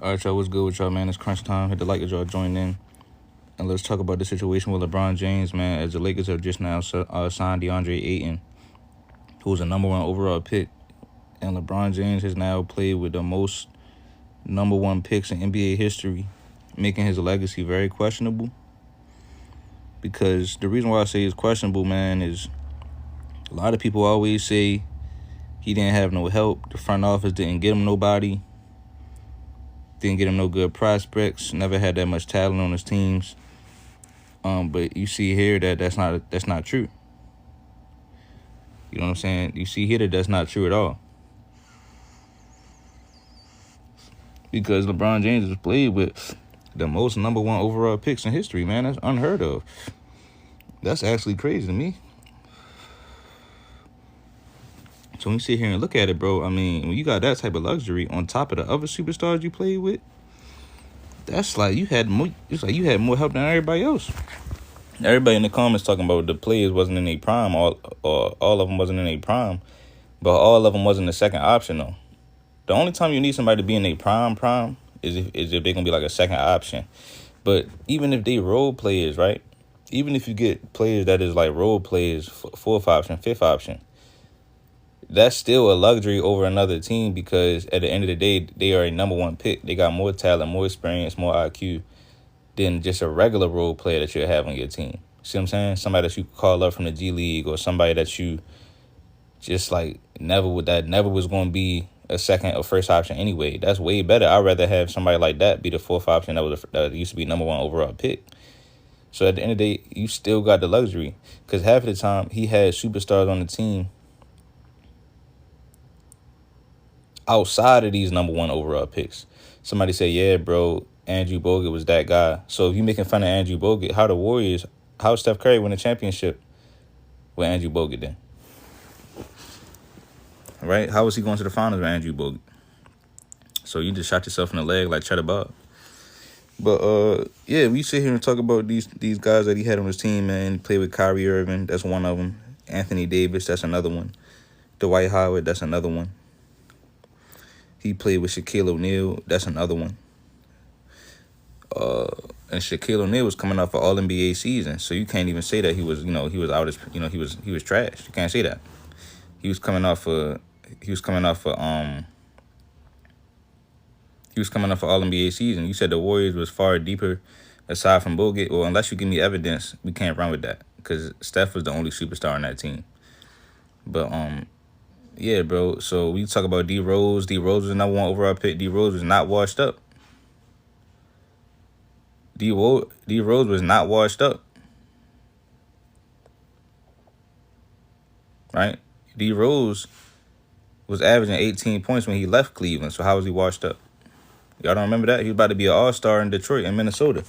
All right, y'all, what's good with y'all, man? It's crunch time. Hit the like as y'all joined in. And let's talk about the situation with LeBron James, man, as the Lakers have just now signed Deandre Ayton, who was a number one overall pick. And LeBron James has now played with the most number one picks in NBA history, making his legacy very questionable. Because the reason why I say it's questionable, man, is a lot of people always say he didn't have no help. The front office didn't get him nobody. Didn't get him no good prospects. Never had that much talent on his teams. But you see here that that's not true. You know what I'm saying? You see here that that's not true at all. Because LeBron James has played with the most number one overall picks in history, man. That's unheard of. That's actually crazy to me. So when you sit here and look at it, bro, I mean, when you got that type of luxury on top of the other superstars you played with, that's like you had more. It's like you had more help than everybody else. Everybody in the comments talking about the players wasn't in their prime, all of them wasn't in their prime, but all of them wasn't the second option though. The only time you need somebody to be in their prime is if they're gonna be like a second option. But even if they role players, right? Even if you get players that is like role players, fourth option, fifth option, that's still a luxury over another team because at the end of the day, they are a number one pick. They got more talent, more experience, more IQ than just a regular role player that you have on your team. See what I'm saying? Somebody that you call up from the G League or somebody that you just like never was going to be a second or first option anyway. That's way better. I'd rather have somebody like that be the fourth option that used to be number one overall pick. So at the end of the day, you still got the luxury because half of the time he had superstars on the team outside of these number one overall picks. Somebody say, yeah, bro, Andrew Bogut was that guy. So if you making fun of Andrew Bogut, how Steph Curry win a championship with Andrew Bogut then? Right? How was he going to the finals with Andrew Bogut? So you just shot yourself in the leg like Cheddar Bob. But yeah, we sit here and talk about these guys that he had on his team, man. He played with Kyrie Irving, that's one of them. Anthony Davis, that's another one. Dwight Howard, that's another one. He played with Shaquille O'Neal. That's another one. And Shaquille O'Neal was coming off an All-NBA season, so you can't even say that he was trash. You can't say that. He was coming off an All-NBA season. You said the Warriors was far deeper aside from Bogut. Well, unless you give me evidence, we can't run with that because Steph was the only superstar on that team. But yeah, bro. So we talk about D Rose. D Rose was number one overall pick. D Rose was not washed up. D Rose was not washed up. Right? D Rose was averaging 18 points when he left Cleveland. So how was he washed up? Y'all don't remember that? He was about to be an all-star in Detroit and Minnesota.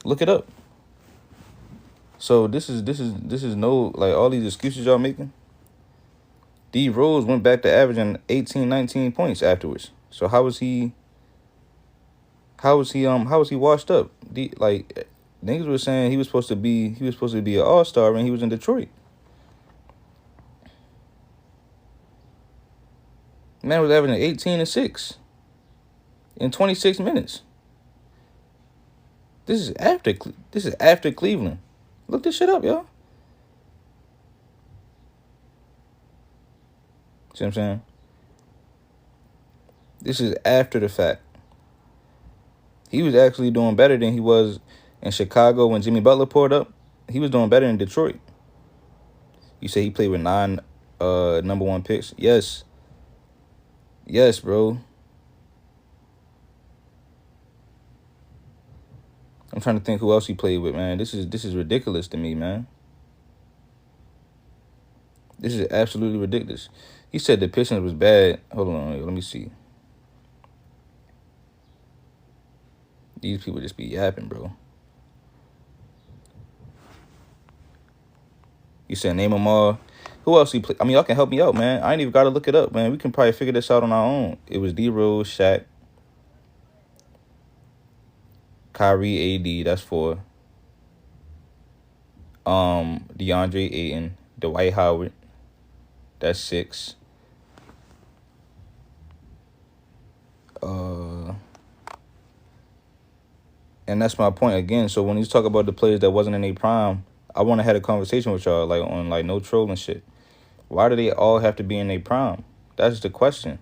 Look it up. So this is no, like, all these excuses y'all making. D Rose went back to averaging 18, 19 points afterwards. So how was he washed up? Niggas were saying he was supposed to be an all-star when he was in Detroit. Man was averaging 18 and 6 in 26 minutes. This is after Cleveland. Look this shit up, y'all. See what I'm saying? This is after the fact. He was actually doing better than he was in Chicago when Jimmy Butler poured up. He was doing better in Detroit. You say he played with 9 number one picks? Yes. Yes, bro. I'm trying to think who else he played with, man. This is ridiculous to me, man. This is absolutely ridiculous. He said the Pistons was bad. Hold on, let me see. These people just be yapping, bro. You said name them all. Who else he played? I mean, y'all can help me out, man. I ain't even got to look it up, man. We can probably figure this out on our own. It was D Rose, Shaq, Kyrie, AD. That's 4. DeAndre Ayton, Dwight Howard. That's 6. And that's my point again. So when you talk about the players that wasn't in their prime, I want to have a conversation with y'all, like on like no trolling shit. Why do they all have to be in their prime? That's the question.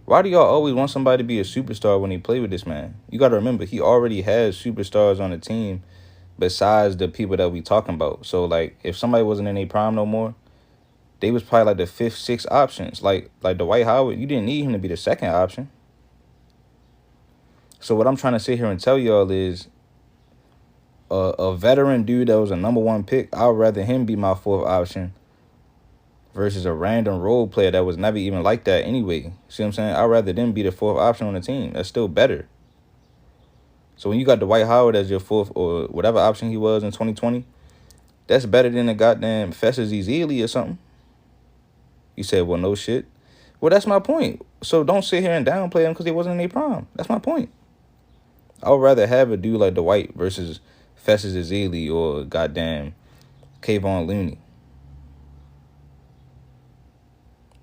Why do y'all always want somebody to be a superstar when they play with this man? You got to remember, he already has superstars on the team besides the people that we talking about. So, like, if somebody wasn't in their prime no more, they was probably like the fifth, sixth options. Like Dwight Howard, you didn't need him to be the second option. So what I'm trying to sit here and tell y'all is a veteran dude that was a number one pick, I'd rather him be my fourth option versus a random role player that was never even like that anyway. See what I'm saying? I'd rather them be the fourth option on the team. That's still better. So when you got Dwight Howard as your fourth or whatever option he was in 2020, that's better than a goddamn Festus Ezeli or something. You said, well, no shit. Well, that's my point. So don't sit here and downplay him because he wasn't in their prime. That's my point. I would rather have a dude like Dwight versus Festus Ezeli or goddamn Kayvon Looney.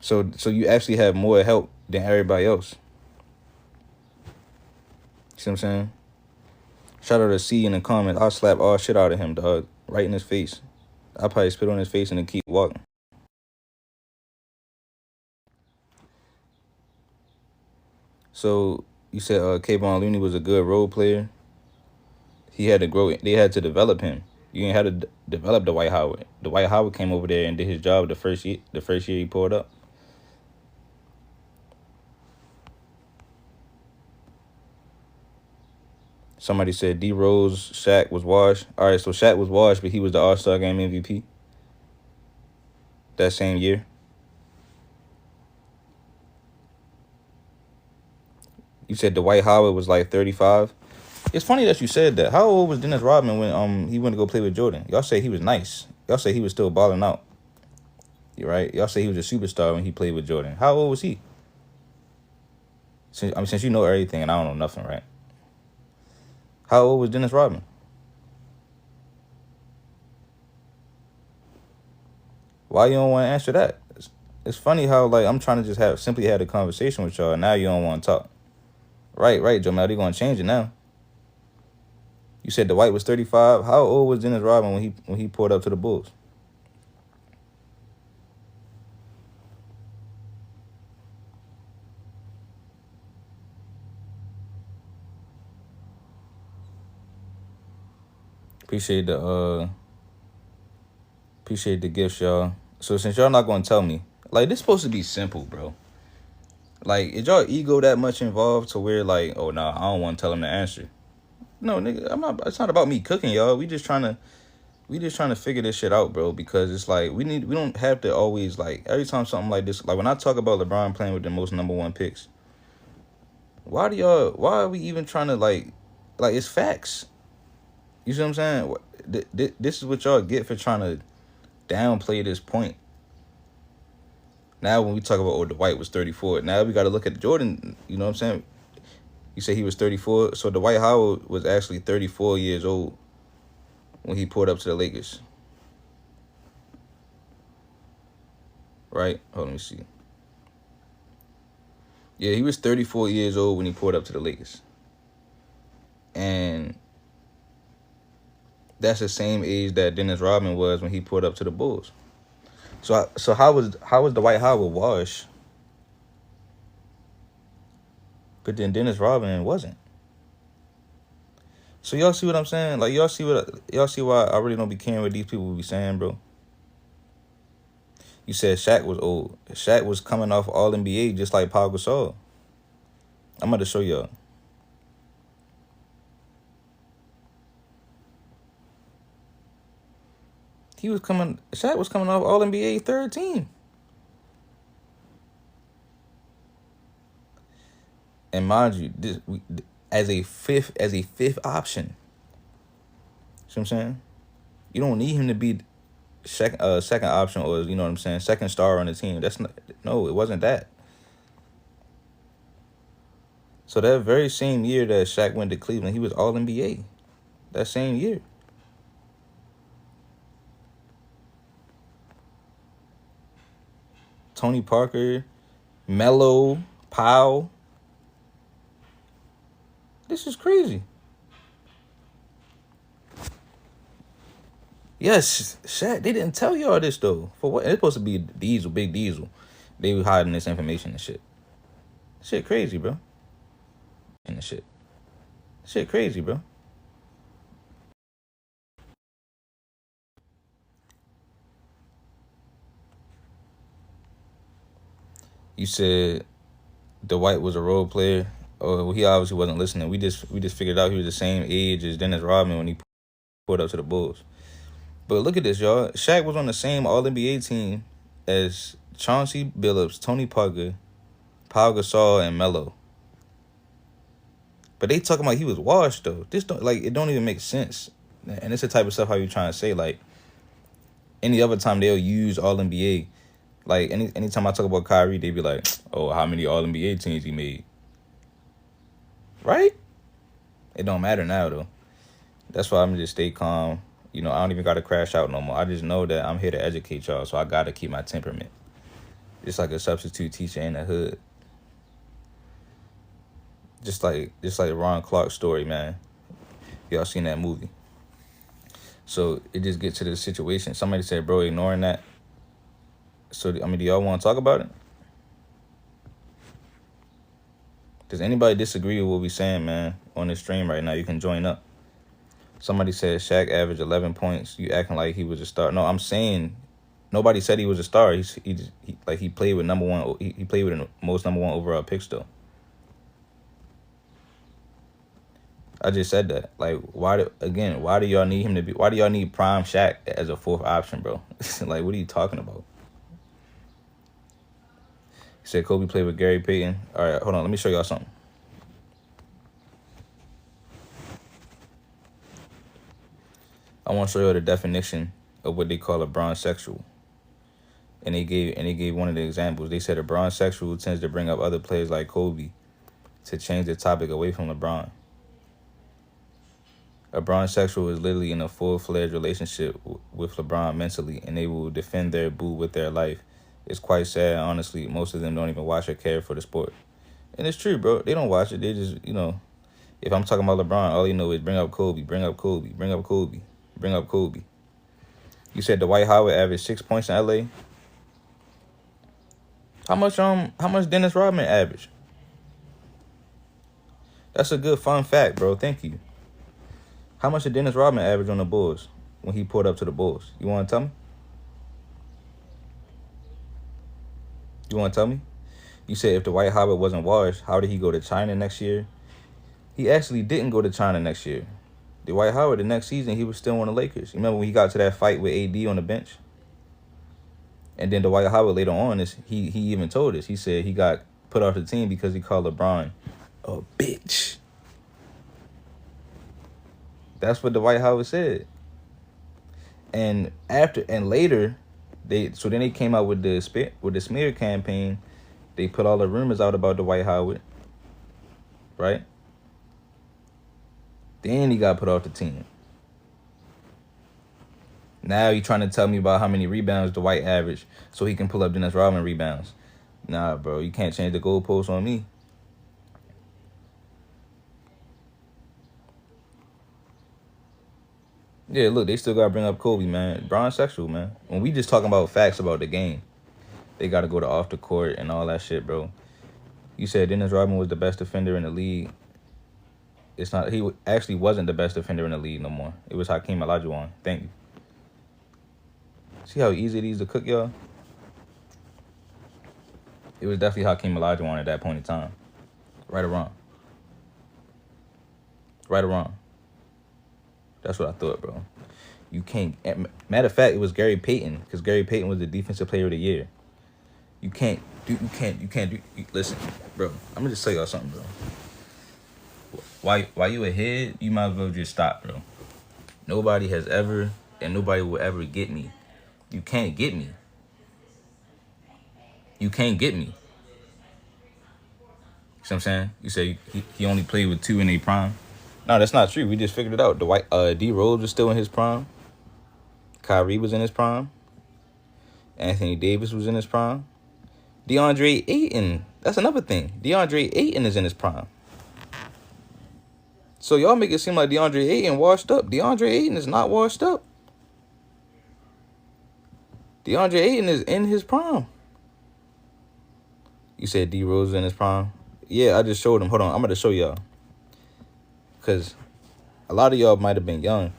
So you actually have more help than everybody else. See what I'm saying? Shout out to C in the comments. I'll slap all shit out of him, dog. Right in his face. I'll probably spit on his face and then keep walking. So you said Kayvon Looney was a good role player. He had to grow. They had to develop him. You ain't had to develop Dwight Howard. Dwight Howard came over there and did his job the first year. The first year he pulled up. Somebody said D Rose, Shaq was washed. All right, so Shaq was washed, but he was the All-Star Game MVP that same year. You said Dwight Howard was like 35. It's funny that you said that. How old was Dennis Rodman when he went to go play with Jordan? Y'all say he was nice. Y'all say he was still balling out. You right? Y'all say he was a superstar when he played with Jordan. How old was he? Since you know everything and I don't know nothing, right? How old was Dennis Rodman? Why you don't want to answer that? It's funny how like I'm trying to just simply have a conversation with y'all and now you don't want to talk. Right, Joe Mel, you're gonna change it now. You said Dwight was 35. How old was Dennis Rodman when he pulled up to the Bulls? Appreciate the gifts, y'all. So since y'all not gonna tell me, like this supposed to be simple, bro. Like, is y'all ego that much involved to where like, oh no, I don't want to tell him the answer. No, nigga, I'm not. It's not about me cooking, y'all. We just trying to figure this shit out, bro. Because it's like we don't have to always like every time something like this. Like when I talk about LeBron playing with the most number one picks, why are we even trying to like it's facts. You see what I'm saying? This is what y'all get for trying to downplay this point. Now when we talk about Dwight was 34, now we got to look at Jordan. You know what I'm saying? You say he was 34, so Dwight Howard was actually 34 years old when he pulled up to the Lakers. Right? Hold on, let me see. Yeah, he was 34 years old when he pulled up to the Lakers. And that's the same age that Dennis Rodman was when he pulled up to the Bulls. So how was Dwight Howard washed? But then Dennis Rodman wasn't. So y'all see what I'm saying? Like y'all see why I really don't be caring what these people be saying, bro. You said Shaq was old. Shaq was coming off All NBA just like Pau Gasol. I'm about to show y'all. Shaq was coming off All NBA third team. And mind you, as a fifth option. See what I'm saying? You don't need him to be second option or you know what I'm saying, second star on the team. It wasn't that. So that very same year that Shaq went to Cleveland, he was All NBA. That same year. Tony Parker, Melo, Powell. This is crazy. Yes, Shaq. They didn't tell y'all this though. For what? It's supposed to be Diesel, Big Diesel. They were hiding this information and shit. Shit crazy, bro. And the shit. Shit crazy, bro. You said Dwight was a role player. Oh, well, he obviously wasn't listening. We just figured out he was the same age as Dennis Rodman when he pulled up to the Bulls. But look at this, y'all. Shaq was on the same All NBA team as Chauncey Billups, Tony Parker, Pau Gasol, and Melo. But they talking about he was washed though. This don't it don't even make sense. And it's the type of stuff how you trying to say like any other time they'll use All NBA. Like anytime I talk about Kyrie, they be like, "Oh, how many All NBA teams he made?" Right? It don't matter now though. That's why I'm just stay calm. I don't even gotta crash out no more. I just know that I'm here to educate y'all, so I gotta keep my temperament. Just like a substitute teacher in the hood. Just like Ron Clark's story, man. Y'all seen that movie. So it just gets to the situation. Somebody said, bro, ignoring that. So, do y'all want to talk about it? Does anybody disagree with what we saying, man, on this stream right now? You can join up. Somebody said Shaq averaged 11 points. You acting like he was a star. No, I'm saying nobody said he was a star. He played with number one. He played with the most number one overall picks, though. I just said that. Like, why do y'all need him to be? Why do y'all need prime Shaq as a fourth option, bro? Like, what are you talking about? He said Kobe played with Gary Payton. All right, hold on. Let me show y'all something. I want to show you the definition of what they call a bronze-sexual. And they gave one of the examples. They said a bronze-sexual tends to bring up other players like Kobe to change the topic away from LeBron. A bronze-sexual is literally in a full-fledged relationship with LeBron mentally, and they will defend their boo with their life. It's quite sad, honestly. Most of them don't even watch or care for the sport. And it's true, bro. They don't watch it. They just, if I'm talking about LeBron, all you know is bring up Kobe, bring up Kobe, bring up Kobe, bring up Kobe. You said Dwight Howard averaged 6 points in LA. How much Dennis Rodman averaged? That's a good fun fact, bro. Thank you. How much did Dennis Rodman average on the Bulls when he pulled up to the Bulls? You want to tell me? You want to tell me? You said if Dwight Howard wasn't washed, how did he go to China next year? He actually didn't go to China next year. Dwight Howard, the next season, he was still on the Lakers. You remember when he got to that fight with AD on the bench? And then Dwight Howard later on, he even told us. He said he got put off the team because he called LeBron a bitch. That's what Dwight Howard said. And later, then they came out with the smear campaign. They put all the rumors out about Dwight Howard, right? Then he got put off the team. Now you trying to tell me about how many rebounds Dwight averaged so he can pull up Dennis Rodman rebounds. Nah, bro, you can't change the goalposts on me. Yeah, look, they still got to bring up Kobe, man. Bronze-sexual, man. When we just talking about facts about the game, they got to go to off the court and all that shit, bro. You said Dennis Rodman was the best defender in the league. It's not. He actually wasn't the best defender in the league no more. It was Hakeem Olajuwon. Thank you. See how easy it is to cook, y'all? It was definitely Hakeem Olajuwon at that point in time. Right or wrong? Right or wrong? That's what I thought, bro. You can't. Matter of fact, it was Gary Payton because Gary Payton was the defensive player of the year. You can't do. Listen, bro. I'm gonna just tell y'all something, bro. While you ahead, you might as well just stop, bro. Nobody has ever, and nobody will ever get me. You can't get me. You can't get me. You see what I'm saying? You say he only played with two in a prime. No, that's not true. We just figured it out. D Rose was still in his prime. Kyrie was in his prime. Anthony Davis was in his prime. Deandre Ayton. That's another thing. Deandre Ayton is in his prime. So y'all make it seem like Deandre Ayton washed up. Deandre Ayton is not washed up. DeAndre Ayton is in his prime. You said D Rose is in his prime? Yeah, I just showed him. Hold on, I'm going to show y'all. Because a lot of y'all might have been young.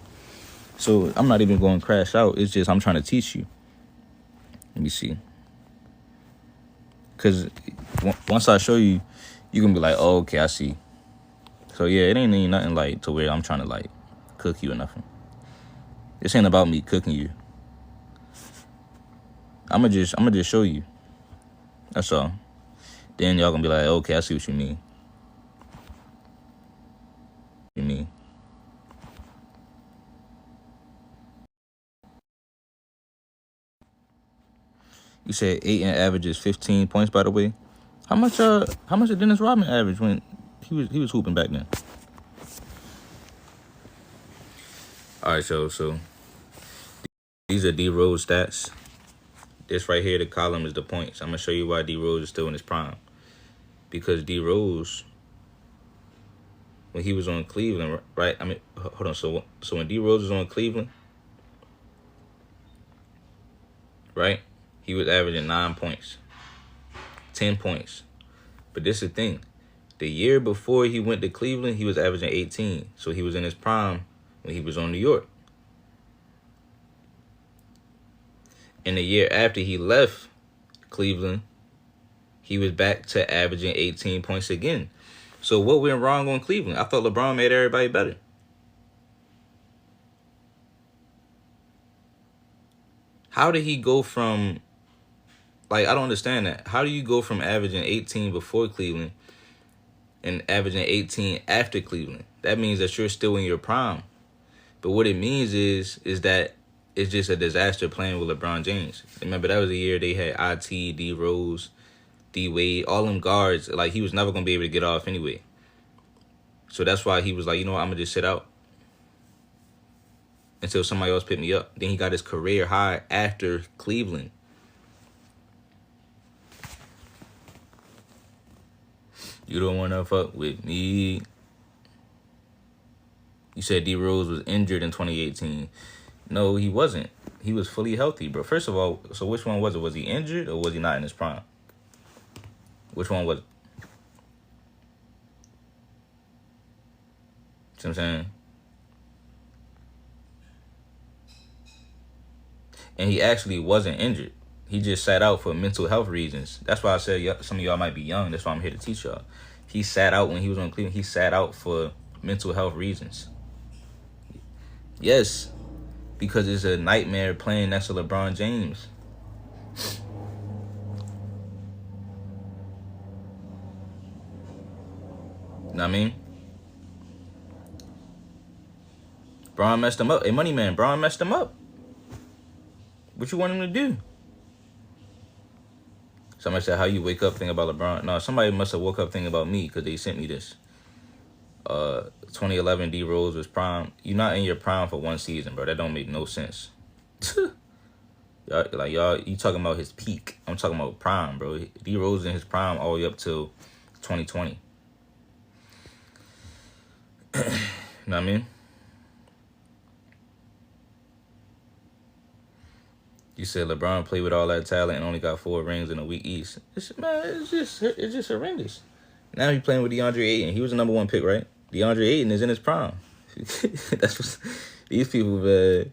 So I'm not even going to crash out. It's just I'm trying to teach you. Let me see. Because once I show you, you're going to be like, oh, okay, I see. So, yeah, it ain't even nothing like to where I'm trying to, like, cook you or nothing. This ain't about me cooking you. I'm gonna just show you. That's all. Then y'all gonna be like, okay, I see what you mean. You said Ayton averages 15 points, by the way. How much did Dennis Rodman average when he was hooping back then? All right, so these are D Rose stats. This right here, the column is the points. I'm gonna show you why D Rose is still in his prime. Because D Rose, when he was on Cleveland, right? I mean, hold on. So when D Rose was on Cleveland, right? He was averaging 9 points, 10 points. But this is the thing. The year before he went to Cleveland, he was averaging 18. So he was in his prime when he was on New York. And the year after he left Cleveland, he was back to averaging 18 points again. So what went wrong on Cleveland? I thought LeBron made everybody better. How did he go from, like, I don't understand that. How do you go from averaging 18 before Cleveland and averaging 18 after Cleveland? That means that you're still in your prime. But what it means is that it's just a disaster playing with LeBron James. Remember, that was the year they had IT, D Rose, D Wade, all them guards. Like, he was never going to be able to get off anyway. So that's why he was like, you know what, I'm going to just sit out until somebody else picked me up. Then he got his career high after Cleveland. You don't want to fuck with me. You said D Rose was injured in 2018. No, he wasn't. He was fully healthy, bro. First of all, so which one was it? Was he injured or was he not in his prime? Which one was it? See what I'm saying? And he actually wasn't injured. He just sat out for mental health reasons. That's why I said some of y'all might be young. That's why I'm here to teach y'all. He sat out when he was on Cleveland. He sat out for mental health reasons. Yes, because it's a nightmare playing next to LeBron James. You know what I mean? Bron messed him up. Hey, money man, Bron messed him up. What you want him to do? Somebody said, how you wake up thinking about LeBron? No, somebody must have woke up thinking about me because they sent me this. 2011 D Rose was prime. You're not in your prime for one season, bro. That don't make no sense. y'all, you talking about his peak. I'm talking about prime, bro. D Rose in his prime all the way up till 2020. You know what I mean? You said LeBron played with all that talent and only got 4 rings in a week east. It's just horrendous. Now he's playing with Deandre Ayton. He was the number 1 pick, right? Deandre Ayton is in his prime. That's what these people, man.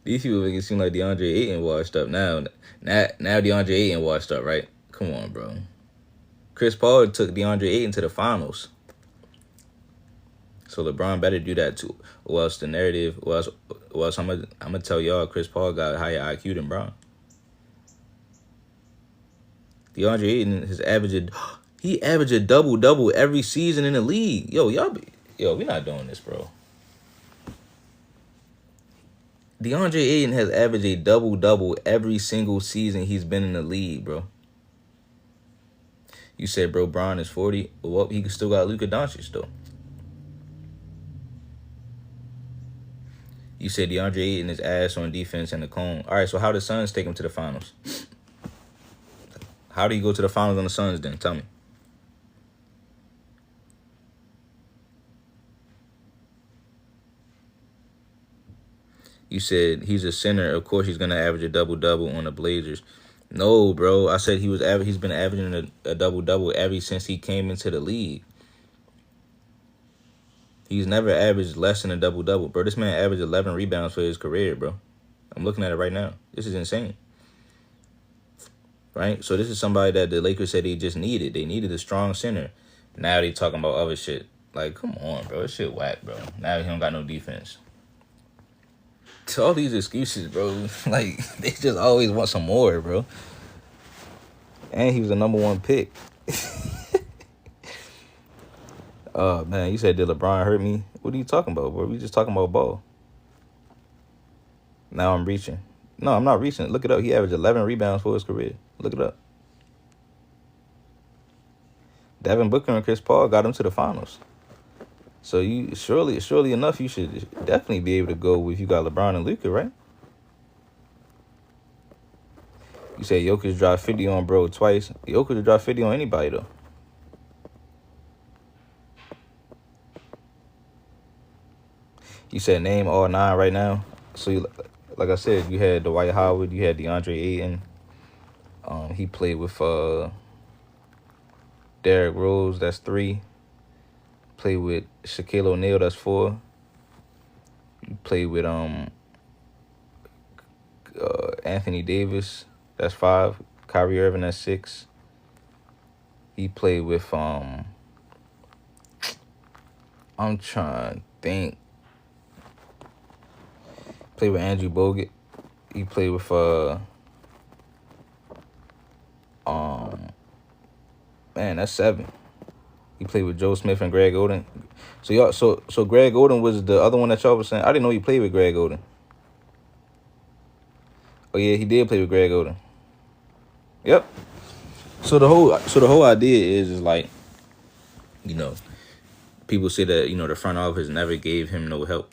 These people make it seem like Deandre Ayton washed up now. Now Deandre Ayton washed up, right? Come on, bro. Chris Paul took Deandre Ayton to the finals. So LeBron better do that too. Or else the narrative, or else I'm gonna tell y'all Chris Paul got higher IQ than Bron. DeAndre Ayton has he averaged a double every season in the league. Yo, we not doing this, bro. DeAndre Ayton has averaged a double every single season he's been in the league, bro. You said, bro, Bron is 40. Well, he still got Luka Doncic though. You said DeAndre Ayton is ass on defense and the cone. All right, so how the Suns take him to the finals? How do you go to the finals on the Suns then? Tell me. You said he's a center. Of course, he's gonna average a double-double on the Blazers. No, bro. I said he's been averaging a double-double ever since he came into the league. He's never averaged less than a double-double, bro. This man averaged 11 rebounds for his career, bro. I'm looking at it right now. This is insane. Right? So this is somebody that the Lakers said they just needed. They needed a strong center. Now they talking about other shit. Like, come on, bro. This shit whack, bro. Now he don't got no defense. To all these excuses, bro. Like, they just always want some more, bro. And he was the #1 pick. Oh, man, you said, did LeBron hurt me? What are you talking about, bro? We just talking about ball. Now I'm reaching. No, I'm not reaching. Look it up. He averaged 11 rebounds for his career. Look it up. Devin Booker and Chris Paul got him to the finals. So you surely enough, you should definitely be able to go if you got LeBron and Luka, right? You say Jokic dropped 50 on bro twice. Jokic dropped 50 on anybody, though. You said name all 9 right now. So, like I said, you had Dwight Howard. You had DeAndre Ayton. He played with Derrick Rose. That's 3. Played with Shaquille O'Neal. That's 4. You played with Anthony Davis. That's 5. Kyrie Irving. That's 6. He played with I'm trying to think. Played with Andrew Bogut. He played with man, that's 7. He played with Joe Smith and Greg Oden. So Greg Oden was the other one that y'all was saying. I didn't know he played with Greg Oden. Oh yeah, he did play with Greg Oden. Yep. So the whole idea is like, you know, people say that, you know, the front office never gave him no help.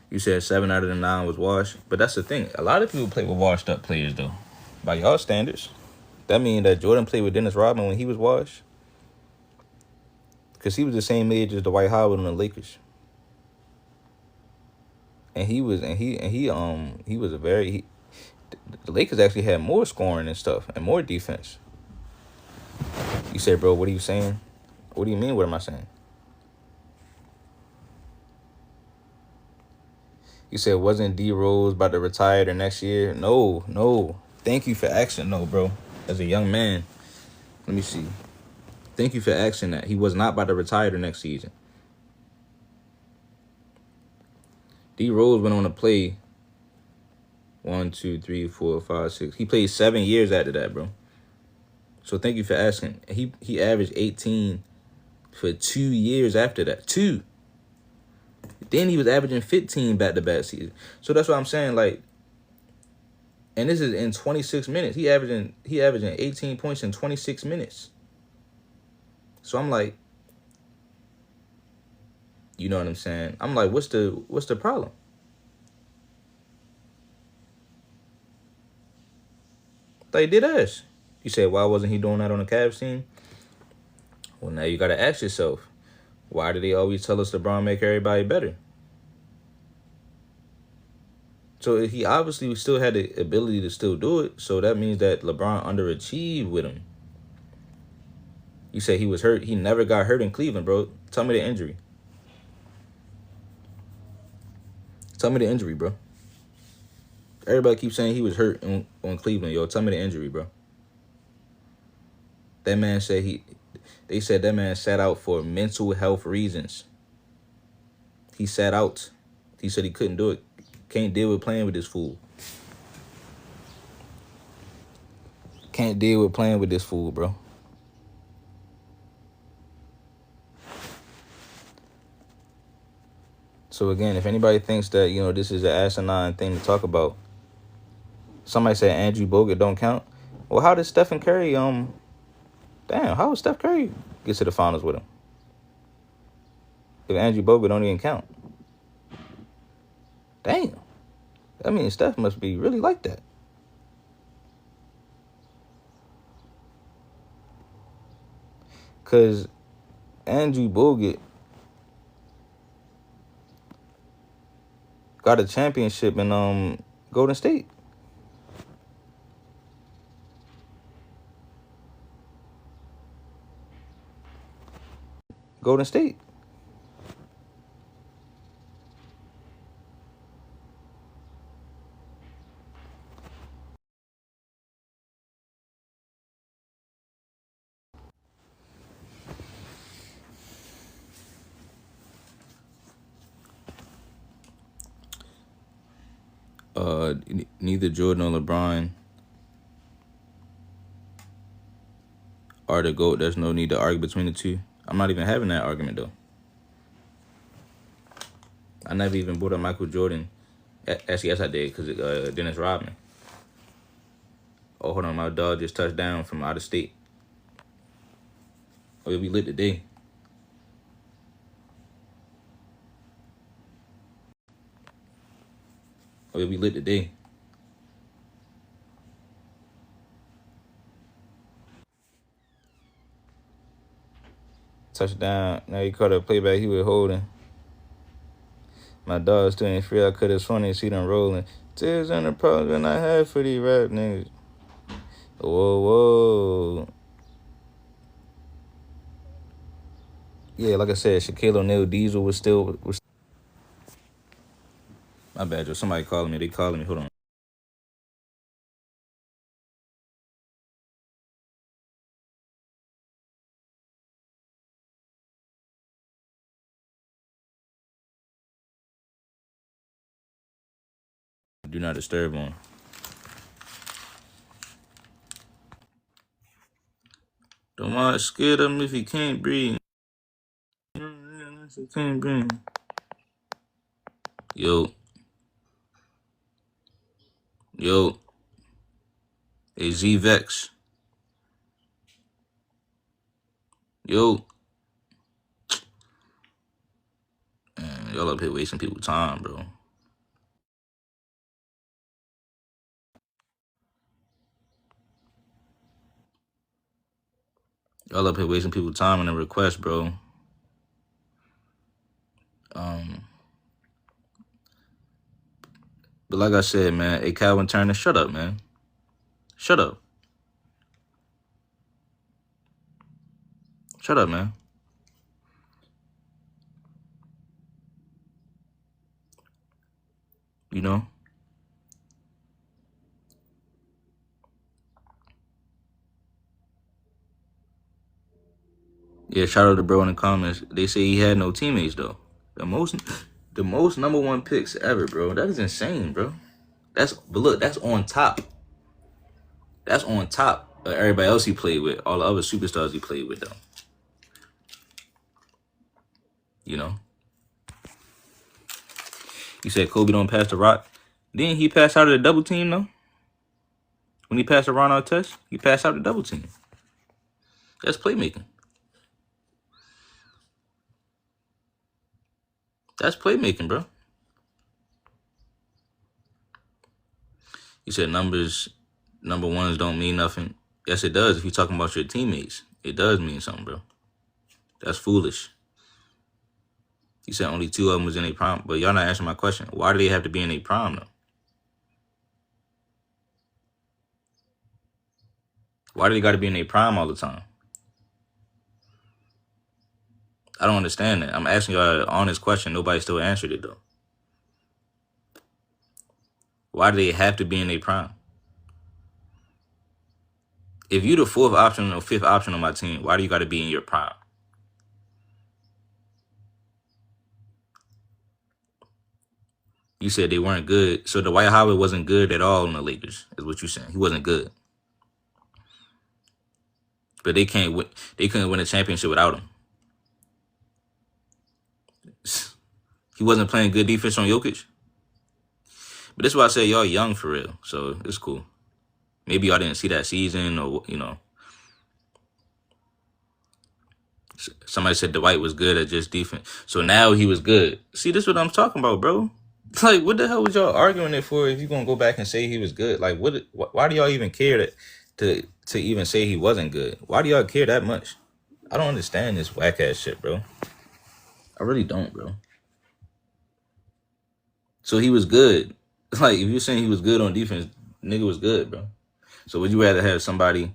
You said 7 out of the 9 was washed. But that's the thing. A lot of people play with washed up players, though. By y'all standards. That means that Jordan played with Dennis Rodman when he was washed. Because he was the same age as Dwight Howard on the Lakers. And he was a very... the Lakers actually had more scoring and stuff. And more defense. You say, bro, what are you saying? What do you mean, what am I saying? You said, wasn't D Rose about to retire the next year? No. Thank you for asking, no, bro. As a young man, let me see. Thank you for asking that. He was not about to retire the next season. D Rose went on to play 1, 2, 3, 4, 5, 6. He played 7 years after that, bro. So thank you for asking. He averaged 18 for 2 years after that. 2. Then he was averaging 15 back-to-back seasons. So that's what I'm saying, like, and this is in 26 minutes. He averaging 18 points in 26 minutes. So I'm like, you know what I'm saying? I'm like, what's the problem? Like, did us. You said, why wasn't he doing that on the Cavs team? Well, now you got to ask yourself, why do they always tell us LeBron make everybody better? So he obviously still had the ability to still do it. So that means that LeBron underachieved with him. You say he was hurt. He never got hurt in Cleveland, bro. Tell me the injury. Tell me the injury, bro. Everybody keeps saying he was hurt on Cleveland, yo. Tell me the injury, bro. That man said they said that man sat out for mental health reasons. He sat out. He said he couldn't do it. Can't deal with playing with this fool. Can't deal with playing with this fool, bro. So again, if anybody thinks that, you know, this is an asinine thing to talk about, somebody said Andrew Bogut don't count. Well, how did Stephen Curry, how would Steph Curry get to the finals with him? If Andrew Bogut don't even count. Damn. That means Steph must be really like that. Because Andrew Bogut got a championship in Golden State. Golden State. Neither Jordan or LeBron are the GOAT. There's no need to argue between the two. I'm not even having that argument, though. I never even brought up Michael Jordan. Actually, yes, I did, because Dennis Rodman. Oh, hold on. My dog just touched down from out of state. Oh, yeah, we lit today. Oh, yeah, we lit today. Touchdown. Now he caught a playback he was holding. My dog still ain't free. I cut his funny and see them rolling. Tears and the problems I had for these rap niggas. Whoa, whoa. Yeah, like I said, Shaquille O'Neal Diesel was still. My bad, Joe. Somebody calling me. They calling me. Hold on. Do not disturb on. Don't want to scare him if he can't breathe. If he can't breathe. Yo. Hey, Z-Vex. Yo. Man, y'all up here wasting people's time, bro. Y'all up here wasting people's time on the request, bro. But like I said, man, hey, Calvin Turner, shut up, man. Shut up. Shut up, man. You know? Yeah, shout out to bro in the comments. They say he had no teammates, though. The most number one picks ever, bro. That is insane, bro. But look, that's on top. That's on top of everybody else he played with, all the other superstars he played with, though. You know? You said Kobe don't pass the rock. Didn't he pass out of the double team, though? When he passed the Ron Artest, he passed out the double team. That's playmaking. That's playmaking, bro. You said number ones don't mean nothing. Yes, it does if you're talking about your teammates. It does mean something, bro. That's foolish. You said only 2 of them was in a prime, but y'all not answering my question. Why do they have to be in a prime, though? Why do they got to be in a prime all the time? I don't understand that. I'm asking y'all an honest question. Nobody still answered it, though. Why do they have to be in a prime? If you're the 4th option or 5th option on my team, why do you got to be in your prime? You said they weren't good. So Dwight Howard wasn't good at all in the Lakers, is what you're saying. He wasn't good. But they couldn't win a championship without him. He wasn't playing good defense on Jokic. But that's why I say y'all young for real. So it's cool. Maybe y'all didn't see that season, or, you know. Somebody said Dwight was good at just defense. So now he was good. See, this is what I'm talking about, bro. Like, what the hell was y'all arguing it for if you're going to go back and say he was good? Like, why do y'all even care to even say he wasn't good? Why do y'all care that much? I don't understand this whack-ass shit, bro. I really don't, bro. So he was good. Like if you're saying he was good on defense, nigga was good, bro. So would you rather have somebody?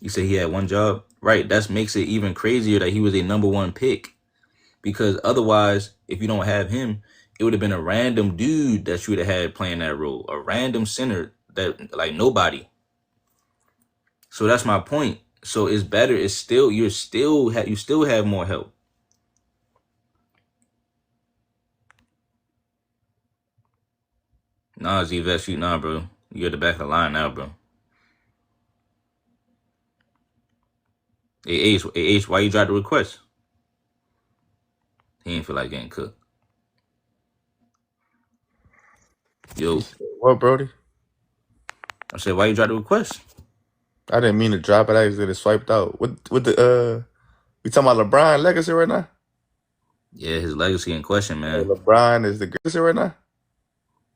You say he had one job, right? That makes it even crazier that he was a number one pick. Because otherwise, if you don't have him, it would have been a random dude that you would have had playing that role, a random center that like nobody. So that's my point. So it's better. It's still you still have more help. Nah, Z-Vest, nah, bro. You're at the back of the line now, bro. Hey, H, why you dropped the request? He ain't feel like getting cooked. Yo, What, Brody? I said, why you dropped the request? I didn't mean to drop it. I accidentally swiped out. What the we talking about LeBron legacy right now? Yeah, his legacy in question, man. LeBron is the greatest right now.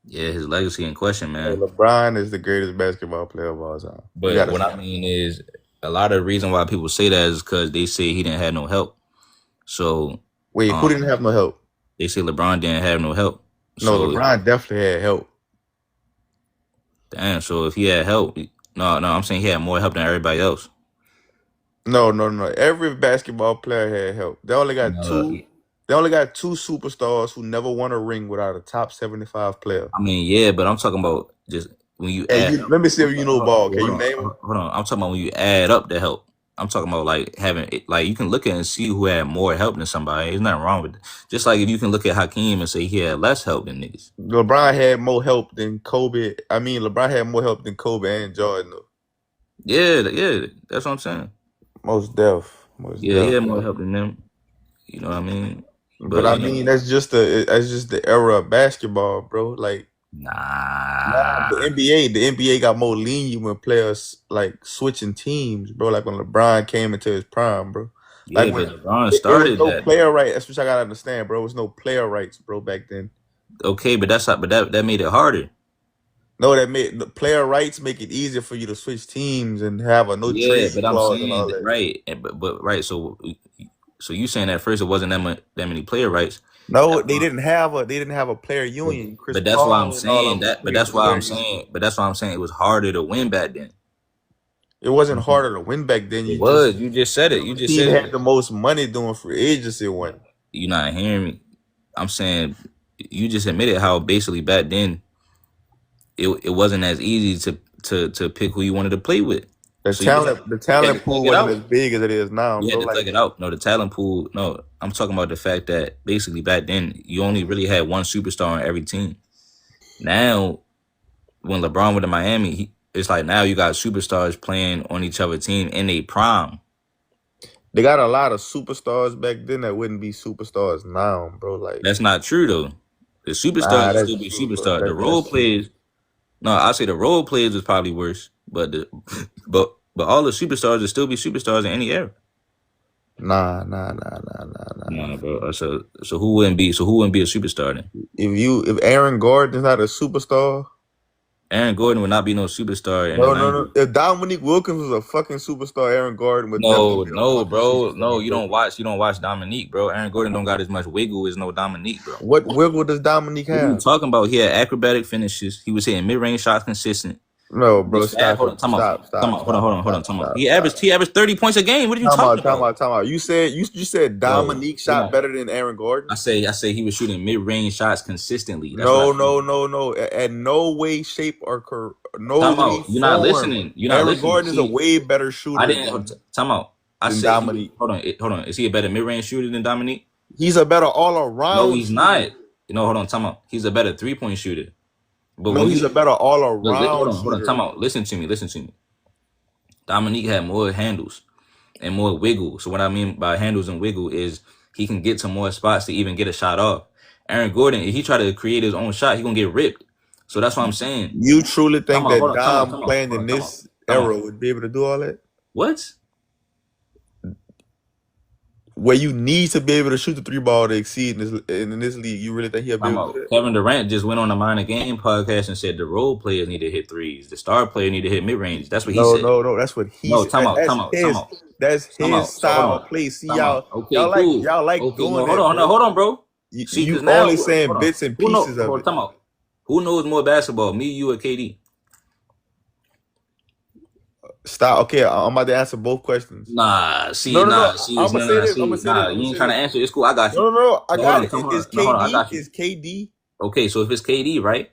Yeah, his legacy in question, man. LeBron is the greatest basketball player of all time. But what I mean is, a lot of the reason why people say that is because they say he didn't have no help. So wait, who didn't have no help? They say LeBron didn't have no help. No, so, LeBron definitely had help. Damn. So if he had help, no, I'm saying he had more help than everybody else. No. Every basketball player had help. They only got two. They only got two superstars who never won a ring without a top 75 player. I mean, yeah, but I'm talking about just when you add. Let me see if you know ball. Can you name him? Hold on. I'm talking about when you add up the help. I'm talking about like having like you can look at and see who had more help than somebody. There's nothing wrong with it. Just like if you can look at Hakeem and say he had less help than niggas. LeBron had more help than Kobe. I mean, LeBron had more help than Kobe and Jordan. Yeah, that's what I'm saying. Most def. He had more help than them. You know what I mean? But I mean, that's just the era of basketball, bro. Like, nah. The NBA got more lenient when players like switching teams, bro. Like when LeBron came into his prime, bro. Yeah, like when LeBron started no player rights. That's what I gotta understand, bro. There was no player rights, bro, back then. Okay, but that made it harder. No, that made the player rights make it easier for you to switch teams and have a no trade clause and all that. Right, but right. So you saying that first it wasn't that many player rights? No, they didn't have a player union. But that's why I'm saying that. But that's why I'm saying it was harder to win back then. It wasn't harder to win back then. You just said it. You just said had the most money doing free agency one. You're not hearing me. I'm saying you just admitted how basically back then it wasn't as easy to pick who you wanted to play with. The talent pool wasn't as big as it is now. You had to figure it out. No, the talent pool. No, I'm talking about the fact that basically back then you only really had one superstar on every team. Now, when LeBron went to Miami, it's like now you got superstars playing on each other's team in a prime. They got a lot of superstars back then that wouldn't be superstars now, bro. Like that's not true though. The superstars still be superstars. The role players. No, I say the role players is probably worse, but all the superstars will still be superstars in any era. Nah, bro. So who wouldn't be a superstar then? If Aaron Gordon is not a superstar, Aaron Gordon would not be no superstar. No. If Dominique Wilkins was a fucking superstar, Aaron Gordon would. No, bro. No, you don't watch Dominique, bro. Aaron Gordon don't got as much wiggle as no Dominique, bro. What wiggle does Dominique have? What are you talking about? He had acrobatic finishes. He was hitting mid-range shots consistent. No, bro. Stop. Hold on. He averaged 30 points a game. What are you talking about? Time out. You said Dominique shot better than Aaron Gordon. I say he was shooting mid-range shots consistently. No. At no way, shape, or no way. You're not listening. Aaron Gordon is a way better shooter. I didn't. Time out. I said Dominique. Hold on. Is he a better mid-range shooter than Dominique? He's a better all-around. No, he's not. Hold on. Time out. He's a better three-point shooter. But he's a better all-around. Hold on. Time out. Listen to me. Dominique had more handles and more wiggle. So what I mean by handles and wiggle is he can get to more spots to even get a shot off. Aaron Gordon, if he try to create his own shot, he gonna get ripped. So that's what I'm saying. You truly think that Dom playing in this era would be able to do all that? What? Where you need to be able to shoot the three ball to exceed in this league, you really think he'll be able to do that? Kevin Durant just went on the Minor Game podcast and said the role players need to hit threes. The star player need to hit mid-range. That's what he said. No, that's what he said. Time out. That's his style of play. See, y'all like doing that. Hold on, bro. See, You because now, only hold saying on. bits and Who pieces know? of Hold on, it. time out. Who knows more basketball, me, you, or KD? Stop. Okay, I'm about to answer both questions. Nah, No, see, no, nah, no. see, I'm gonna no, say nah, this. I'm gonna see, say this. nah, I'm you gonna ain't say trying to this. answer. It's cool. I got you. No, no, no. I So hold got on, it. come on. Is No, hold on. I KD? got you. Is KD? Okay, so if it's KD, right?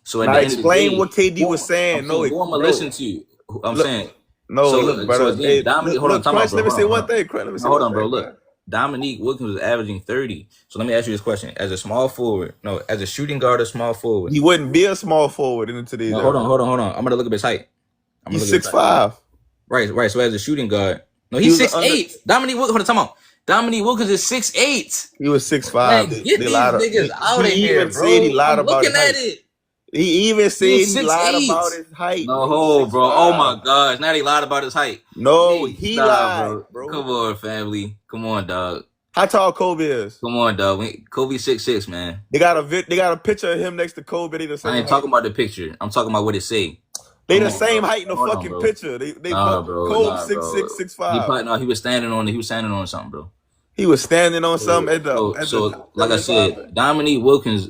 So at Now the end of the explain day, what KD was I'm saying. No, saying, who I'm gonna bro. listen to? I'm Look, saying, no, look, so brother. again, Hey, Dominique, look, hold on, look, time out, Crunch. bro. Let me Hold say on, hold one on. thing. Crunch. Let me say No, hold one on, bro. thing, Look, bro. Dominique Wilkins was averaging 30. So let me ask you this question: as a small forward, no, as a shooting guard or small forward. He wouldn't be a small forward in today's No, era. hold on. I'm gonna look up his height. I'm gonna He's look up his height. 6'5". Right, right. So as a shooting guard, no, He he's was an 6'8". Dominique Wilkins, hold on, time out. Dominique Wilkins is 6'8". He was 6'5". Man, get They these lied. niggas out of He here, even said he bro. lied I'm about looking his at height. it. He even said He's he six lied eight. about his height, No, bro. 6'5". bro. Oh my gosh. Now they lied about his height. No, Hey, he nah, lied, bro. bro. Come on, family. Come on, dog. How tall Kobe is? Come on, dog. Kobe 6'6", man. They got a picture of him next to Kobe. They the I same ain't height. talking about the picture. I'm talking about what it say. They Come the on, same bro. height in the Hold on, fucking bro. picture. They Nah, both bro. Kobe Nah, bro. 6'6", 6'5". He was standing on something, bro. He was standing on something at the So like I 75. said, Dominique Wilkins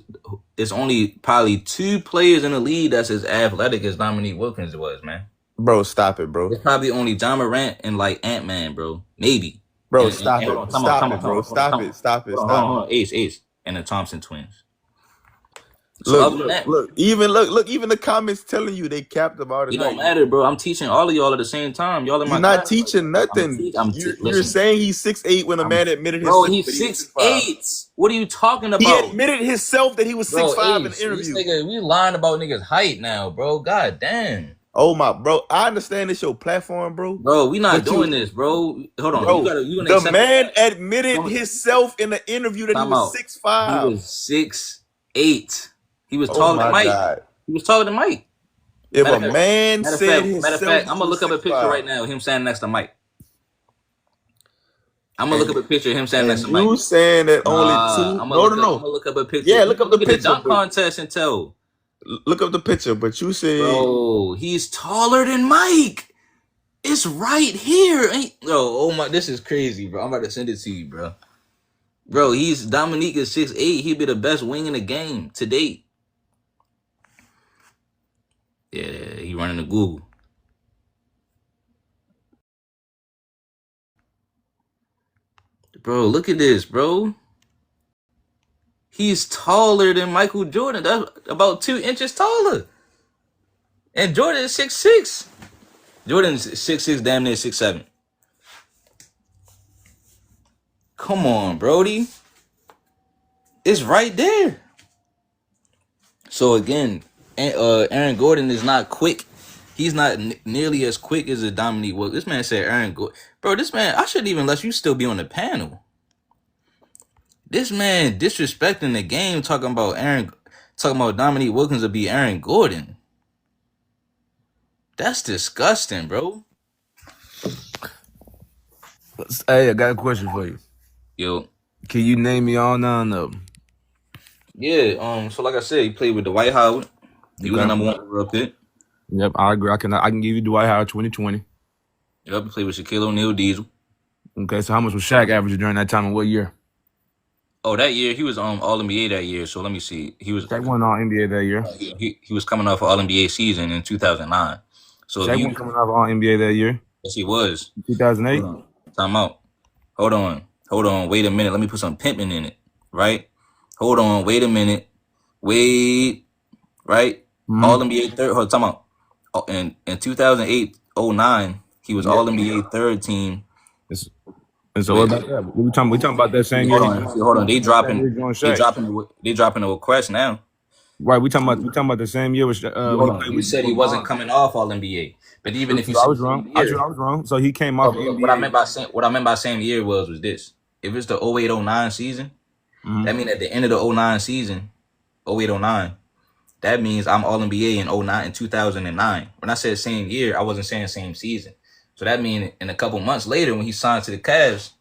is only probably 2 players in the league that's as athletic as Dominique Wilkins was, man. Bro, stop it, bro. It's probably only John Morant and like Ant-Man, bro. Maybe. Bro, And stop hold it. on, Stop it, bro. Stop it. Stop it. Stop it. hold on. Ace. And the Thompson twins. So Look, other than that, even the comments telling you they capped about his it don't height. matter, bro. I'm teaching all of y'all at the same time. Y'all in You're my not class. teaching nothing. You're Listen, saying he's 6'8" when a man admitted bro, himself he's that he was 6'5". 6'8". What are you talking He about? admitted himself that he was Bro, 6'5" in Ace, the this interview. nigga, we lying about niggas' height now, bro. God damn. Oh my, bro, I understand it's your platform, bro. Bro, we not But doing this, bro. Hold on. bro, You gonna the accept the man fact. admitted himself in the interview that he Time was out. He 6'5". was 6'8". He was Oh taller than my Mike. God. He was taller than Mike. If Matter a of fact, man said matter of himself fact, I'm he gonna was look up a picture 6'5", right now. Him standing next to Mike. I'm gonna look and up a picture of him standing next and to Mike. you saying that only two? I'm No, no, gonna no. look up a picture. Yeah, You look can up the look at the picture, dunk but contest and tell. look up the picture. But you said, Bro, he's taller than Mike. It's right here. Oh my, this is crazy, bro. I'm about to send it to you, bro. Bro, Dominique is 6'8". He'd be the best wing in the game to date. Yeah, he running the Google. Bro, look at this, bro. He's taller than Michael Jordan. That's about 2 inches taller. And Jordan is 6'6". Jordan's 6'6", damn near 6'7". Come on, Brody. It's right there. So again, Aaron Gordon is not quick. He's not nearly as quick as a Dominique Wilkins. This man said Aaron Gordon. Bro, this man, I shouldn't even let you still be on the panel. This man disrespecting the game, talking about Dominique Wilkins to be Aaron Gordon. That's disgusting, bro. Hey, I got a question for you. Yo. Can you name me all 9 of them? Yeah, so like I said, he played with Dwight Howard. He was the Okay. number 1 overall pick. Yep, I agree. I can give you Dwight Howard 2020. Yep, he played with Shaquille O'Neal, Diesel. Okay, so how much was Shaq averaging during that time and what year? Oh, that year he was All NBA that year. So let me see. Shaq won All NBA that year. He was coming off of All NBA season in 2009. So Shaq wasn't coming off All NBA that year. Yes, he was. 2008. Time out. Hold on. Wait a minute. Let me put some pimping in it. Right. Hold on. Wait a minute. Wait. Right. Mm-hmm. All NBA third. Hold on, time out. Oh, in 2008-09, he was All NBA third team. And so what about that? We talking about that same year. Hold on. They dropping the request now. Right, we talking about the same year. You said he wasn't coming off All NBA, but even if you I was wrong. I was wrong. So he came off NBA. What I meant by same year was this: if it's the 08-09 season, that means at the end of the 09 season, 08-09, that means I'm All NBA in 09 and 2009. When I said same year, I wasn't saying same season. So that means in a couple months later, when he signed to the Cavs,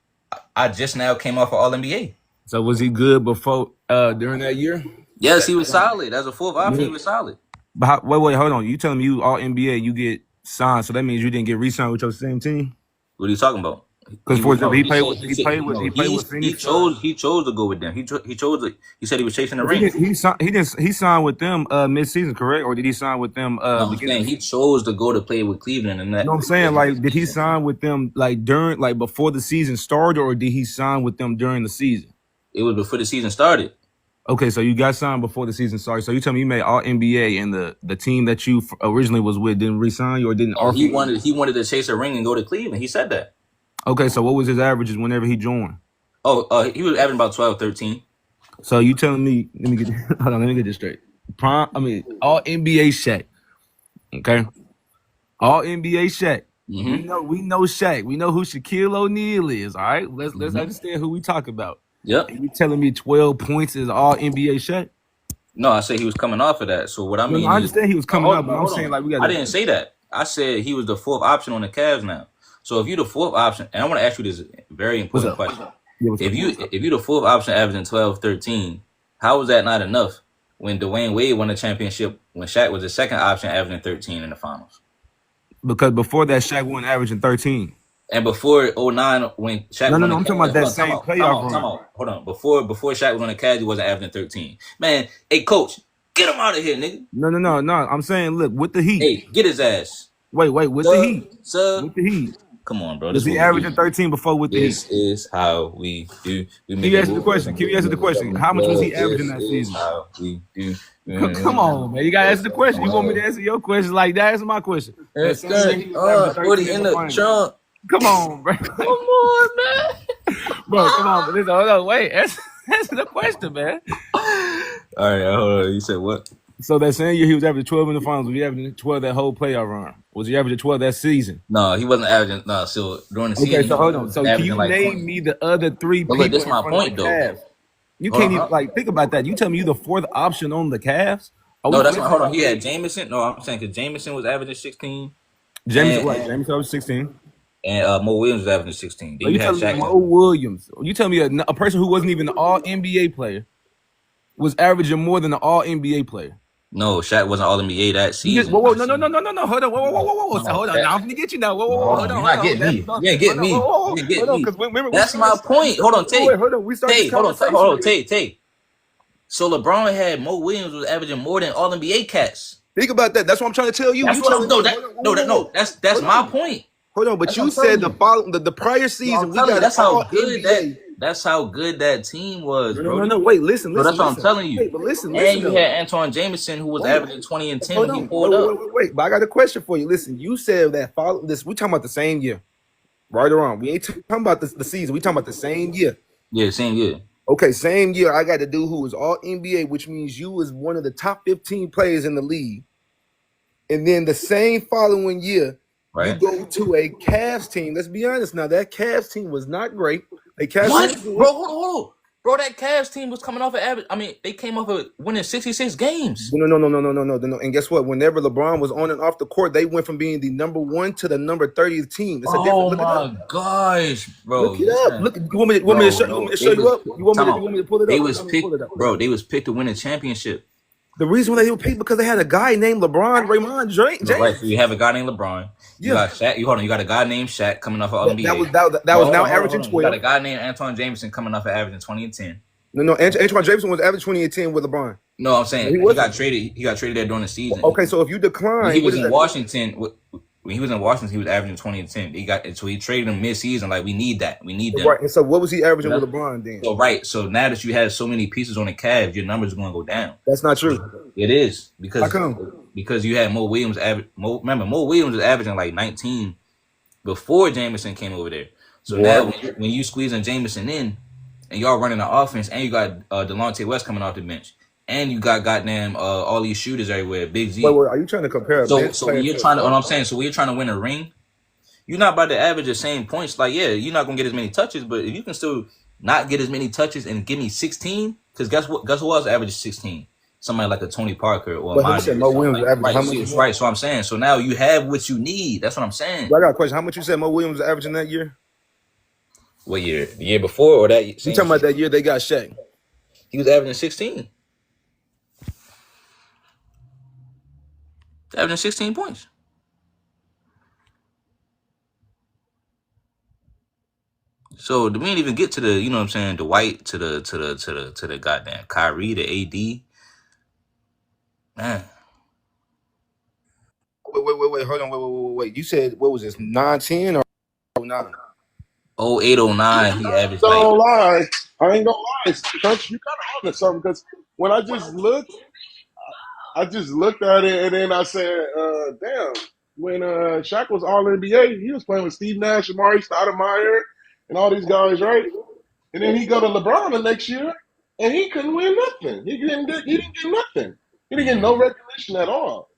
I just now came off of All NBA. So was he good before during that year? Yes, he was solid. As a fourth option, he was solid. But wait, hold on. You telling me you All NBA, you get signed, so that means you didn't get re-signed with your same team? What are you talking about? Because He for was example, no. He said he played with he Phoenix. chose to go with them. He chose it. He said he was chasing the ring. He signed with them mid-season, correct? Or did he sign with them No, I'm beginning? saying he chose to go to play with Cleveland, and that. No, I'm saying like, did he sign with them like during like before the season started, or did he sign with them during the season? It was before the season started. Okay, so you got signed before the season started. So you tell me you made all NBA, and the team that you originally was with didn't re-sign you or didn't offer He you? wanted to chase a ring and go to Cleveland. He said that. Okay, so what was his averages whenever he joined? He was averaging about 12, 13. So you telling me? Let me get hold on. Let me get this straight. All NBA Shaq. Okay, all NBA Shaq. Mm-hmm. We know Shaq. We know who Shaquille O'Neal is. All right, let's Mm-hmm. understand who we talk about. Yep. And you telling me 12 points is all NBA Shaq? No, I said he was coming off of that. So what I mean, I understand he was coming up, but I'm saying on. like we got. I didn't say that. I said he was the fourth option on the Cavs now. So if you the fourth option, and I want to ask you this very important question. If you the fourth option averaging 12, 13, how was that not enough when Dwayne Wade won the championship when Shaq was the second option averaging 13 in the finals? Because before that, Shaq wasn't averaging 13. And before 09, when Shaq was on the I'm talking about that same playoff run. Hold on. Before Shaq was on the Cavs, he wasn't averaging 13. Man, hey, coach, get him out of here, nigga. No. I'm saying, look, with the Heat. Hey, get his ass. Wait, with the Heat. With the Heat. Come on, bro. Was he averaging 13 before with the Heat? This is how we do. Can you answer the question? How much was he averaging that season? How we do. Come on, man. You got to answer the question. You want me to answer your question like that? Answer my question. Put it in the trunk. Come on, bro. Come on, man. Bro, come on. Listen, hold on. Wait. Answer the question, man. All right, hold on. You said what? So that same year he was averaging 12 in the finals. Was he averaging 12 that whole playoff run? Was he averaging 12 that season? No, he wasn't averaging. No, so during the season. Okay, so hold on. So can you name me the other three people? Look, this is my point, though. You can't even think about that. You tell me you the fourth option on the Cavs? No, that's not. Hold on. He had Jameson. No, I'm saying because Jameson was averaging 16. Jameson was 16. And Mo Williams was averaging 16. Then you tell me Mo Williams. You tell me a person who wasn't even an All NBA player was averaging more than an All NBA player. No, Shaq wasn't All NBA that season. No. Hold on. Whoa. Hold on. Now I'm gonna get you now. Hold on. You're not getting me. You ain't getting me. You ain't getting me. That's my point. Hold on, Tay. Hold on. We started. Hold on, Tay. So LeBron had Mo Williams was averaging more than All NBA cats. Think about that. That's what I'm trying to tell you. That's that's my point. Hold on, but you said the prior season we got that's how good that team was, bro. No. Wait, listen. That's what I'm telling you. Wait, but listen. And you had Antoine Jameson who was averaging 20 and 10 when he pulled up. Wait, but I got a question for you. Listen, you said that we're talking about the same year. Right or wrong. We ain't talking about the season. We talking about the same year. Yeah, same year. Okay, same year. I got a dude who was All NBA, which means you was one of the top 15 players in the league. And then the same following year, you go to a Cavs team. Let's be honest now. That Cavs team was not great. What? Bro, hold on. Bro, that Cavs team was coming off of average. I mean, they came off of winning 66 games. No. And guess what? Whenever LeBron was on and off the court, they went from being the number 1 to the number 30th team. It's my gosh, bro. Look it up. Look, you want me to show you up? You want me to pull it up? They was picked, bro. They was picked to win a championship. The reason why they were picked because they had a guy named Raymond James. Right, so you have a guy named LeBron. You got Shaq. You got a guy named Shaq coming off of NBA. That was now averaging 12. You got a guy named Antoine Jameson coming off of averaging 20 and 10. No, Antoine Jameson was averaging 20 and 10 with LeBron. No, I'm saying he got traded. He got traded there during the season. Okay, so if you decline, when he was in Washington. When he was in Washington, he was averaging 20 and 10. He traded him mid-season. Like, we need that. We need that. Right. And so what was he averaging with LeBron then? So now that you have so many pieces on the Cavs, your numbers are going to go down. That's not true. It is. Because how come? Because you had Mo Williams remember, Mo Williams was averaging like 19 before Jameson came over there. So now when you squeezing Jameson in and y'all running the offense and you got Delonte West coming off the bench. And you got goddamn all these shooters everywhere. Big Z. Wait, are you trying to compare? So when you're trying to, what I'm saying, so when you're trying to win a ring, you're not about to average the same points. Like, yeah, you're not gonna get as many touches, but if you can still not get as many touches and give me 16, because guess who else averages 16? Somebody like a Tony Parker or Mo Williams averaged right. So I'm saying, so now you have what you need. That's what I'm saying. I got a question. How much you said Mo Williams was averaging that year? What year? The year before or that year? You talking about that year they got Shaq? He was averaging 16. Averaging 16 points. So we didn't even get to the, you know what I'm saying, the White to the goddamn Kyrie, the AD. Man. Wait, hold on, wait. You said what was this? 9-10 or 9? 08, 09, he averaged like Don't lie. I ain't gonna lie. Coach, you kind of onto something because when I just looked at it and then I said, damn, when Shaq was all NBA, he was playing with Steve Nash, Amari Stoudemire, and all these guys, right? And then he go to LeBron the next year and he couldn't win nothing. He didn't get nothing. He didn't get no recognition at all.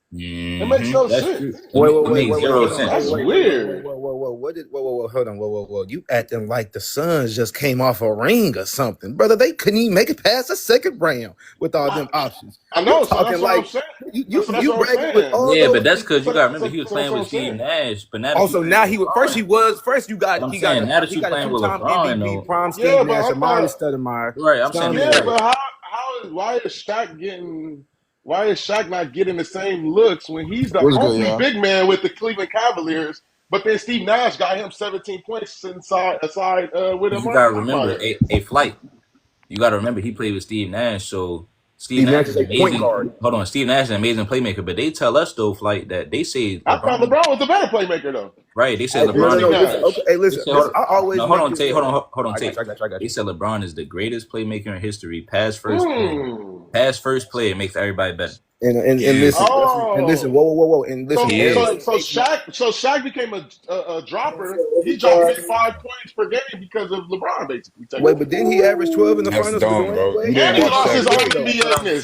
It makes no that's sense. true. Wait, It makes zero sense. That's weird. Hold on. You acting like the Suns just came off a ring or something, brother. They couldn't even make it past the second round with all them options. I know. You So talking that's like what I'm saying. you That's what I'm bragging saying. with all Yeah, those. but that's because you gotta remember So- he was so playing that's with what I'm Steve saying. Nash, but now Also, now he was first. He was first. You got I'm he saying, now got that he you got a playing with 2-time LeBron, MVP, though. prime Steve Yeah, but Nash, I'm Amari not. Stoudemire. Right, I'm saying Yeah, right. but why is Shaq getting? Why is Shaq not getting the same looks when he's the What's good, only y'all? big man with the Cleveland Cavaliers? But then Steve Nash got him 17 points aside with You Amari gotta remember Stoudemire. a flight. You gotta remember he played with Steve Nash, so Steve Steve Nash Nash is is a point amazing. guard. Hold on, Steve Nash is an amazing playmaker, but they tell us though, flight, that they say I thought LeBron. LeBron was the better playmaker though. Right, they said No, Than LeBron Steve is. Listen. Nash. Okay, hey, They listen. said, I always hold make on, this. Tate. Hold on, I Tate. got you. They said LeBron is the greatest playmaker in history. Pass first play, it makes everybody better. And listen, Oh, whoa, and listen. He Everybody is. so hates my. Shaq became a dropper. He dropped 55 points per game because of LeBron, basically. Wait, but didn't he average 12 in the That's finals with dumb, Dwayne bro. You Wade? didn't And he watch lost Shaq his play. All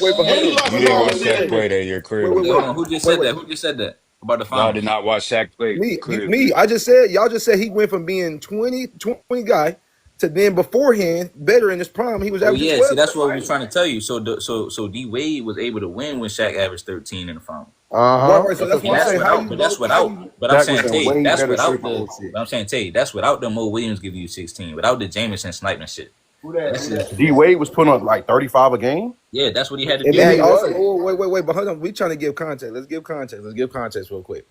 Wait, NBA-ness. but hold And he on. lost You his didn't All watch Shaq play NBA-ness. that year, Wait, clearly. Hold on, who just said that? Who just said that about the Y'all finals? did not watch Shaq play, clearly. Me. I just said y'all just said he went from being 20 guy to then beforehand better in his prime. He was Oh averaging yeah, 12 see in the that's what we were finals. trying to tell you. So D Wade was able to win when Shaq averaged 13 in the finals. Right, so that's And what I'm that's saying. How without, you but go? that's without. But I'm Shaq was saying, in Tate, way that's better without shape the. and shit. But I'm saying, Tate, that's without the Mo Williams giving you 16, without the Jameson sniping shit. That's just, D Wade was putting up like 35 a game. yeah, that's what he had to And do. then he also wait, but hold on. We trying to give context. Let's give context real quick.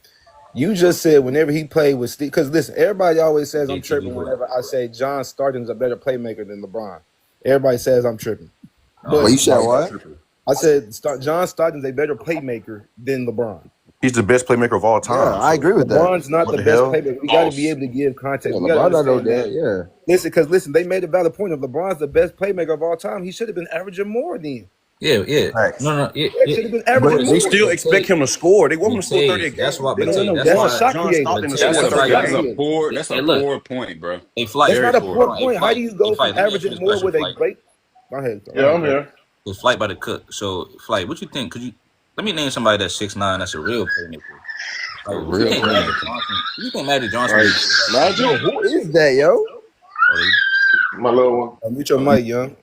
You just said whenever he played with Steve, because listen, everybody always says I'm tripping whenever I say John Stockton's a better playmaker than LeBron. Everybody says I'm tripping. But you said what? I said John Stockton's a better playmaker than LeBron. He's the best playmaker of all time. Yeah, I agree with that. LeBron's not What the the best hell? playmaker. We got to False. be able to give context. Yeah, We got to LeBron, I know understand that. that. Yeah. Listen, they made a valid point. If LeBron's the best playmaker of all time, he should have been averaging more then. Yeah. Facts. No, He should have been averaging But more. they still expect him to score. They want him to score 30 a game. That's why. They But don't Tate, want that's That's a why. shot creator. Stockton to Tate, score that's a 30 fact. a game. That's a Look. poor point, bro. Hey, flight. That's not a poor Hold on, point. How do you go from Flight, let me ask you averaging this more question, with a Flight. great? Go ahead. Yeah, I'm here. It's Flight by the cook. So, Flight, what you think? Could you let me name somebody that's 6'9", that's a real playmaker? Like, what you think Magic Johnson? You think Magic Johnson? Like, Magic? Who is that, yo? My little one. Mute your mic, young.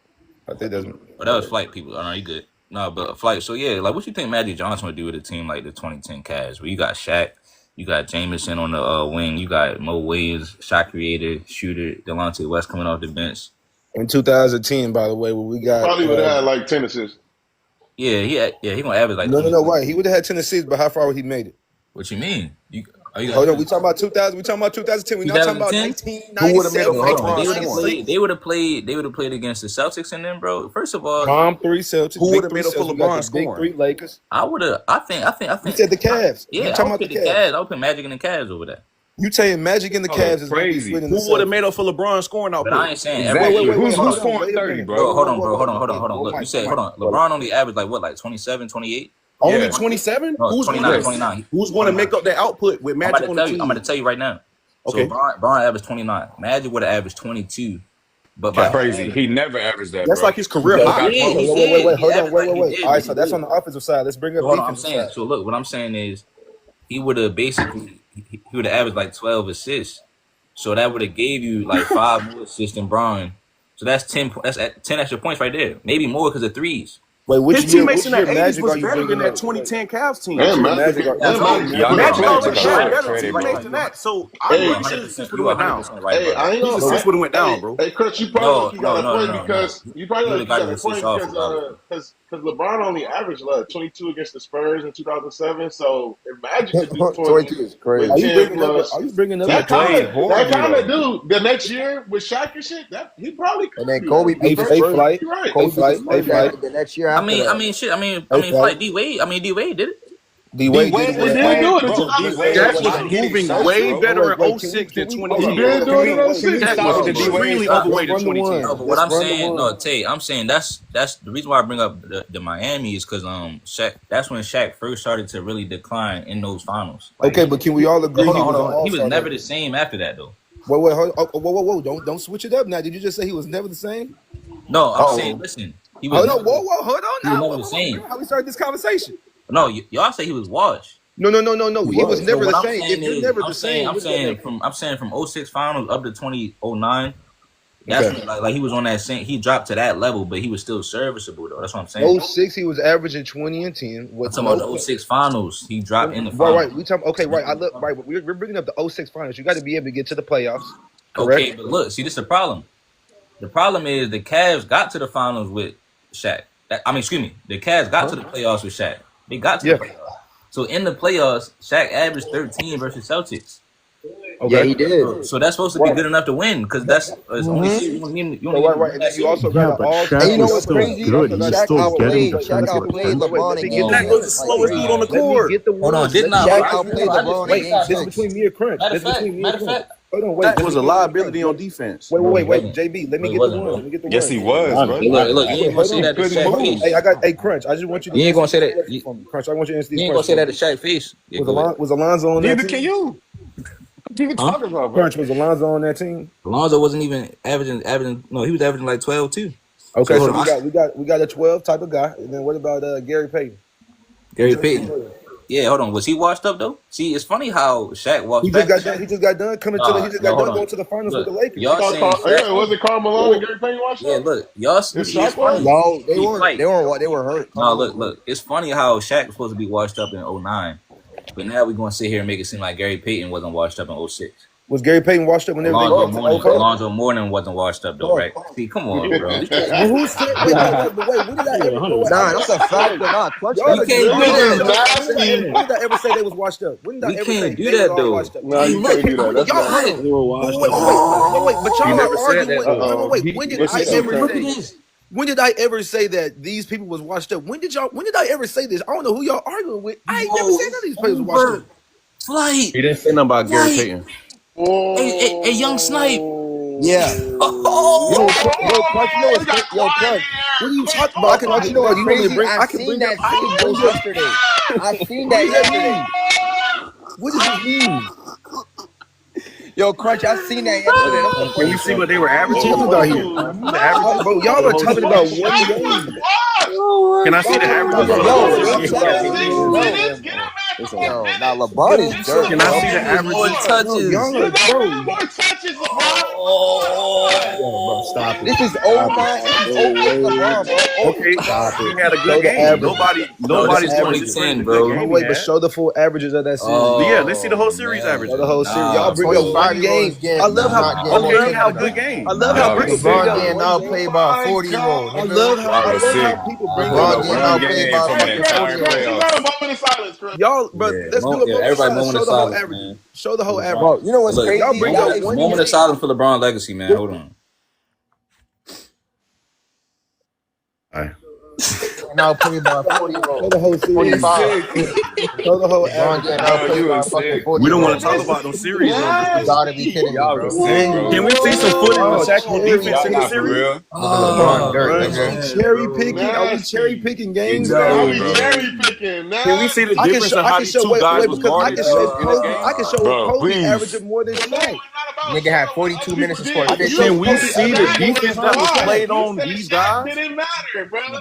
I think that's. But that was Flight people. I know you good. No, but Flight. So yeah, like what you think Magic Johnson would do with a team like the 2010 Cavs, where you got Shaq, you got Jameson on the wing, you got Mo Williams, shot creator, shooter, Delonte West coming off the bench. In 2010, by the way, where we got Probably would have had like 10 assists. Yeah, he gonna average like. no, right. He would have had 10 assists, but how far would he made it? What you mean? Hold on, we talking about 2000. We talking about 2010. We not talking about 2010? 1997. Who would've made a Hold They would have played against the Celtics in them, bro. First of all, Palm 3 Celtics. Who big would've three made up for Celtics, we got LeBron the big scoring? 3 Lakers. I would have. I think. You said the Cavs. Yeah, You I talking would about pick the the Cavs. Cavs. I would put Magic and the Cavs over there. You saying Magic and the Cavs is going to be crazy. split in the Who would have Celtics. made up for LeBron scoring But I output? ain't saying Exactly. every year. Who's hold on, scoring wait a 30, minute. bro? Bro, hold on. Whoa, Look, Mike, you said, Mike. hold on. LeBron only averaged like what, like 27, 28? Only Yeah. 27? No, Who's 29, going 29. to make up that output with I'm about Magic to on tell the you. team? I'm about to tell you right now. Okay. So Bron averaged 29. Magic would have averaged 22. But by Crazy. He never averaged that, That's bro. like his career He high. did. He Wait. did. Hold He on, averaged like he wait. did, All right, but so he that's did. on the offensive side. Let's bring up So hold on, I'm defensive saying. side. So look, what I'm saying is he would have basically he would have averaged like 12 assists. So that would have gave you like 5 more assists than Bron. So that's 10. That's 10 extra points right there. Maybe more because of threes. Wait, which His year? teammates Which in year the 80s Magic was are you better than bringing that up? 2010 Cavs team. Which And year Magic, Magic? and Magic Y'all put give up Magic Magic already a numbers. lot had of better credit, teammates bro. than that. So I You believe Hey, he 100%. should You have went down. 100% right hey, about I that. ain't His gonna. assists would have went down, bro. Hey, Chris, you probably No, think you no, got a no, point no, no. because you probably He would think have you got got his a assists point off because regardless. LeBron only averaged 22 against the Spurs in 2007. So if Magic could do 20 22 is with crazy. 10 plus, Are you bringing up He the that 20? played kind horribly of though. dude the next year with Shaq and shit, that he probably And could then do that. Kobe beat the First, A flight. you're right. Kobe beat the Spurs the next year after that. Shit. A flight. Flight D Wade. D Wade did it. D D Wade did Wade it He was with did do it in bro. D Wade 2006. was Shaq was not hitting moving shots, way bro. better in Wait, 06 than He 2010. did do it in can 06. we Shaq stop? was No, but extremely Stop. overweight in Let's run the 2010. no, one. but what Let's I'm run the saying, one. no, Tay, I'm saying that's the reason why I bring up the Miami is because Shaq. That's when Shaq first started to really decline in those finals. Like, Okay, but can we all agree hold he on, was hold an on. He was all-star never that the year? same after that though. Wait, hold, whoa. Don't switch it up now. Did you just say he was never the same? No, I'm saying, Oh, listen, he was hold on, never, hold on he was now. never the same. How we started this conversation? No, y'all say he was washed. No. He was So never what the I'm same. saying If you're is, never the same, what does that make you? I'm saying from 06 finals up to 2009. That's Okay. when, like he was on that same. He dropped to that level, but he was still serviceable though. That's what I'm saying. 06, he was averaging 20 and 10 I'm with talking no. about the 06 finals. He dropped in the finals. Right. We talking. Okay, right. I look right. We're bringing up the 06 finals. You got to be able to get to the playoffs. Correct. Okay, but look, see, this is the problem. The problem is the Cavs got to the finals with Shaq. Excuse me. The Cavs got to the playoffs with Shaq. They got to Yeah. the playoffs. So in the playoffs, Shaq averaged 13 versus Celtics. Okay. Yeah, he did. So that's supposed to be good enough to win because that's it's only you don't need Right. And then you also got an all. Shaq was still good. He was still getting defensive attention. LeBron and get Shaq was the slowest dude on the court. Hold on, did not Shaq outplayed LeBron in game 6. This is between me and Crunch. Matter of fact, Hold on, wait. Shaq was a liability on defense. Wait, JB. Let me get the one. Yes, he was, bro. Look, you ain't gonna say that to Shaq face. Hey, I got Crunch. I just want you to. You ain't gonna say that. Crunch. I want you to answer these You ain't gonna questions. say that to Shaq face. Was Alonzo on that Neither team? can you. What you talking about, bro? Crunch, was Alonzo on that team? Alonzo wasn't even averaging. No, he was averaging like 12 too. Okay, so we got a 12 type of guy. And then what about Gary Payton? Gary Payton. Yeah, hold on. Was he washed up though? See, it's funny how Shaq washed. He just got done coming to the. He just got done going to the finals with the Lakers. Y'all saying Was it Karl Malone and Gary Payton washed yeah, up? look, y'all. Shaq was? No, they weren't. They were hurt. No, look. It's funny how Shaq was supposed to be washed up in 09, but now we're gonna sit here and make it seem like Gary Payton wasn't washed up in 06. Was Gary Payton washed up whenever they went to Alonzo Mourning wasn't washed up though, right? See, come on, bro. Who said? Wait, when did I ever? Nah, that's a fact or not. You can't do that. When did I ever say they was washed up? When did I ever say do that though? No, you can't do that. That's y'all not heard. They were washed up. Wait, but y'all never are said arguing. that. Wait, when did I ever say? When did I ever say that these people was washed up? When did I ever say this? I don't know who y'all arguing with. I ain't never said none of these players was washed up. Flight. He didn't say nothing about Gary Payton. Hey, young snipe. Yeah. Yo, Clark, what are you talking about? I can bring that. Yesterday. I seen that yesterday. What does this mean? Yo, Crunch, I seen that yesterday. Can we see what they were averaging? Bro, y'all are talking about one game. Can I see the averages? Yo, now LeBron is dirt. Can I see the averages? Touches. more touches. Bro, stop it. This is 09. This is 06 LeBron, bro. Okay, he had a good game. Nobody's going to 2010, bro. Wait, but show the full averages of that series. Yeah, let's see the whole series average. The whole series. Y'all bring up one game. I love how. Okay, he had a good game. I love how people bring LeBron up getting outplayed by a 40-year-old. I love how people bring LeBron up getting outplayed by a fucking 40-year-old. Moment of silence, Chris. y'all, bro. Let's do it. Everybody, moment of Show the whole silence, average. man. Show the whole average. Bro, you know what's Look, crazy? y'all bring up one Moment of silence for LeBron legacy, man. Hold on. Outplayed by a 40-year-old. Show the whole series. 45. Show the whole LeBron average. getting outplayed by a fucking 40-year-old. We don't want to talk about those series numbers. You gotta be kidding me, bro. Can we see some footage of Shaq on defense in the series? LeBron dirt, nigga. Cherry picking? Are we cherry picking games? Are we cherry picking now? Can we see the difference in how these two guys was guarded in this game? I can show Kobe averaging more than Shaq. Nigga had 42 minutes to score 50. Can we see the defense that was played on these guys? Didn't matter, bro.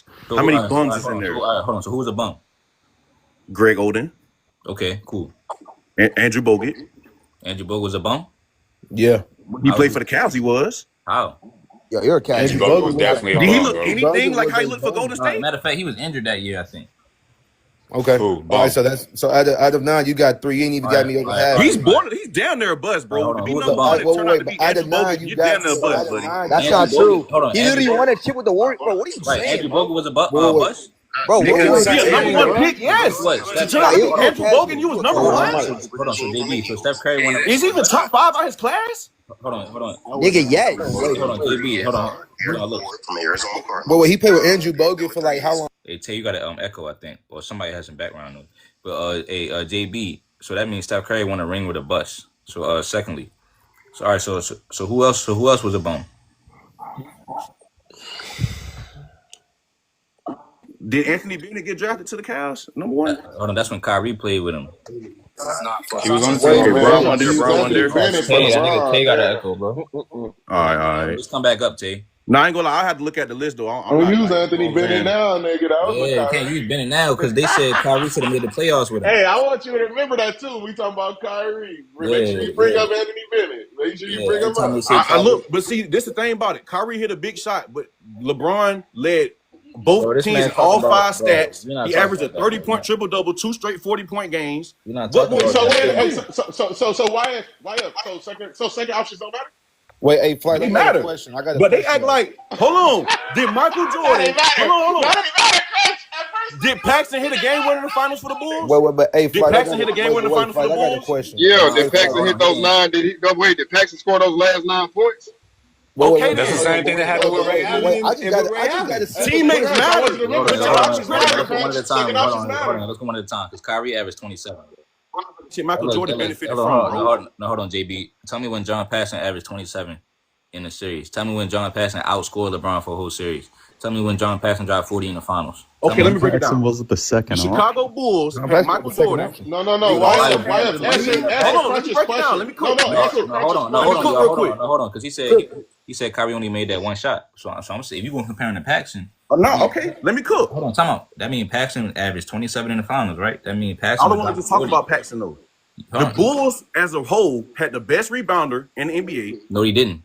players. So, How many bums is in there? Hold on. So who was a bum? Greg Oden. Okay, cool. Andrew Bogut. Andrew Bogut was a bum? Yeah. He played for the Cavs, he was. How? Yo, you're a cat. Andrew Bogut was definitely a Did he bum, look bro. anything like how he looked for Golden State? Matter of fact, he was injured that year, I think. Okay. Cool. All right, so out of 9, you got 3. You ain't even got me over half. He's down there a buzz, bro. To be number 1 and turn out to be Andrew Bogut, you down there a buzz, buddy. That's not true. He literally won that shit with the Warriors. Bro, what are you saying? Andrew Bogut was a bust? Bro, nigga, see a number 1 pick, yes. To turn out to be Andrew Bogut, you was number 1? Hold on, so JB, so Steph Curry won. Is he even top 5 out his class? Hold on. Nigga, yes. Hold on, JB, hold on, look. But wait, he played with Andrew Bogut for like how long? Hey, Tay, you got an echo, I think, or somebody has some background noise. But JB, So that means Steph Curry won a ring with a bust. So secondly, so all right. So who else? So who else was a bum? Did Anthony Bennett get drafted to the Cavs? Number one. Hold on, that's when Kyrie played with him. He was on the Wait, team. man. LeBron I one there. use LeBron one Anthony there. Bennett for Tay, that nigga LeBron. Tay got an Damn. echo, bro. All right. Let's come back up, Tay. No, I ain't gonna lie. I had to look at the list though. I'm Don't not use like, Anthony you know what I'm Bennett saying? now, nigga. That was Yeah, with can't Kyrie. use Bennett now because they said Kyrie should have made the playoffs with him. Hey, I want you to remember that too. We talking about Kyrie. Make sure you bring up Anthony Bennett. Make sure you bring Every him time they up. say I Kyrie, look, but see, this is the thing about it. Kyrie hit a big shot, but LeBron led both bro, this teams man in all talking about, five bro, stats. we're not He talking averaged a about that, 30-point triple-double, 2 straight 40-point games. We're not What talking more about can that. you Hey, do? so why up? So second options don't matter. Wait, hey, Flight, They I got a matter. question. I got a But they question. act like, hold on. Did Michael Jordan, hold on. Did Paxson hit a game winner in the finals for the Bulls? Wait, but hey, Did Flight, Paxton hit a game winner in the finals for the I got a Bulls? question. Yeah, Nah, did Paxton hit those 9? Did Paxton score those last 9 points? Okay, That's the same thing that happened with Ray Allen. I just got to see. Teammates matter. Hold Put on, your options hold on. matter. Let's go one at a time. Second Hold options on, matter. let's go one at a time because Kyrie averaged 27. Shit, Michael Jordan benefited Hold from, bro. hold on, JB. Tell me when John Paxson averaged 27 in the series. Tell me when John Paxson outscored LeBron for a whole series. Tell me when John Paxson dropped 40 in the finals. Okay, let me break it Paxson down. was the second. The Chicago Bulls had Michael Jordan. No. Why Why up? Answer Hold on, let me Crunch's break it down. question. Let me cook. No, answer Crunch's question. Hold on, because he said Kyrie only made that one shot. So I'm saying if you going comparing to Paxson. No, okay, let me cook. Hold on, time out. That means Paxson averaged 27 in the finals, right? That means Paxson. I don't want to just talk about Paxson though. The Bulls as a whole had the best rebounder in the NBA. No, he didn't.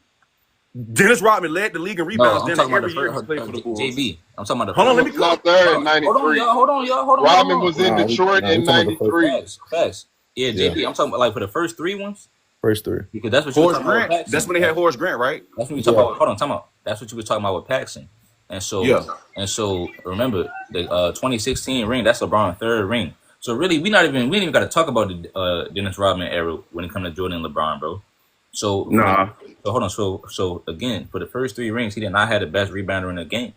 Dennis Rodman led the league in rebounds. I'm then talking about every year he played for the Bulls. JB. I'm talking about the Hold on, let me Not cook. there in 93. Hold on. Rodman was in Detroit in 93. Facts. Yeah, JB. I'm talking about like for the first three ones. First three. Because that's what you were Horace talking about Grant. with Paxson. That's when they had Horace Grant, right? That's what you talking about. Hold on, time out. That's what you were talking about with Paxson. And so remember the 2016 ring, that's LeBron's third ring. So really we ain't even gotta talk about the Dennis Rodman era when it comes to Jordan and LeBron, bro. So Nah. So hold on. So again, for the first three rings, he did not have the best rebounder in the game.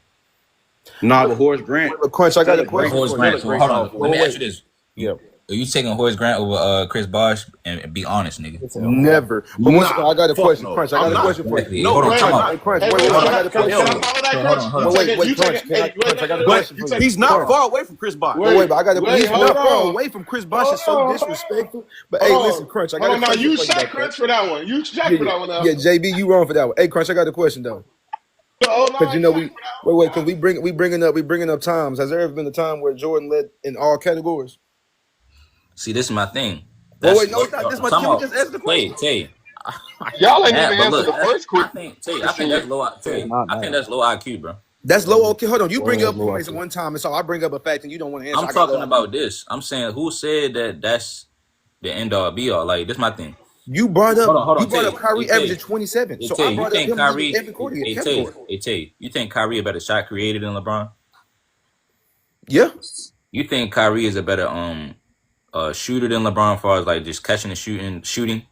Nah, but Horace Grant. Crunch, I got a question. Horace Grant. So hold on. Let me ask you this. Yeah. Are you taking Horace Grant over Chris Bosh? And be honest, nigga. Never. But once I got a question. no. Crunch, I got a question for you. Hold on, time out. Hey, Crunch, Hey, wait, wait, I got a question. Hold on. Wait, Crunch, I got a question for you. He's not far away from Chris Bosh. But I got to. He's hold not far on. away from Chris Bosh. It's so Hold on. disrespectful. But hey, listen, Crunch, I got a Now question you for you. Shaq Crunch for that one. You Shaq for that one now. Yeah, JB, you wrong for that one. Hey, Crunch, I got a question though. Because you know because we bringing up times. Has there ever been a time where Jordan led in all categories? See, this is my thing. No, it's not. This much. Can we just answer the question? Tay. Y'all ain't even but answered the first I question. think that's low. I think that's low IQ, bro. That's low. Okay, hold on. You bring up points at one time, and so I bring up a fact, and you don't want to answer. I'm talking about this. I'm saying who said that that's the end all be all. Like this, my thing. You brought up. Hold on, you brought up Kyrie averaging 27. So I brought up him Kyrie? every quarter. You think Kyrie a better shot creator than LeBron? Yeah. You think Kyrie is a better shooter than LeBron, as far as like just catching and shooting?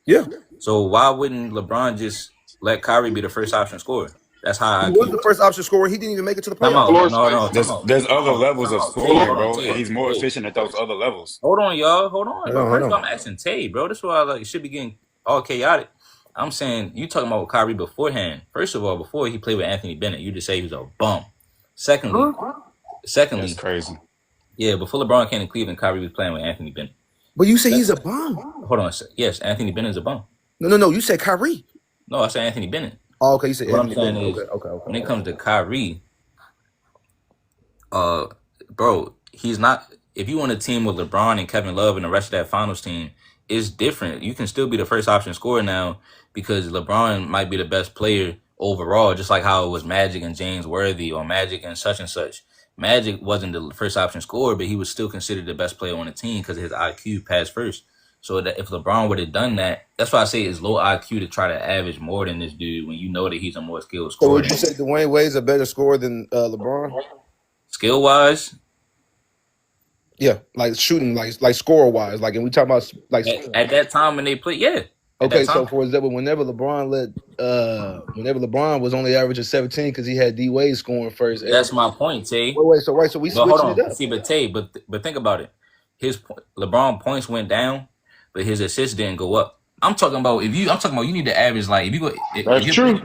Yeah. So why wouldn't LeBron just let Kyrie be the first option scorer? That's how He was the first option scorer. He didn't even make it to the playoffs. No. There's other levels of scoring, bro, Tay, and he's more efficient at those other levels. Hold on, y'all. Hold on. Hold on. I'm asking Tay, bro. This is why it should be getting all chaotic. I'm saying you talking about Kyrie beforehand. First of all, before he played with Anthony Bennett, you just say he was a bum. Secondly, That's crazy. yeah, before LeBron came to Cleveland, Kyrie was playing with Anthony Bennett. But you say he's a bum. Hold on. Yes, Anthony Bennett's a bum. No. You said Kyrie. No, I said Anthony Bennett. Oh, okay. You said What Anthony I'm saying Bennett. is, Okay. when it comes to Kyrie, bro, he's not. If you want a team with LeBron and Kevin Love and the rest of that finals team, it's different. You can still be the first option scorer now because LeBron might be the best player overall, just like how it was Magic and James Worthy or Magic and such. Magic wasn't the first option scorer, but he was still considered the best player on the team because of his IQ passed first. So that if LeBron would have done that, that's why I say it's low IQ to try to average more than this dude when you know that he's a more skilled So scorer. would you say Dwayne Wade's a better scorer than LeBron? Skill wise, Yeah, like shooting, like score wise, like, and we talk about like at that time when they played, yeah. Okay, so for example, whenever LeBron was only averaging 17 because he had D Wade scoring first. That's my point, Tay. Wait, so we switching it up. See, but Tay, but think about it. LeBron points went down, but his assists didn't go up. I'm talking about you need to average like if you go. That's true.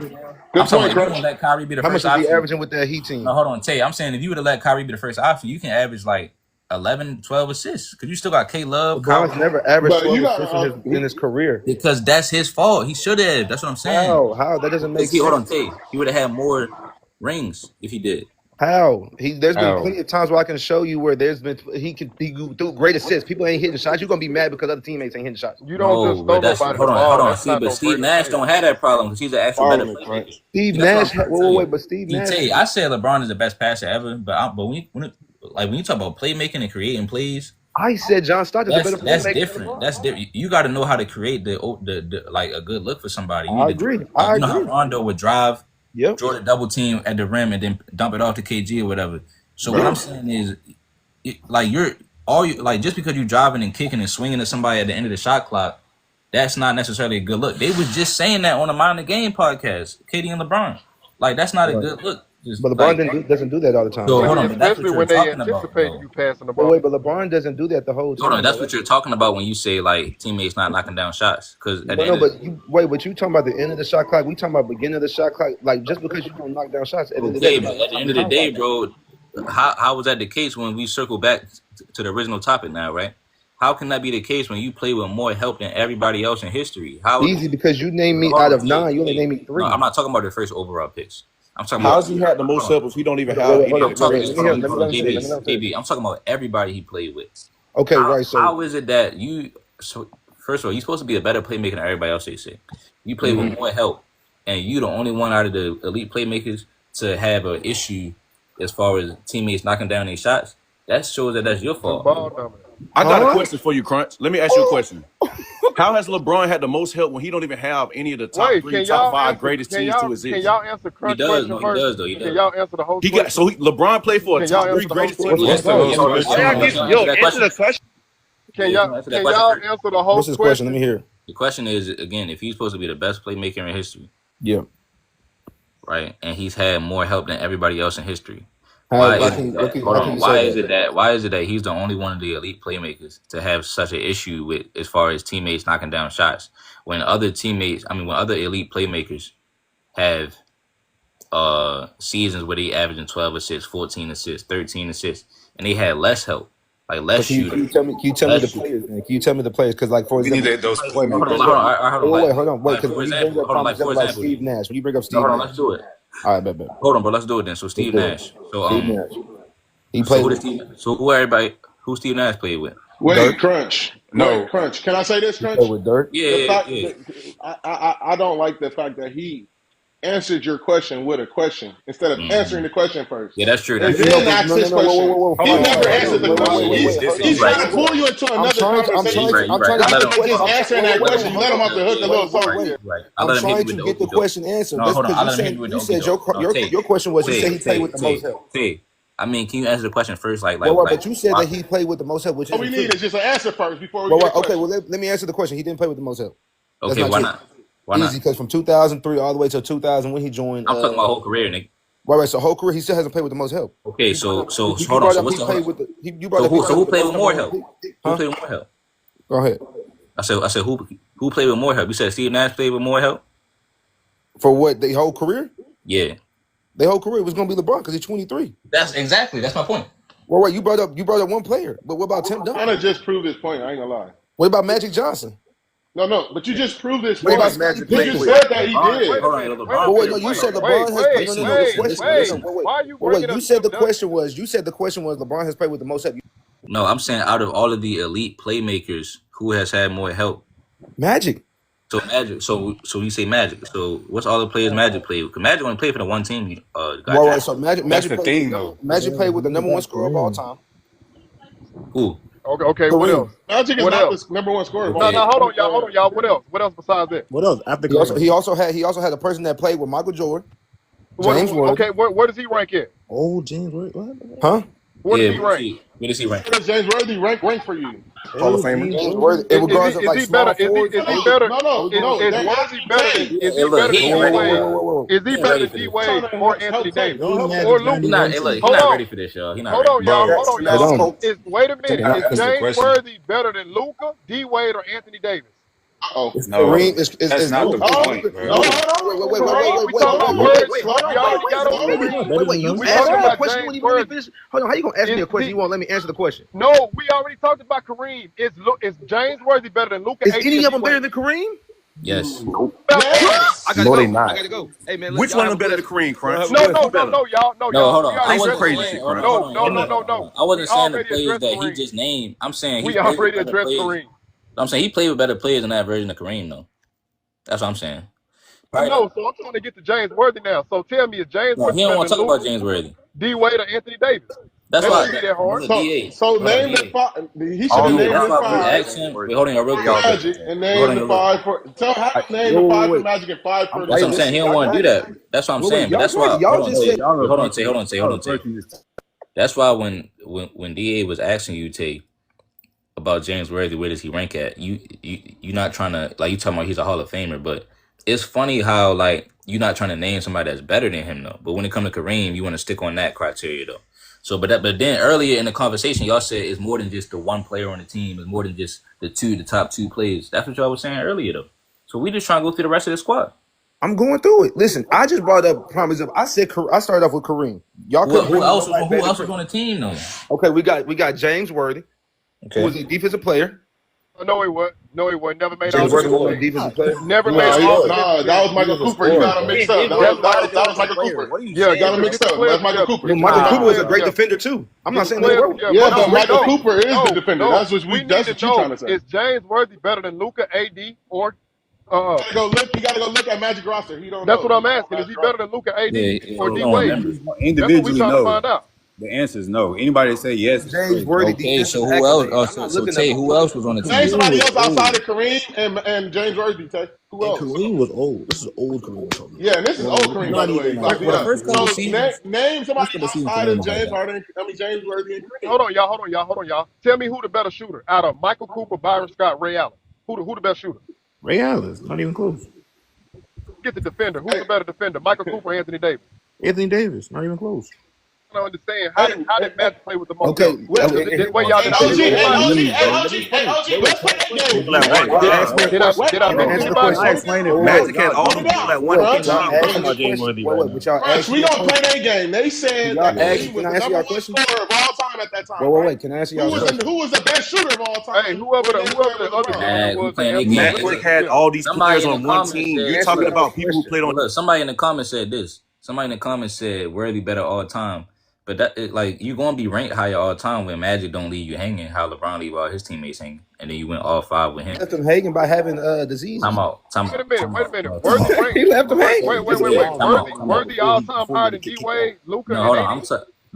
Good point, If you want to let Kyrie be the How first much is he option. averaging with that Heat team? No, hold on, Tay. I'm saying if you were to let Kyrie be the first option, you can average like 11, 12 assists because you still got K Love. LeBron's never averaged 12 assists in his career because that's his fault. He should have. That's what I'm saying. How that doesn't make sense. Hold on, Tay. He would have had more rings if he did. How there's been plenty of times where I can show you where he do great assists. People ain't hitting shots. You're gonna be mad because other teammates ain't hitting shots. You don't just throw nobody. Hold on. See, but Steve Nash don't have that problem because he's an actual better player. Steve Nash. Wait, but Steve Nash. I said LeBron is the best passer ever, but when you talk about playmaking and creating plays, I said John Stockton's a better player. That's different. That's different. You got to know how to create the like a good look for somebody. You I agree. You know how Rondo would drive. Yep. Draw the double team at the rim and then dump it off to KG or whatever. So what I'm saying is, just because you're driving and kicking and swinging at somebody at the end of the shot clock, that's not necessarily a good look. They was just saying that on the Mind the Game podcast, KD and LeBron. Like that's not a good look. But LeBron doesn't do that all the time. So, hold on, especially when they anticipate you passing the ball. But LeBron doesn't do that the whole time. Hold on, that's what you're talking about when you say like teammates not knocking down shots. Because but you talking about the end of the shot clock? We talking about beginning of the shot clock. Like just because you don't knock down shots, at the end of the day, bro, how was that the case when we circle back to the original topic now, right? How can that be the case when you play with more help than everybody else in history? Easy because you named me out of 9, you only named me 3. No, I'm not talking about the first overall picks. I'm talking how's he had the most help if he don't even have any? I'm talking about everybody he played with. Okay, right. So how is it that first of all, you're supposed to be a better playmaker than everybody else, they say. You play with more help, and you the only one out of the elite playmakers to have an issue as far as teammates knocking down their shots. That shows that that's your fault. I got a question for you, Crunch. Let me ask you a question. How has LeBron had the most help when he don't even have any of the top 3, top 5 greatest teams to exist? Can y'all answer Crunch question first? He does, though. He does. Can y'all answer the whole question? LeBron played for a top 3 greatest team. Answer the question. Can y'all answer the whole What's his question? Let me hear. The question is, again, if he's supposed to be the best playmaker in history. Yeah. Right? And he's had more help than everybody else in history. Why is it that he's the only one of the elite playmakers to have such an issue with as far as teammates knocking down shots when other elite playmakers have seasons where they averaging 12 assists, 14 assists, 13 assists, and they had less help, like less shooting. Can you tell me the players? Can you tell me the players? Because like for example, those hold on, wait. Because when you bring up like Steve Nash, when you bring up Steve Nash, let's do it. All right, bet. Hold on, bro. Let's do it then. So Steve Nash. Steve Nash. He played. Who Steve Nash played with? Wait, Dirk? Crunch. No, wait, Crunch. Can I say this, Crunch? With Dirk? Yeah. I don't like the fact that he answered your question with a question instead of answering the question first. Yeah, that's true. And then ask his question. He never answered the question. He's trying to pull you into another conversation. I'm trying to he's answering that question. You let him off the hook a little slower. I'm trying to get the question answered. No, hold on. You said your question was you said he played with the most help. I mean, can you answer the question first? But you said that he played with the most help. All we need is just an answer first before we get okay, well, let me answer the question. He didn't play with the most help. Okay, why not? Why not? Easy, because from 2003 all the way to 2000 when he joined. I'm talking about whole career, nigga. Right. So whole career, he still hasn't played with the most help. Okay, so hold on. So what's who played with more help? Who played with more help? Go ahead. I said who played with more help? You said Steve Nash played with more help. For what? The whole career? Yeah. The whole career was going to be LeBron because he's 23. That's my point. Well, wait, you brought up one player, but what about Tim Duncan? I'm trying to just prove this point. I ain't gonna lie. What about Magic Johnson? No, but you just proved this point. You just said that he did. You said LeBron has. Wait. You said the question was LeBron has played with the most help. No, I'm saying out of all of the elite playmakers, who has had more help? Magic. So Magic. So you say Magic. So what's all the players Magic played with? Because Magic only played for the one team. Right. So Magic. That's the thing, though. Magic played with the number 1 scorer of all time. Who? Okay. What else? Magic is not the number 1 scorer. No, hold on, y'all. What else? What else besides that? What else? After he also had a person that played with Michael Jordan. James Worthy. Okay, where does he rank in? Oh, James Worthy. What? Huh? What does he rank? Where does he rank? Where does James Worthy rank for you? Hall of Famer. James Worthy, in regards of like small forwards. Is he better? No. Is Worthy better than? Is he Look, better than he D ain't ready. Wade? Is he He ain't better ready than for D this. Wade or Anthony Davis Or or Luka? He not. Look, he Hold not on. ready for this, y'all. He not Hold ready. on, y'all. Hold on, y'all. Hold on. Wait a minute. Can I Is answer the James question? Worthy better than Luka, D Wade, or Anthony Davis? Oh. No, Kareem that's not the point, bro. No, Kareem, we talking about Worthy. We already got over Kareem. Wait. You We asked talking me a about question. James You want me to Worthy. finish? Hold on. How you gonna ask me a Is question? the- You won't let me answer the question. No, we already talked about Kareem. Is James Worthy better than Luka? Is any of them better than Kareem? Yes. Yes. I gotta No, go. they not. I gotta go. Hey man, Which one of them better than Kareem, Crunch? No, Who better? y'all. No, No, y'all. hold We on. already I wasn't addressed crazy saying. shit, Kareem. Crunch. No. I wasn't We saying the already players addressed that he Kareem. just named. I'm saying he We played with already better addressed players. Kareem. I'm saying he played with better players than that version of Kareem, though. That's what I'm saying. I know, so I'm trying to get to James Worthy now. So tell me, is James No, Worthy he don't better want to than talk about Luka, James Worthy. D Wade, or Anthony Davis? That's That why. shouldn't be that hard. Look, DA. So Hold on, name the DA. five. He should All have them named That's the why we five asked him. Wait, hold on, real for quick. Magic and Hold name on, the real quick. five for. Tell have him name the Wait, five for wait. Magic and five for. That's what I'm saying. He don't want to do that. That's what I'm saying. But Y'all that's got why. it. Y'all Hold on, just said. hold on, Tay. That's why when DA was asking you, Tay, about James Worthy, where does he rank at? You not trying to, like, you talking about he's a Hall of Famer, but it's funny how, like, you're not trying to name somebody that's better than him though. But when it comes to Kareem, you want to stick on that criteria though. So, but then earlier in the conversation, y'all said it's more than just the one player on the team. It's more than just the top two players. That's what y'all was saying earlier though. So we just trying to go through the rest of the squad. I'm going through it. Listen, I just brought up promise of. I said I started off with Kareem. Y'all couldn't bring Who else nobody was better. on the team though? Okay, we got James Worthy, who was a defensive player. No, he wasn't. Never made James all Worthy was a defensive defensive player. Never made Nah, all that was Michael Cooper. You got him mixed up. That was Michael Cooper. What are you Yeah, You got him mixed up. That's Michael Cooper. No, Michael Cooper was a great defender too. I'm not saying they were. Yeah, but Michael Cooper is the defender. That's what we need to you're trying to say. Is James Worthy better than Luka, AD, or You gotta go look at Magic roster. He don't That's know. what I'm asking. Is he better than Luka, AD, or D don't Wade? remember. That's what we Individually, trying to no. find out. The answer is no. Anybody that say yes, James Worthy. Okay, so who else? So Tay, who else was on the team? Name somebody else outside of Kareem and James Worthy. Tay. Who else? Kareem was old. This is old Kareem. Yeah, and this is old Kareem, by the way. Well, the first couple seasons. Name somebody couple seasons outside of Kareem James had that. Harden. James Worthy and Kareem. Hold on, y'all. Tell me who the better shooter out of Michael Cooper, Byron Scott, Ray Allen. Who the best shooter? Ray Allen's not even close. Get the defender. Who's the better defender? Michael Cooper, or Anthony Davis. Anthony Davis, not even close. I don't understand how did Magic play with the most? Okay, the way y'all did Let's play that game. Did I miss Answer the anybody? question. explain if Magic had all them people at one Y'all time. asked me a question. But y'all asked We me a gonna play question. that game. They said Y'all that asked- he was can I the answer number y'all one question? scorer of all time at that time. Wait. Can I answer y'all question? Who was the best shooter of all time? Hey, whoever the other gentleman was, Magic had all these Somebody players in on the one comments team. said- You're talking about people who played on. Look, somebody in the comments said this. Somebody in the comments said Worthy better all time. But that you're gonna be ranked higher all time when Magic don't leave you hanging. How LeBron leave all his teammates hanging, and then you went all five with him. Left him hanging by having disease. Time out. Wait a minute. Worthy ranked. He left him hanging. Wait. Worthy all time higher than D Wade, Luka, No, and hold AD.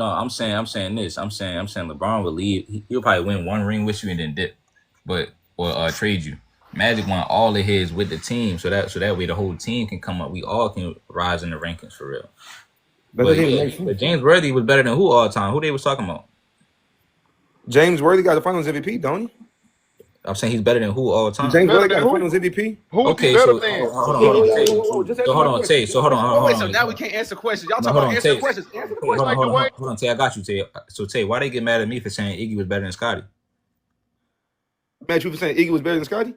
on. I'm saying this. I'm saying LeBron will leave. He'll probably win one ring with you and then dip, or trade you. Magic won all of his with the team, so that way the whole team can come up. We all can rise in the rankings for real. But James Worthy was better than who all time? Who they was talking about? James Worthy got the Finals MVP, don't he? I'm saying he's better than who all time. James Worthy got the Finals MVP. Okay, so hold on, Tay. So hold on. So now we can't answer questions. Y'all No, talking hold about on, answer Tay. questions. Answer the Hold question. on, Tay. I got you, Tay. So Tay, why they get mad at me for saying Iggy was better than Scotty? Matt, you for saying Iggy was better than Scotty?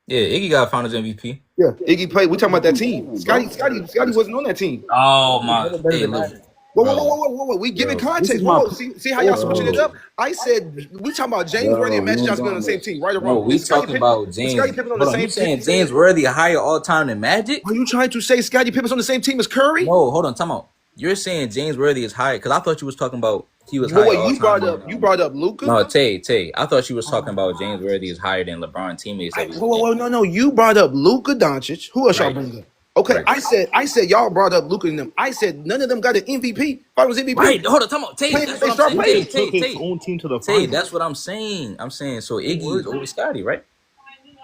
Yeah, Iggy got Finals MVP. Yeah, Iggy played. We talking about that team. Scotty wasn't on that team. Oh my! Hey, look. Whoa. We giving context. Whoa. See how y'all switching it up? I said we talking about James Worthy and Magic Johnson on the same team, right or wrong? No, we talking about James. Scottie Pippen on the same saying team. James Worthy higher all time than Magic? Are you trying to say Scottie Pippen's on the same team as Curry? No, hold on, time out. You're saying James Worthy is higher because I thought you was talking about he was higher. Wait, you brought up Luka? No, Tay. I thought you was talking about James Worthy is higher than LeBron teammates. No. You brought up Luka Doncic. Who else y'all bring up? Okay, right. I said y'all brought up Luka and them. I said none of them got an MVP. Finals MVP. Right, hold on, time out. Tay, that's what I'm saying. Tay, own team to the Tay, that's what I'm saying. I'm saying so Iggy is over Scotty, right?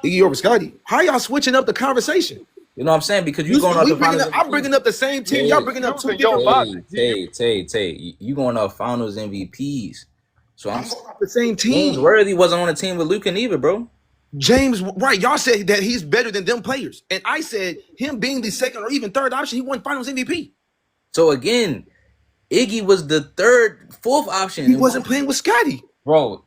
Iggy over Scotty. How y'all switching up the conversation? You know what I'm saying? Because you going off the finals. I'm bringing up the same team. Y'all bringing up two different. Tay, you going off finals MVPs. So I'm the same team. James Worthy wasn't on a team with Luka neither, bro. James, right? Y'all said that he's better than them players, and I said him being the second or even third option, he won Finals MVP. So again, Iggy was the fourth option. He wasn't playing with Scotty, bro.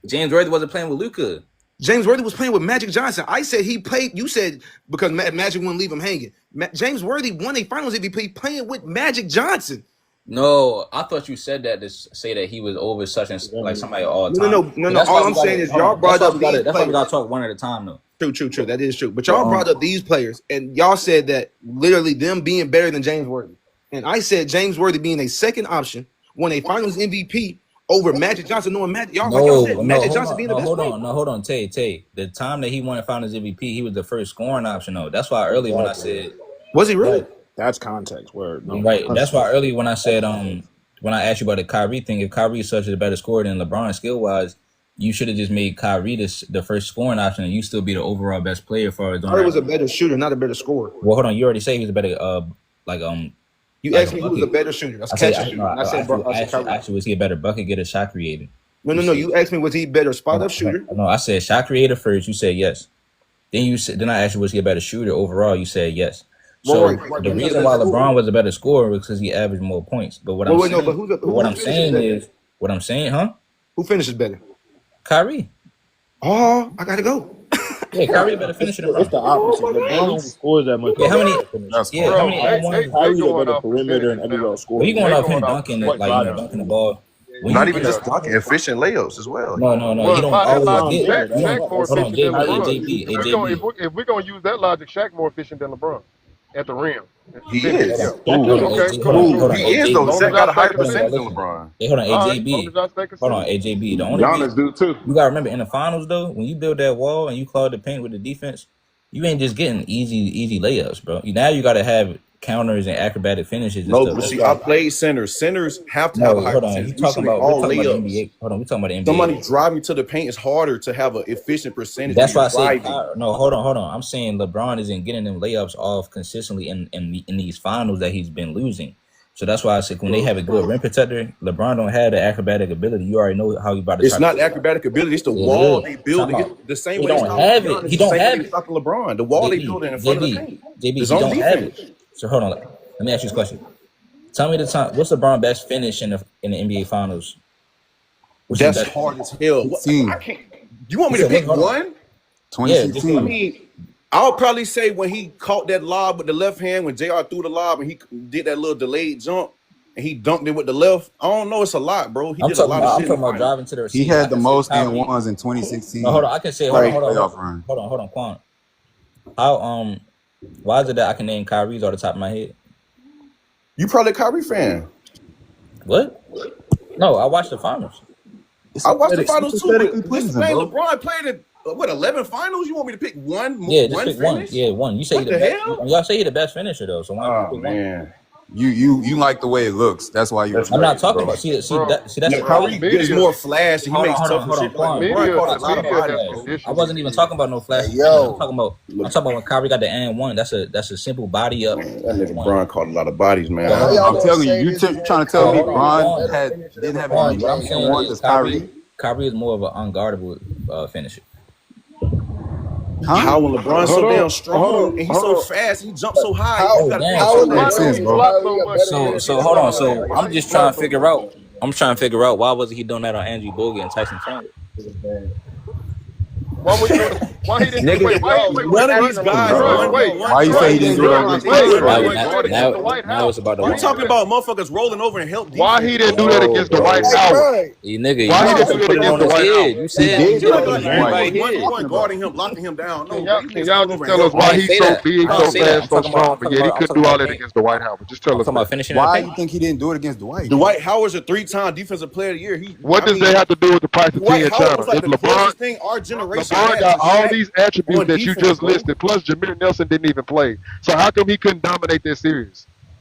James Worthy wasn't playing with Luka. James Worthy was playing with Magic Johnson. I said he played. You said because Magic wouldn't leave him hanging. James Worthy won a Finals MVP playing with Magic Johnson. No, I thought you said that to say that he was over such and like somebody all the time. No. All I'm saying is y'all brought up these players. That's why we gotta talk one at a time, though. True. That is true. But y'all brought up these players, and y'all said that literally them being better than James Worthy. And I said James Worthy being a second option won a Finals MVP over Magic Johnson. Knowing Magic, y'all said Magic Johnson being the best player. Hold on, Tay. The time that he won a Finals MVP, he was the first scoring option. though. That's why earlier when I said, was he really? That's context. Word. No, right. That's why earlier when I said when I asked you about the Kyrie thing, if Kyrie is such a better scorer than LeBron skill wise, you should have just made Kyrie the first scoring option, and you still be the overall best player for. Kyrie was a better shooter, not a better scorer. Well, hold on. You already say he was a better You asked me who was a better shooter. That's catch shooter. I said actually, was he a better bucket getter, shot creator? No. You asked me was he better spot up shooter? No, I said shot creator first. You said yes. Then I asked you was he a better shooter overall? You said yes. So the reason why LeBron was a better scorer was because he averaged more points. But what I'm saying, who finishes better? Kyrie. Oh, I gotta go. Yeah, Kyrie better finish it. It's the opposite. LeBron scores that much. Yeah, how many? Kyrie's a better perimeter and everywhere scorer. You going off him dunking dunking the ball. Not even just dunking, efficient layups as well. No. You don't always get. Hold on, JB. If we're gonna use that logic, Shaq more efficient than LeBron at the rim. He is. Okay, cool. He is though. Shaq got a higher percentage than LeBron. Hey, hold on, AJB. Hold on, AJB. The only Giannis do too. You gotta remember in the finals though, when you build that wall and you clog the paint with the defense, you ain't just getting easy layups, bro. Now you gotta have counters and acrobatic finishes. No, but see, I played centers. Centers have to have a high percentage. We're talking about NBA. Hold on, we're talking about the NBA. Somebody driving to the paint is harder to have an efficient percentage. That's why I said no. Hold on. I'm saying LeBron isn't getting them layups off consistently in these finals that he's been losing. So that's why I said when they have a good rim protector, LeBron don't have the acrobatic ability. You already know how he about to. It's not acrobatic ability. It's the wall they build to get the same way. He don't have it. He don't have it. LeBron, the wall they build in front of the paint. JB, he don't have it. So hold on. Let me ask you this question. Tell me the time. What's LeBron's best finish in the NBA Finals? That's hard as hell. I can't. You want me to pick one? 2016. I mean, I'll probably say when he caught that lob with the left hand, when JR threw the lob and he did that little delayed jump and he dunked it with the left. I don't know. It's a lot, bro. He did a lot of shit. I'm talking about driving to the receiver. He had the most N1s in 2016. No, hold on. I can say hold on, Quan. How why is it that I can name Kyrie's off the top of my head? You probably a Kyrie fan. What? No, I watched the finals. I watched the finals too. LeBron played in 11 finals? You want me to pick one? Yeah, just pick one. Yeah, one. You say what the hell? Y'all say he the best finisher though. So why pick man. One? You like the way it looks. That's why you're. I'm not talking about. See, that's Kyrie is more flashy. He makes tough shit. I wasn't even talking about no flash. I'm talking about when Kyrie got the and-one. That's a simple body up. That nigga Bron caught a lot of bodies, man. I'm telling you, you're trying to tell me Bron didn't have any and-one as Kyrie. Kyrie is more of an unguardable finisher. How when LeBron's so damn strong and he's so fast, he jumps so high. So hold on. So I'm just trying to figure out. Why wasn't he doing that on Andrew Bogut and Tyson Chandler? Why he didn't do it? One of these guys. Why you say he didn't do it? Now it's about the. We're talking about motherfuckers rolling over and help. Why he didn't do that against Dwight Howard? Nigga, why he didn't do it against Dwight Howard? You said he wasn't guarding him, locking him down. No, y'all just tell us why he's so big, so fast, so strong, but yet he couldn't do all that against Dwight Howard. Just tell us. Why do you think he didn't do it against Dwight? Dwight Howard's a 3-time defensive player of the year. What does that have to do with the price of tea in China? LeBron thing our generation. LeBron got all these attributes that you just listed, plus Jameer Nelson didn't even play. So how come he couldn't dominate that series?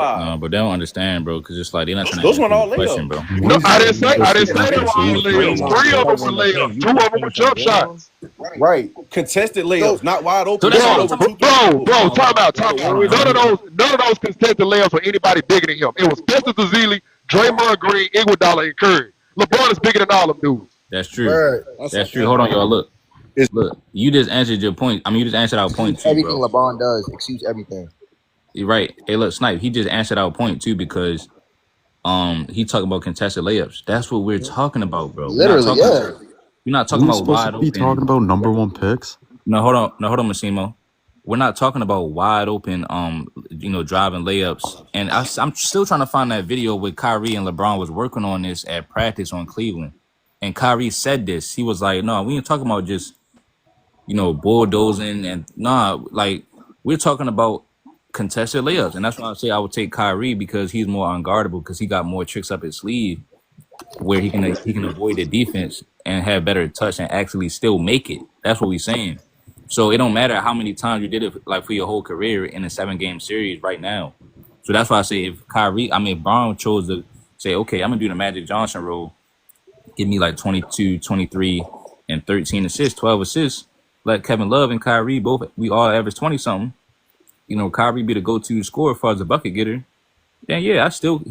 5. but they don't understand, bro, because it's like they're not trying to Those answer weren't all the question, layups. bro. No, I didn't say they were all Draymond layups. 3 of them were covering the paint. layups. You 2 of them complain were from jump Draymond? shots. Right. Contested layups, not wide So open. that's Shot all. over 2 people. Time out. hold on. None of those contested layups were anybody bigger than him. It was Festus Ezeli, Draymond Green, Iguodala, and Curry. LeBron is bigger than all them dudes. That's true. That's true. Hold on, y'all. Look. You just answered your point. I mean, you just answered our point too, Everything bro. LeBron does, excuse everything. You're right. Hey, look, Snipe. He just answered our point too because He talking about contested layups. That's what we're talking about, bro. Literally, yeah. We're not Are talking we about supposed wide to be talking open. about number one picks? No, hold on, Massimo. We're not talking about wide open, driving layups. And I'm still trying to find that video where Kyrie and LeBron was working on this at practice on Cleveland. And Kyrie said this. He was like, "No, we ain't talking about just, bulldozing and like we're talking about contested layups." And that's why I say I would take Kyrie because he's more unguardable because he got more tricks up his sleeve where he can avoid the defense and have better touch and actually still make it. That's what we're saying. So it don't matter how many times you did it like for your whole career in a 7-game series right now. So that's why I say if Brown chose to say, okay, I'm gonna do the Magic Johnson role, give me like 22, 23, and 13 assists, 12 assists. Let Kevin Love and Kyrie we all average 20 something. Kyrie be the go-to scorer as far as a bucket getter. Then yeah, I feel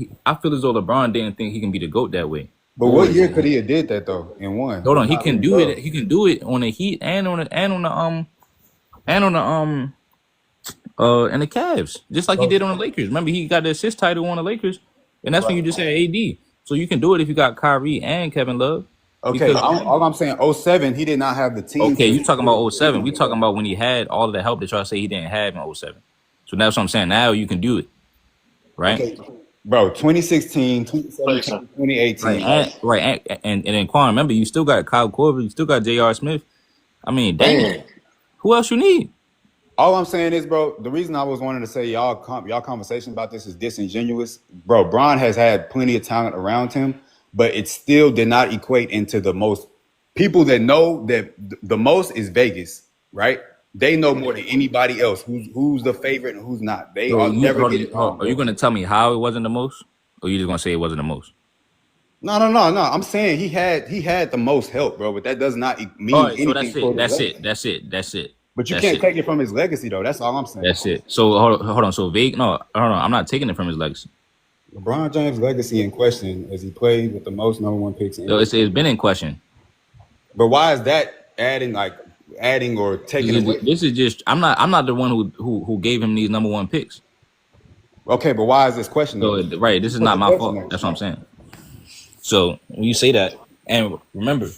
as though LeBron didn't think he can be the GOAT that way. But what year could he have did that though? In one. Hold on, he can do it. He can do it on the Heat and on the and the Cavs, just like he did on the Lakers. Remember, he got the assist title on the Lakers, and that's when you just had AD. So you can do it if you got Kyrie and Kevin Love. Okay, all I'm saying, 07, he did not have the team. Okay, you talking about 07. We talking about when he had all of the help that y'all say he didn't have in 07. So that's what I'm saying. Now you can do it, right? Okay. Bro, 2016, 2017, 2018. Right. And then Quan, remember, you still got Kyle Korver, you still got J.R. Smith. I mean, damn. Who else you need? All I'm saying is, bro, the reason I was wanting to say y'all conversation about this is disingenuous. Bro, Bron has had plenty of talent around him, but it still did not equate into the most. People that know that the most is Vegas, right? They know more than anybody else who's the favorite and who's not. They are never get it wrong. Are you going to tell me how it wasn't the most? Or are you just going to say it wasn't the most? No. I'm saying he had the most help, bro, but that does not mean anything. So that's it. But you can't take it from his legacy, though. That's all I'm saying. That's it. So hold on. So I'm not taking it from his legacy. LeBron James' legacy in question as he played with the most number one picks. It's been in question. But why is that adding or taking away? This is just I'm not the one who gave him these number one picks. Okay, but why is this question? So, right, this is not my fault. That's what I'm saying. So when you say that, and remember,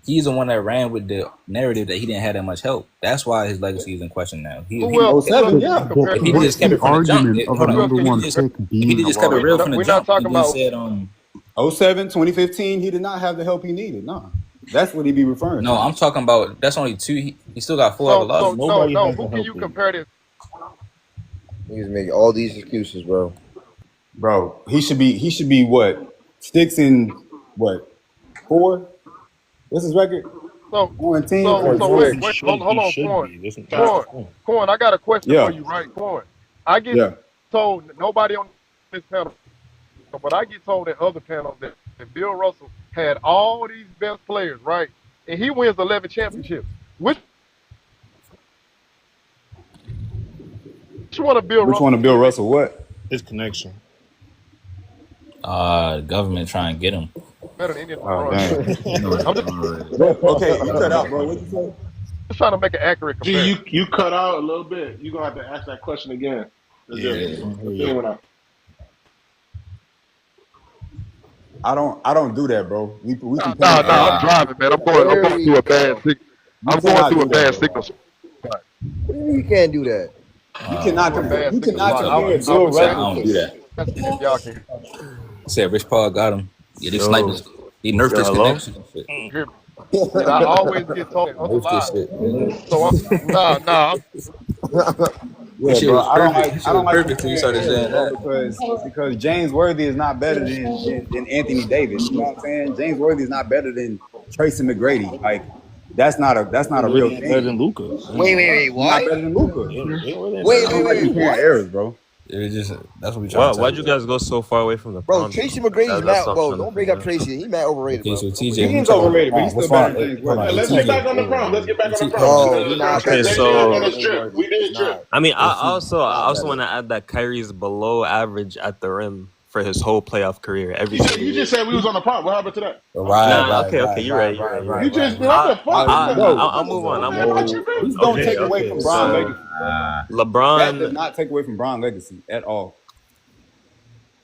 he's the one that ran with the narrative that he didn't have that much help. That's why his legacy is in question now. If he just kept it from the jump, if he just kept it real from the jump, talking about said 07, 2015, he did not have the help he needed. No. That's what he be referring to. No, I'm talking about that's only 2. He still got 4 other losses. No. Who can you compare this? He's making all these excuses, bro. Bro, he should be what? 6 and what? 4? What's his record? So 1 and 10. So wait, hold on, Corn. I got a question for you, right, Corn? I get told nobody on this panel, but I get told in other panels that Bill Russell had all these best players, right? And he wins 11 championships. Which one of Bill Russell what? His connection. Government trying to get him. Better than any Okay, you cut out, bro. What you say? Just trying to make an accurate comparison. You cut out a little bit. You're gonna have to ask that question again. Yeah. I don't do that, bro. We can I'm driving, man. I'm going through a bad signal. I'm going through a bad signal. What do you mean you can't do that? You cannot compare. You cannot compare. I don't do that. Y'all can. Said Rich Paul got him. Yeah, they snipers. He nerfed this connection and shit. And I always get told so Yeah, bro, I don't like perfect until you started saying that because James Worthy is not better than Anthony Davis. You know what I'm saying? James Worthy is not better than Tracy McGrady. Like that's not a real thing. Better than Luka. Wait, what? Not better than Luka. Wait. Comparing errors, bro. It's just that's what we trying to why'd you guys go so far away from the bro? Tracy McGrady's mad. Bro, don't bring up Tracy. He's mad overrated. Okay, so TJ, he's overrated, but he's still better than James Worthy. Let's get back on the prom. We did trip. I mean, I also want to add that Kyrie's below average at the rim for his whole playoff careire. You just said we was on the prom. What happened to that? Okay, you're right. You just what the fuck? I'll move on. Please don't take away from Bron legacy. LeBron that does not take away from Bron legacy at all.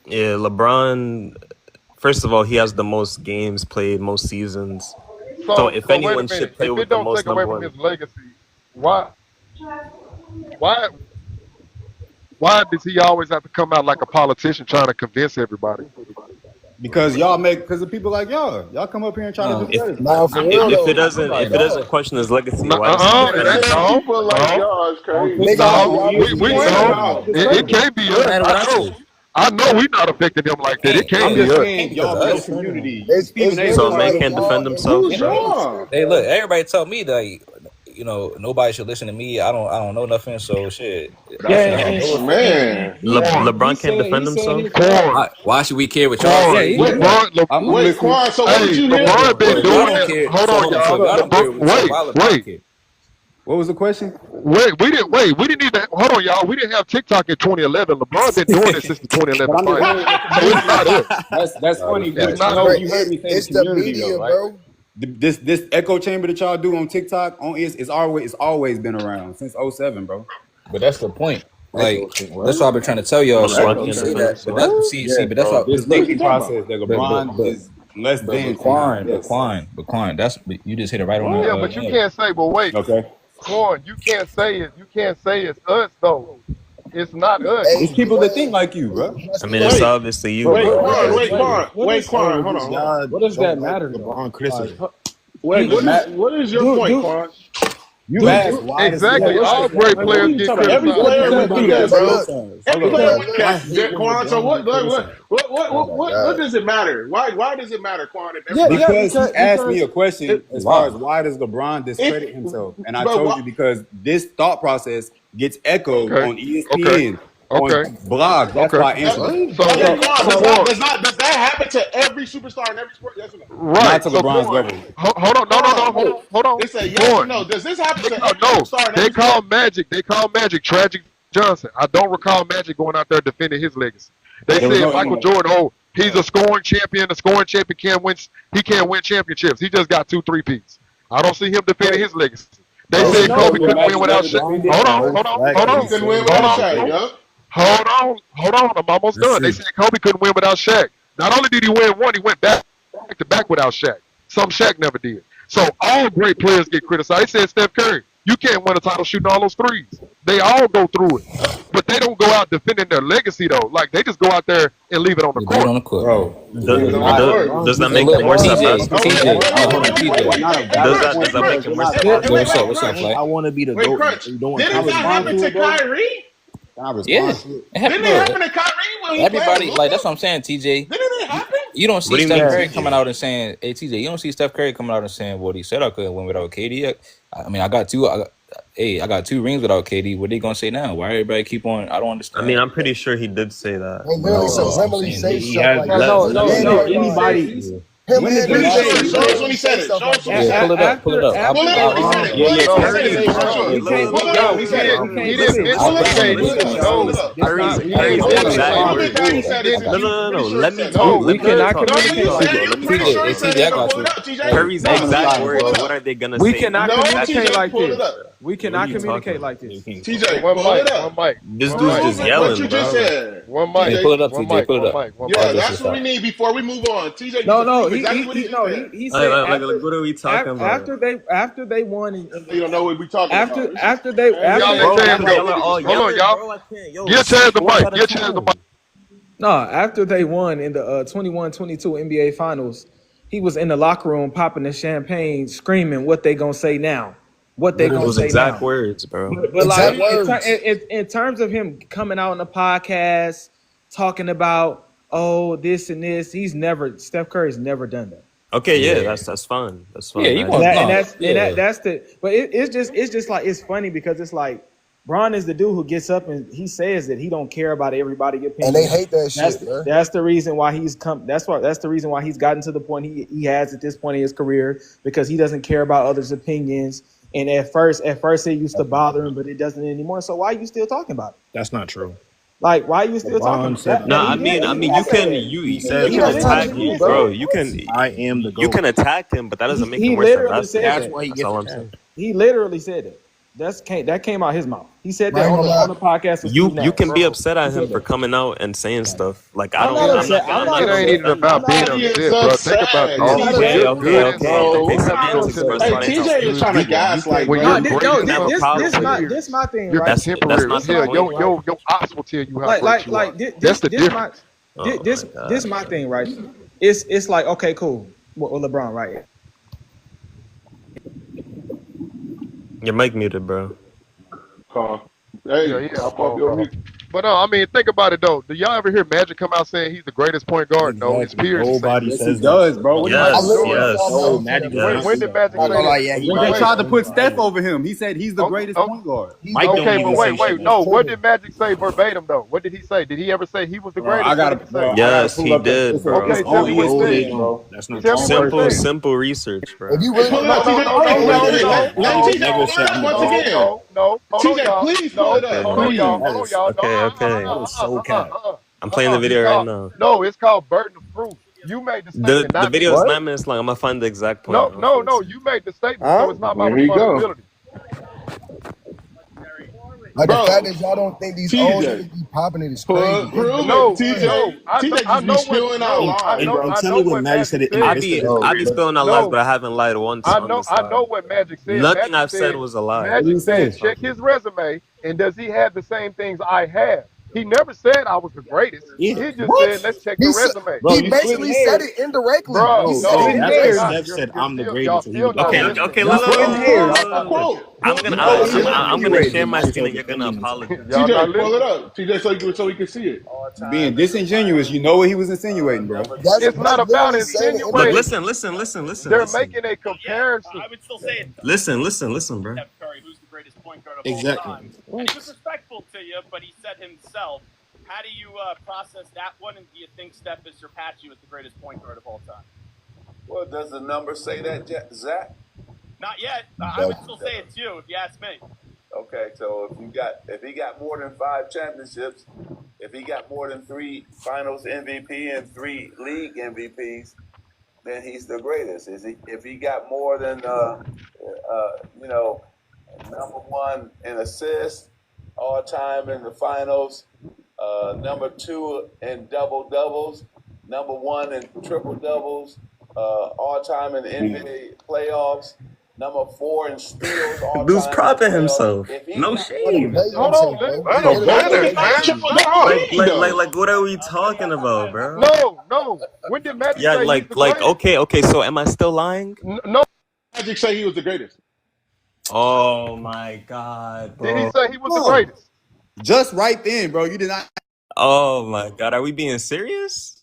Yeah, LeBron. First of all, he has the most games played, most seasons. So if wait a anyone minute. should play If with it the don't most take away number from one, his legacy, why does he always have to come out like a politician trying to convince everybody? Because because of people like y'all come up here and try to do better. Nah, for real if it though. doesn't Like, if it doesn't question his legacy, No, why does he defend Saying himself? people like y'all is crazy. nigga, y'all we make his point about it can't be us. Matter what I say. I know we not affecting him like that. It Yeah, can't I'm be just us. saying, y'all be a community. It's Stephen A. really So a was man like can't y'all defend make himself. Who's y'all? Hey, look, everybody tell me that nobody should listen to me. I don't know nothing. So shit. I shouldn't have no effect. Man. LeBron can't defend himself. Corn. Why should we care what y'all Corn. say? I'm Wait, listening. Quan, so what did you hear? LeBron been So if y'all doing don't this. care, Hold so on, hold on. y'all. So if y'all don't care, so why LeBron Wait. care? What was the question? We didn't even hold on, y'all. We didn't have TikTok in 2011. LeBron been doing this since the 2011 But I'm just finals. saying, So it's not us. that's funny. But It's not no, us. you heard me say it's the the community media, though, right? bro. This echo chamber that y'all do on TikTok it's always been around since 07, bro. But that's the point. Like that's what I've been trying to tell y'all. So LeBron you can't say defend that, but himself. that see, Yes, but that's bro. what This because look, thinking process that LeBron is less than Quan, yes. that's you just hit it right on the Yeah, but you head. can't say, but wait, Okay. Corn, you can't say it's us though. It's not us. It's Hey, people that think like you, bro. I mean, it's Wait, obviously you, Quan, hold on. What does that matter though? Hold on. LeBron criticism. Wait, what is your point, Quan? You asked why does Exactly. All great players get Every criticized. player went through that, but bro. look, Every but player went look. that, Quan. So Oh my what god. does it matter? Why does it matter, Quan? If Yeah, everybody, because he asked me a question it, as far as why does LeBron discredit it, himself, and I but told why? you because this thought process gets echoed Okay. on Okay. ESPN, on Okay. blogs. That's Okay. why I answered that. Okay, Quan. So Corn. Does that happen to every superstar in every sport? Yes or no? Not Right. to So LeBron's Corn. level. Hold on. No. Hold on. It's a yes or Corn. no. Does this happen to every No. superstar in They every sport? call Magic Tragic Johnson. I don't recall Magic going out there defending his legacy. They There was said no Michael internet. Jordan, he's a scoring champion. The scoring champion can't win championships. He just got 2 3-peats. I don't see him defending his legacy. They Bro, said you told Kobe me that couldn't win Magic without never Shaq. defended. Hold He couldn't win without Shaq, yo. Hold on. I'm almost done. They said Kobe couldn't win without Shaq. Not only did he win one, he went back to back without Shaq. Some Shaq never did. So all great players get criticized. They said Steph Curry, you can't win a title shooting all those threes. They all go through it. But they don't go out defending their legacy though. Like they just go out there and leave it on the They do it court. on the court, Bro, Leave it on the court. Does that Hey, make look, them worse at TJ, basketball? hold on, TJ. not a Does valid that point make because him they're worse not at Yeah, basketball? what's up? What's up, Fly? I want to be the Wait, GOAT. Crunch. You don't want Didn't that happen to Kyrie? Can I Yeah, respond to it? Didn't it happen to Kyrie when he everybody played like with that's what Luka? I'm saying, TJ. Didn't it happen? You don't What see do you Steph mean, Curry coming TJ? out and saying, "Hey, TJ," you don't see Steph Curry coming out and saying what he said I couldn't win without KD. I mean, I got two rings without KD. What they gonna say now? Why everybody keep on? I don't I mean, understand. I'm pretty sure he did say that. They literally No, I'm subliminally saying say He stuff has like no, that. no, And no. Draymond Anybody. said him When is and the Pretty last sure. time Draymond you Show us said when literally he say said it. stuff Show like us when that. he Yeah, said it. pull it up. Pull it up. He said it. Pull it up. He said it. No, Pull it up. He said it. he didn't mention Pull it up. KD. Pull it up. Pull it No, up. Curry's he didn't Pull it mention up. that. Prove it that he said it. Since you No. pretty sure he Let me said it. talk. No, Let me talk. No, Let me you talk. said Yo, it. let You me pretty talk. sure he said TJ, it. I Go got pull you. it up, TJ. Curry's No, exact pull words. it What up. are they gonna We say? cannot No, That's communicate TJ, like pull it this. up. We what are cannot you communicate talking like about? this. TJ, one pull it mic, up. This one dude's mic, just Prove it. What yelling, you just bro. said. one Hey, mic, TJ. pull it up, one TJ. mic, Pull it one up. mic, one All Yeah, mic. jokes that's what we aside. need before we move on. TJ needs No, to no, prove exactly what he just said. he said What are we talking about? after they won You don't know what we talking about. after they Man, Y'all after let Bro, Chaz because go. y'all are all Hold on, yelling, y'all. bro. I can't. Yo, Get Chaz the one mic. at a Get Chaz the time. mic. no, after they won in the 21-22 NBA Finals, he was in the locker room popping the champagne, screaming, "What they gonna say now? What they gonna Those say exact now?" words, bro. But like Exact words. in terms of him coming out on the podcast talking about this and this, Steph Curry's never done that. Okay, yeah, Yeah, that's fine. That's yeah. fine. You I And want that agree. and no? that's and Yeah. that's the but it's just like it's funny because it's like Bron is the dude who gets up and he says that he don't care about everybody's And they opinion. hate that shit, man. That's the reason why he's come. That's the reason why he's gotten to the point he has at this point in his career because he doesn't care about others' opinions. And at first it used to bother him, but it doesn't anymore. So why are you still talking about it? That's not true. Like why are you still talking LeBron about said that? No, that. I mean, He you can said you said can that. attack literally him, said bro. that. I am the You GOAT. can attack him, but that doesn't make him He worse at literally said basketball. That's that. why he That's gets all I'm attacked. saying. He literally said that. That came out his mouth. He said that on the podcast with Steve Nash. You can be upset at him for coming out and saying stuff. Like I'm not upset. I'm not It ain't even about being upset, bro. Think about this. Okay. Hey, TJ is trying to gaslight. This my thing, You're right? temporary. Your ops will tell you how great you are. That's the difference. This my thing, right? It's like, okay, cool. With LeBron, right? Your mic muted, bro. Hey, But I mean, think about it though. Do y'all ever hear Magic come out saying he's the greatest point guard? Exactly. No, his peers. Nobody Yes, says he does, bro. Yes. No, Magic When did Magic say that? When they tried to put Steph over him, he said he's the greatest point guard. Okay, but wait. No, what did Magic say verbatim though? What did he say? Did he ever say he was the greatest? Yes, he did, bro. Okay, tell me what he said, bro. That's not Simple research, bro. If you really pull it up, No. TJ, please pull it up. Hold on, y'all. Okay. I'm playing the video right now. No, it's called Burden of Proof. You made the statement. The video is 9 minutes long. I'm gonna find the exact point. No. You made the statement, so it's not my responsibility. Like the fact that y'all don't think these old niggas be popping it is crazy. No, TJ. I know spilling out lies. Tell me what Magic said. I be spilling out lies, but I haven't lied once. I know what Magic said. Nothing I've said was a lie. Magic said, check his resume, and does he have the same things I have? He never said I was the greatest. He just said, let's check the resume. He basically said it indirectly. Bro, Steph said I'm the greatest. Okay. I'm gonna share my screen and you're gonna apologize. TJ, pull it up. TJ, so we can see it. Being disingenuous, you know what he was insinuating, bro. It's not about insinuating. But listen. They're making a comparison. I would still say it. Listen, bro. Steph Curry, who's the greatest point guard of all time. And he was respectful to you, but he said himself, how do you process that one, and do you think Steph has surpassed you as the greatest point guard of all time? Well, does the number say that, Zach? Not yet. I would still say it's you, if you ask me. Okay, so if he got more than 5 championships, if he got more than 3 Finals MVP and 3 league MVPs, then he's the greatest. If he got more than number 1 in assists all time in the finals, number 2 in double doubles, number 1 in triple doubles, all time in the NBA playoffs, number 4 in steals all time. Dude's propping himself. No shame. Hold on, Like what are we talking about, bro? No. When did Magic say he's the greatest? Okay. So am I still lying? No. Magic say he was the greatest. Oh my God, bro. Did he say he was the greatest? Just right then, bro. You did not. Oh my God, are we being serious?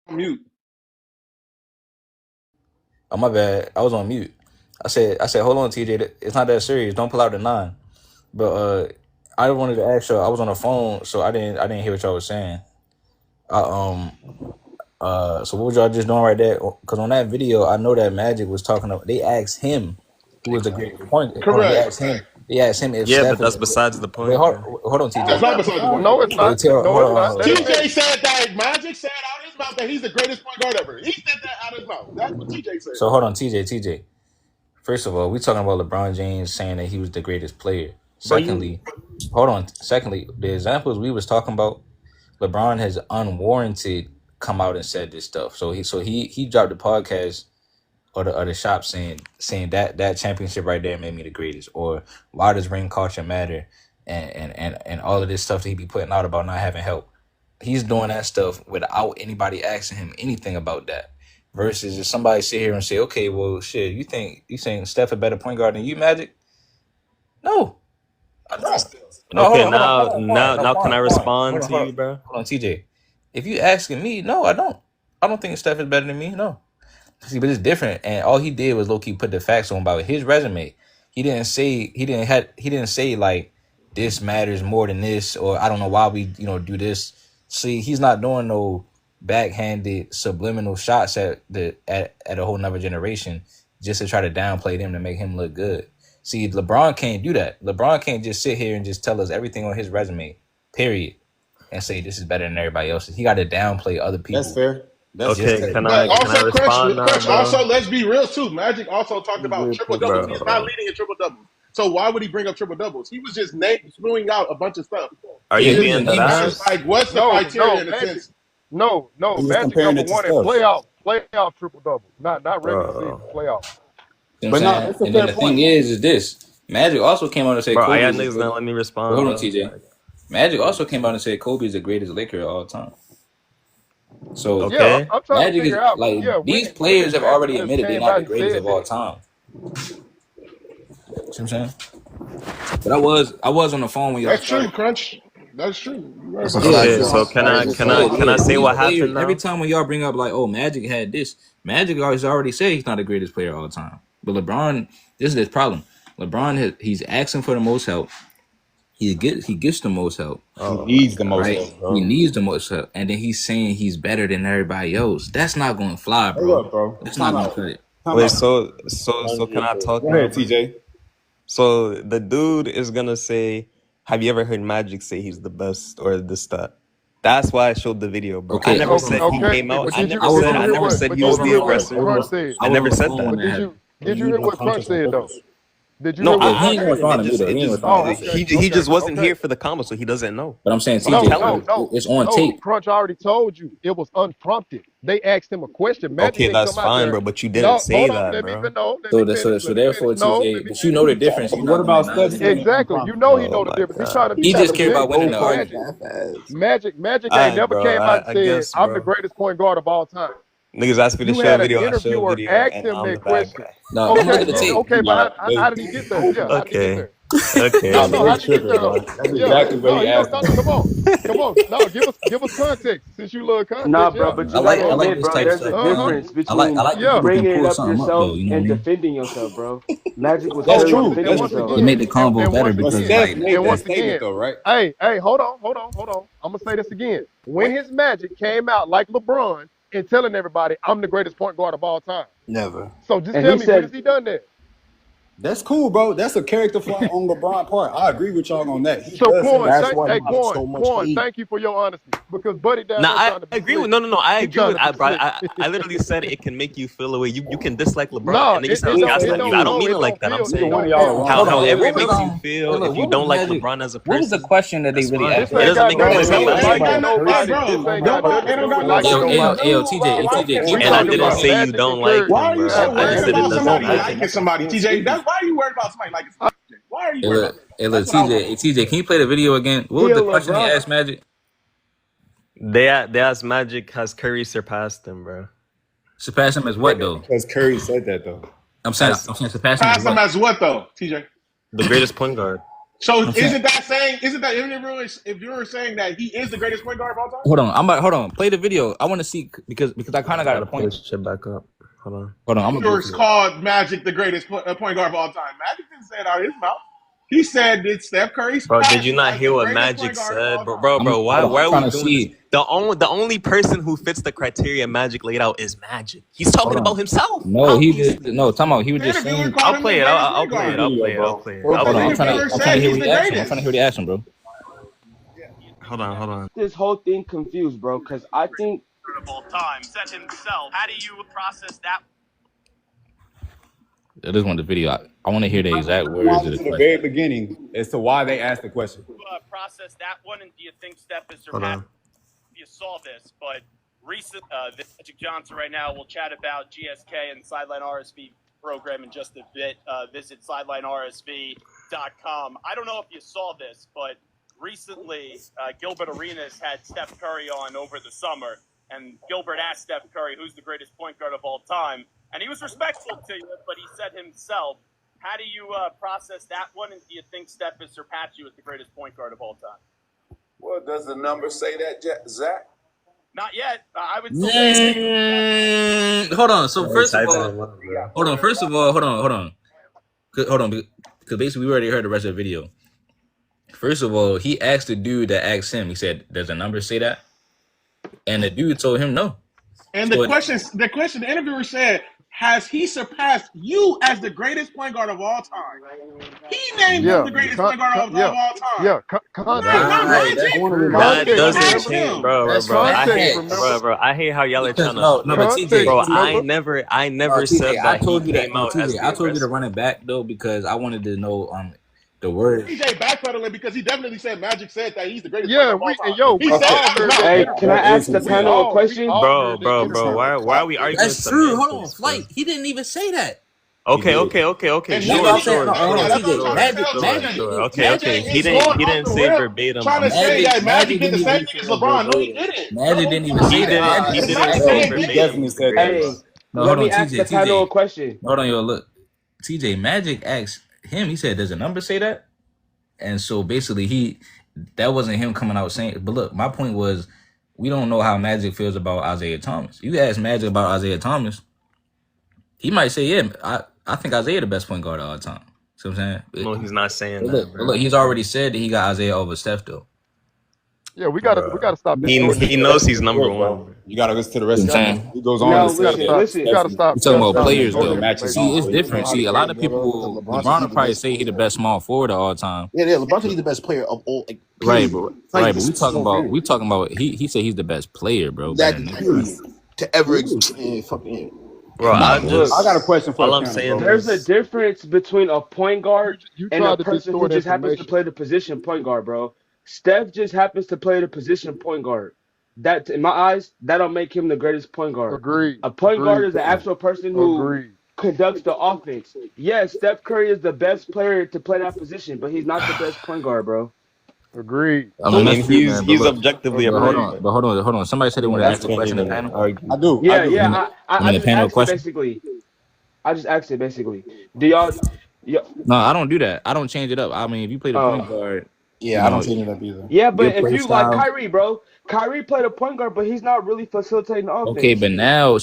Mute. Oh, my bad. I was on mute. I said, hold on, TJ. It's not that serious. Don't pull out the 9. But I wanted to ask you. I was on the phone, so I didn't hear what y'all was saying. So what was y'all just doing right there? Because on that video, I know that Magic was talking about. They asked him who was the greatest point. Correct. They asked him if yeah, Steph but that's besides the point. Wait, hold on, TJ. That's not beside the point. No, it's not. TJ said that Magic said out of his mouth that he's the greatest point guard ever. He said that out of his mouth. That's what TJ said. So hold on, TJ. First of all, we talking about LeBron James saying that he was the greatest player. Secondly, the examples we was talking about, LeBron has unwarranted come out and said this stuff. So he dropped the podcast or the shop saying that championship right there made me the greatest, or why does ring culture matter, and all of this stuff that he be putting out about not having help. He's doing that stuff without anybody asking him anything about that. Versus if somebody sit here and say, okay, well, shit, you think Steph a better point guard than you, Magic? No, I don't. Okay, now can I respond to you, bro? Hold on, TJ. If you asking me, no, I don't. I don't think Steph is better than me. No. See, but it's different, and all he did was low key put the facts on about his resume. He didn't say like this matters more than this, or I don't know why we do this. See, he's not doing no backhanded subliminal shots at a whole nother generation just to try to downplay them to make him look good. See, LeBron can't do that. LeBron can't just sit here and just tell us everything on his resume, period, and say this is better than everybody else's. He got to downplay other people. That's fair. Okay, can I respond now, bro? Also, let's be real too. Magic also talked about triple doubles. He's not leading in triple doubles. So why would he bring up triple doubles? He was just spewing out a bunch of stuff. Are you being that ass? Like, what's the criteria in a sense? No, He was Magic comparing number it to one in Steph. playoff triple double, not regular season, playoff. You know what I'm saying? And then the thing is this. Magic also came out and said Bro, I Kobe got is niggas not let me respond. Hold on, TJ. Magic also came out and said Kobe is the greatest Laker of all time. So okay. I'm trying Magic to figure is out. like these players have already admitted they're not the greatest of all time. See what I'm saying? But I was on the phone when y'all That's started. true, Crunch. That's true. Right. Okay, so can I say what happened now? Every time when y'all bring up like, oh, Magic had this, Magic already said he's not the greatest player of all time. But LeBron, this is his problem. LeBron he's asking for the most help. He gets the most help. He needs the most help, bro. He needs the most help. And then he's saying he's better than everybody else. That's not going to fly, bro. Up, bro. That's not going to cut it. Wait, so can I talk Go now? ahead, TJ. So the dude is gonna say, "Have you ever heard Magic say he's the best or this that?" That's why I showed the video, bro. Okay. I never said he came out. I never said he was the aggressor. I never said that. Did you hear what Crunch said though? Did you No, hear what he just wasn't here for the comment, so he doesn't know. But I'm saying, TJ, it's on tape. Crunch already told you it was unprompted. They asked him a question. Okay, that's fine, bro. But you didn't say that, bro. So therefore, TJ, but you know the difference. What about Steph? Exactly. You know he know the difference. He's trying to. He just care about winning the argument. Magic ain't never came out and said, "I'm the greatest point guard of all time." Niggas asked me to show a video. I showed a video. Asked And him I'm that the bad question. guy. No, I'm not gonna take. Okay, but how did he get there? Yeah, Okay. Okay. No, how did he get there? That's exactly what he asked. Come on. No, give us context since you love context. Nah, bro, but you I gotta like admit, this bro, type there's of a stuff. difference between I like bringing it up something yourself though, you know and what I mean? defending yourself, bro. Magic was That's clearly true. defending That's himself. It made the combo better But because Steph like, made that statement though, right? Hey, hold on. I'm gonna say this again. When his Magic came out like LeBron and telling everybody, "I'm the greatest point guard of all time." Never. So just And tell he me, said- when has he done that? That's cool, bro. That's a character flaw on LeBron's part. I agree with y'all on that. He So does Quan, That's why he got so much Quan, hate. thank you for your honesty. Because Buddy down Nah, there I trying to be agree with slick. I He agree with trying to bro. be slick. I literally said it can make you feel away. You can dislike LeBron No, and then you it sound don't- gaslight it you. don't- I don't mean it it like don't that. I'm feel- saying it don't y'all feel- however what it makes was, you feel hold on, if you what don't was like Magic- LeBron as a What was the person. question that they That's really fine. asked? This ain't It doesn't make got you nothing dislike to do with LeBron. nobody. Bro, This ain't got nothing to do with like Yo, nobody. TJ, keep And I talking didn't about say you Magic don't and like Curry. him, why are you bro. so I worried just said it about doesn't somebody matter. liking somebody, TJ? Why are you worried about somebody liking somebody? TJ? Why are you worried about that? Hey, look, That's what I TJ, can you play the video again? What was the question he asked Magic? They asked Magic, has Curry surpassed him, bro? Surpass him as what though? Because Curry said that though. I'm saying surpass him as Pass him what? as what though, TJ? The greatest point guard. So I'm saying- isn't that if you're saying that he is the greatest point guard of all time? Hold on. Play the video. I want to see because I kind of got a point. Shit back up. Hold on. I'm gonna Yours called Magic the greatest point guard of all time. Magic didn't say it out of his mouth. He said it's Steph Curry. Bro, did you not hear what Magic said? Bro, why are we doing this? The only person who fits the criteria Magic laid out is Magic. He's talking about himself. No, time out. He was just saying. I'll play it. I'll play it. Hold on, I'm trying to hear what he asked him. I'm trying to hear what he asked him, bro. Hold on. This whole thing confused, bro, because I think of all time said himself. How do you process that? I just want the video. I want to hear the exact words of the To the question. very beginning as to why they asked the question. Process that one, and do you think Steph is Hold surpassed? on. You saw this, but Magic Johnson right now. We'll chat about GSK and Sideline RSV program in just a bit. Visit sidelinersv.com. I don't know if you saw this, but recently Gilbert Arenas had Steph Curry on over the summer, and Gilbert asked Steph Curry, who's the greatest point guard of all time? And he was respectful to you, but he said himself, how do you process that one, and do you think Steph has surpassed you as the greatest point guard of all time? Well, does the number say that, Zach? Not yet. I would say. Hold on. So first of all, hold on. Because basically we already heard the rest of the video. First of all, he asked the dude that asked him. He said, "Does the number say that?" And the dude told him no. And the interviewer said, has he surpassed you as the greatest point guard of all time? He named him the greatest point guard of all time. Context. Not Right, Magic. that's true. That Context, doesn't Ask remember? change, him. bro. That's I Context, hate, remember? bro. I hate how y'all are Because trying to. no, but TJ, Bro, remember? I never said TJ, I that he told you that. came No, out as TJ, the I told you to aggressor. run it back though because I wanted to know the word. TJ backpedaling because he definitely said Magic said that he's the greatest point Yeah, guard of all time. we He said all it out his heard mouth. that Hey, interview. can I ask the We panel a all question? heard that Bro. interview. Why are we arguing That's true. Hold on, semantics, bro? flight. He didn't even say that. Okay. And That's what Sure. I'm saying. No, hold on, that's what I'm TJ. trying to tell TJ. Okay. TJ is going He off didn't the say rip verbatim. trying to say that Magic did the didn't same even thing say as that LeBron. No, he verbatim. didn't. Magic didn't even say that. He It's didn't not the say same He thing. definitely said that, Hey, bro. No, let hold me on, ask TJ. the panel a TJ. question. Hold on, yo, look. TJ Magic asked him. He said, "Does a number say that?" And so basically, that wasn't him coming out saying. But look, my point was, we don't know how Magic feels about Isaiah Thomas. You ask Magic about Isaiah Thomas, he might say, "Yeah, I think Isaiah the best point guard of all time." See what I'm saying? No, he's not saying But that, look, bro. he's already said that he got Isaiah over Steph though. Yeah, we gotta stop this. He knows he's number one, bro. You gotta listen to the rest You of know the what I'm saying? He goes on No, to say that. listen. We gotta stop. We talking about stop players this though. information. See, it's different. See, a lot of people, LeBron probably say he the best small forward of all time. Yeah, LeBron said he's the best player of all. Like, Right, period. but we talking about he said he's the best player, bro. That Man. period to ever fucking. Bro, I got a question for all the I'm panel, saying bro. There's a difference between a point guard You and a tried to person who distort just happens to information. play the position point guard, bro. Steph just happens to play the position point guard. That, in my eyes, that don't make him the greatest point guard. Agreed. A point guard is an actual person who Agreed. conducts the offense. Yes, Steph Curry is the best player to play that position, but he's not the best point guard, bro. Agreed. I mean, that's true, man, but he's look, objectively a but point hold on. Somebody said they wanted to ask a question in the panel. I do. Yeah. I the just panel asked question? it basically. I just asked it basically. Do y'all? No, I don't do that. I don't change it up. I mean, if you play the point guard, Yeah, I don't change it up either. Yeah, but Your if play you style- like Kyrie, bro, Kyrie played a point guard, but he's not really facilitating the offense. okay, but now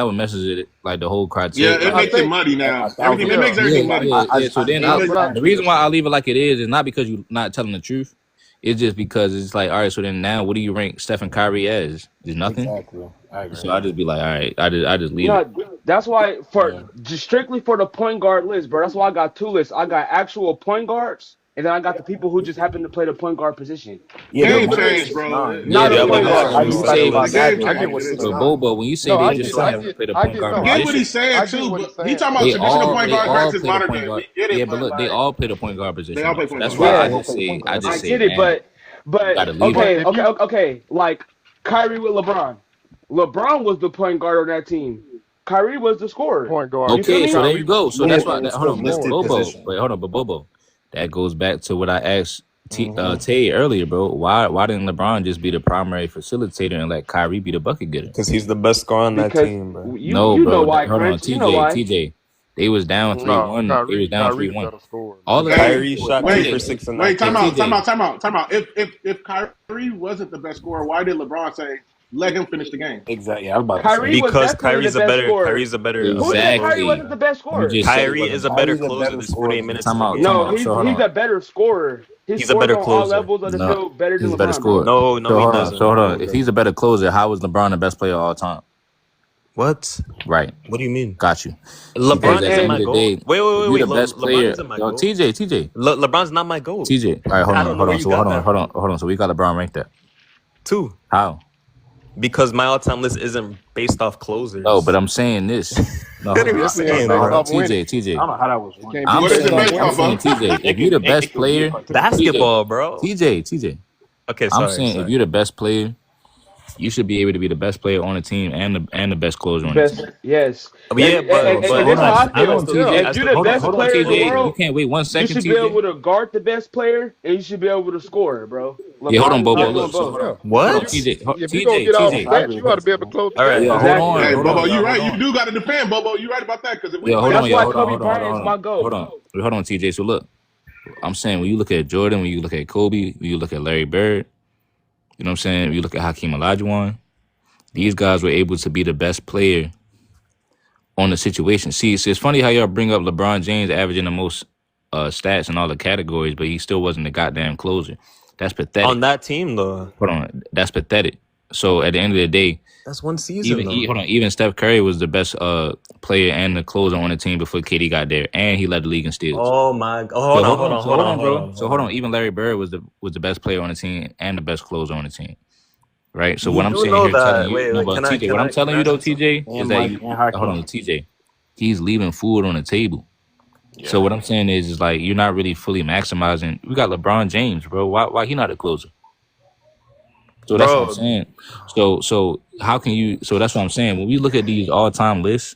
it messes it like the whole criteria. Yeah, it makes it muddy now. It makes everything muddy. So then the reason why I leave it like it is not because you're not telling the truth. It's just because it's like, all right, so then now what do you rank Steph and Kyrie as? Is nothing. Exactly. I agree. So I just be like, all right, I just leave it. That's why just strictly for the point guard list, bro. That's why I got two lists. I got actual point guards, and then I got the people who just happen to play the point guard position. Game change, bro. Not a point guard. But Bobo, when you say they just happen to play the point guard Get position, what he's saying too, but he talking about they traditional all point they guard all versus play the modern point day. guard. We get it, Yeah, but look, they all play the point guard position. They all play So point that's guard. why Yeah. I just I say, get it, man, but gotta leave it. okay. Like Kyrie with LeBron. LeBron was the point guard on that team. Kyrie was the scorer. Point guard. Okay, so there you go. So that's why. it's Hold on, still listed Bobo. position. Wait, hold on, but Bobo. That goes back to what I asked Tay earlier, bro. Why didn't LeBron just be the primary facilitator and let Kyrie be the bucket getter? Because he's the best scorer on that team, bro. You know why, Hold on, Chris. You know why. TJ. They was down 3-1. They was down 3-1. All of Kyrie shot 2 for 6 in that Wait, time game. out. If Kyrie wasn't the best scorer, why did LeBron say let him finish the game? Exactly. I was about Kyrie was because definitely Kyrie's the a best better. scorer. Kyrie's a better. Who said Kyrie wasn't the best scorer? Kyrie is a better Kyrie's a closer. better There's 48 minutes. Time out. No, he's a better scorer. He's a better on all closer. levels of the field better than He's a LeBron. better scorer. No, So he hold on. doesn't. So hold on. If he's a better closer, how is LeBron the best player of all time? What? Right. What do you mean? Got you. LeBron Because at the isn't end my of the goal. day, Wait. you're the best player. LeBron isn't my Yo, goal. TJ. LeBron's not my goal. TJ. All right, hold I don't on. know where you got that from. Hold on. So we got LeBron ranked at 2. how? Because my all-time list isn't based off closers. No, but I'm saying this. No, What are you saying, no, bro? TJ. I don't know how that was. I'm What is it based saying off of? TJ. If you're the best player, Basketball, bro. TJ. Okay, I'm sorry. saying if you're the best player, you should be able to be the best player on the team and the best closer on the team. Yes. Yeah, but and that's how I feel. If you're the best player in the TJ. world, You can't wait 1 you second, should be TJ. able to guard the best player, and you should be able to score, bro. Yeah, hold on, LeBron Bobo. is not Look, doing so both. hold on. What? TJ. If you gonna get off stats, you gotta be able to close. All right. Yeah, hold on. Hey, hold Bobo, on, you hold right. on. You do got to defend, Bobo. You right about that because if we Yeah, hold That's on, why hold Kobe on, Bryant is my goal. Hold on, TJ. So look, I'm saying when you look at Jordan, when you look at Kobe, when you look at Larry Bird, you know what I'm saying? When you look at Hakeem Olajuwon, these guys were able to be the best player on the situation. See, it's funny how y'all bring up LeBron James averaging the most stats in all the categories, but he still wasn't the goddamn closer. That's pathetic. On that team, though. Hold on, that's pathetic. So at the end of the day, That's one season though. even Steph Curry was the best player and the closer on the team before KD got there, and he led the league in steals. Oh my god! Hold on. So hold on. Even Larry Bird was the best player on the team and the best closer on the team. Right. So what I'm saying here, telling you, TJ, what I'm telling you though, TJ, is that hold on, TJ, he's leaving food on the table. Yeah. So what I'm saying is like you're not really fully maximizing. We got LeBron James, bro. Why he not a closer? So that's what I'm saying. So how can you? So that's what I'm saying. When we look at these all-time lists,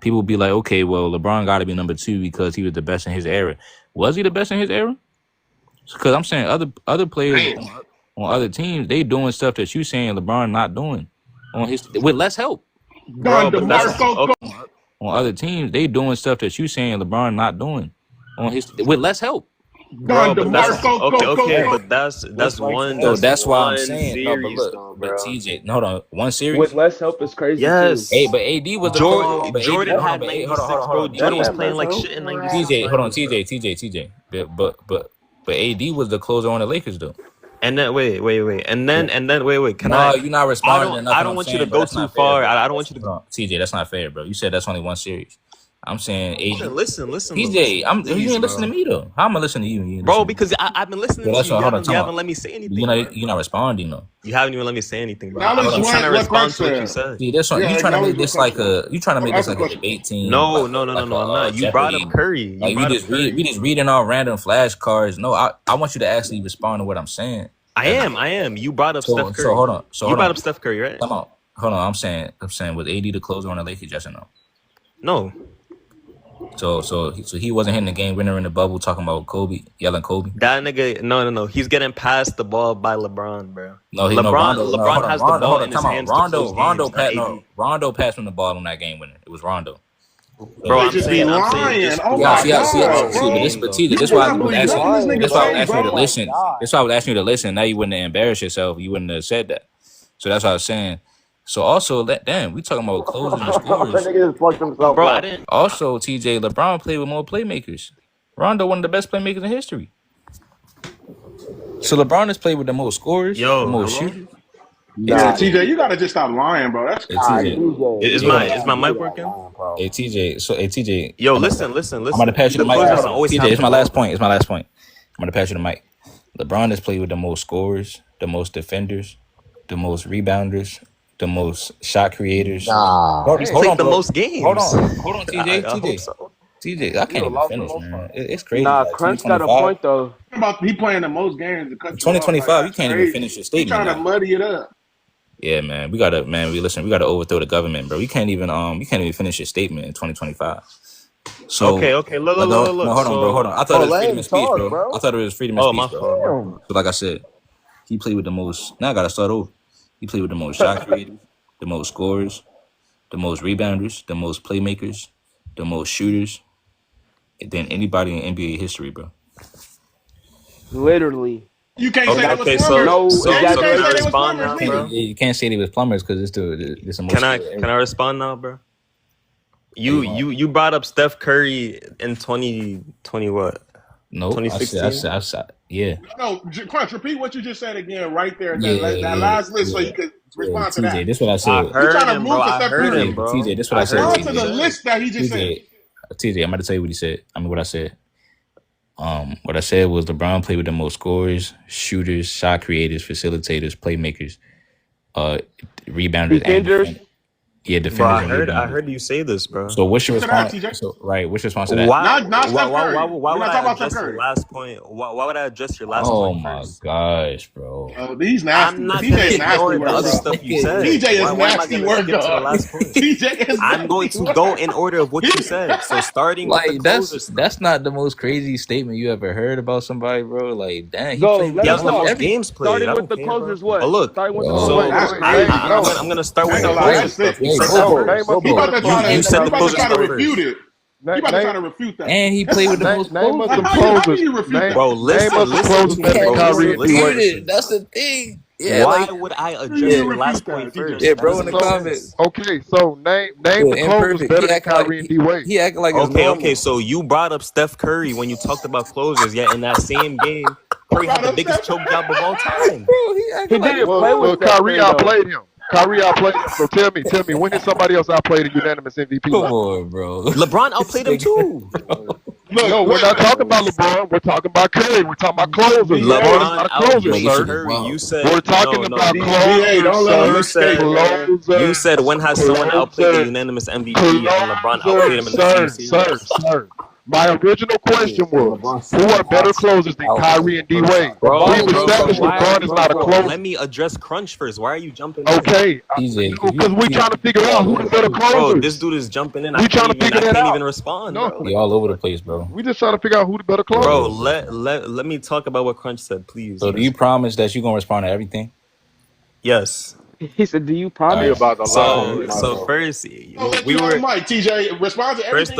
people be like, okay, well, LeBron got to be number 2 because he was the best in his era. Was he the best in his era? Because I'm saying other players on other teams, they doing stuff that you saying LeBron not doing on his with less help. Bro, on other teams, they doing stuff that you saying LeBron not doing on his with less help. Bro, but that's one. So that's why I'm saying. Series, but TJ, hold on, one series with less help is crazy. Yes, too. But AD was the Jordan had 96, bro. Jordan was playing like shit in 96. TJ, hold on, TJ. But AD was the closer on the Lakers though. And then wait. And then wait. You're not responding. I don't want you to go too far. I don't want you to go. TJ, that's not fair, bro. You said that's only one series. I'm saying AD. Listen. TJ, you ain't listening to me though. How am I listening to you? Bro, because I've been listening to you. You haven't let me say anything. You're not responding though. You haven't even let me say anything, bro. I'm trying to respond to what you said. See, that's you trying to make this like a debate team. No, I'm not. You brought up Curry. We just reading all random flashcards. No, I want you to actually respond to what I'm saying. I am. You brought up Steph Curry. So hold on. You brought up Steph Curry, right? Come on. Hold on. I'm saying was AD the closer on the Lakers, yes or no? No. So he wasn't hitting the game winner in the bubble talking about Kobe, yelling Kobe. That nigga, no. He's getting passed the ball by LeBron, bro. No, LeBron has the ball in his hands. Rondo passed him the ball on that game winner. It was Rondo. Bro, I'm saying. Oh my God. But TJ, this why I was asking you to listen. That's why I was asking you to listen. Now you wouldn't embarrass yourself. You wouldn't have said that. So that's what I was saying. So also, we talking about closing and scores. Bro, I didn't. Also, TJ, LeBron played with more playmakers. Rondo, one of the best playmakers in history. So LeBron has played with the most scorers, the most shooters. TJ, you gotta just stop lying, bro. That's Is my mic working? Hey TJ. Yo, listen. I'm gonna pass you the mic. TJ, it's my last point. I'm gonna pass you the mic. LeBron has played with the most scorers, the most defenders, the most rebounders, the most shot creators. He's played the most games. Hold on, TJ. I can't even finish, man. It's crazy. Crunch got a point though. About he playing the most games. 2025, you can't even finish your statement. You're trying to muddy it up. Yeah, man. We gotta overthrow the government, bro. You can't even finish your statement in 2025. So okay. Look. No, hold on. I thought it was freedom of speech, bro. I thought it was freedom of speech, bro. So like I said, he played with the most. Now I gotta start over. He played with the most shot creators, the most scorers, the most rebounders, the most playmakers, the most shooters than anybody in NBA history, bro. Literally. You can't say that was plumbers. So can I respond now, bro? You can't say they was plumbers because it's the most. Can I respond now, bro? You brought up Steph Curry in 2020 what? No, 2016. I said, yeah. No, Crunch, repeat what you just said again right there. That last list so you could respond to that. TJ, this is what I said. I heard him, bro. TJ, this is what I said. Respond to the list that he just said. TJ, I'm about to tell you what he said. What I said. What I said was LeBron played with the most scorers, shooters, shot creators, facilitators, playmakers, rebounders, defenders. Defenders. Bro, I heard you say this, bro. So what's your response? What's your response to that? Why would I address your last point? Why would I address your last point? Oh my gosh, bro. Oh, these nasty. I'm not TJ gonna ignore the other stuff you said. TJ is nasty work, TJ is. I'm going to go in order of what you said. So starting with the that's not the most crazy statement you ever heard about somebody, bro. Like, damn, he has the most games played. Starting with the closers, what? But look, I'm gonna start with the closers. He about to try to refute it. He about to try to refute that. And he played with the most closers. Bro, listen. That's the thing. Yeah, why would I address your last point first? Yeah, bro, in the comments. Okay, so name the closers better than Kyrie and D-Wade. He acting like okay. So you brought up Steph Curry when you talked about closers, yet in that same game, Curry had the biggest choke job of all time. Bro, He didn't play with Well, Steph Kyrie Curry, though. outplayed him. Kyrie outplayed him. So tell me, when did somebody else outplay the unanimous MVP? Come on, bro. LeBron outplayed him too. No, we're not talking about LeBron. We're talking about Curry. We're talking about closers. LeBron is LeBron not a closer, outplayed sir. Curry. You said We're talking about BA, don't let him escape, man. You said when has someone outplayed the unanimous MVP and LeBron outplayed him in the same series? Sir. My original question was, who are better closers than Kyrie and D Wade? We've established LeBron is not a closer. Let me address crunch first. Why are you jumping? Okay, because we're trying to figure out who the better closers. Bro, this dude is jumping in. I can't even respond. No. We all over the place, bro. We just trying to figure out who the better closer. Bro, let me talk about what Crunch said, please. So do you promise that you're gonna respond to everything? Yes. He said, "Do you promise?" So first, we were. Mike, TJ, respond to everything.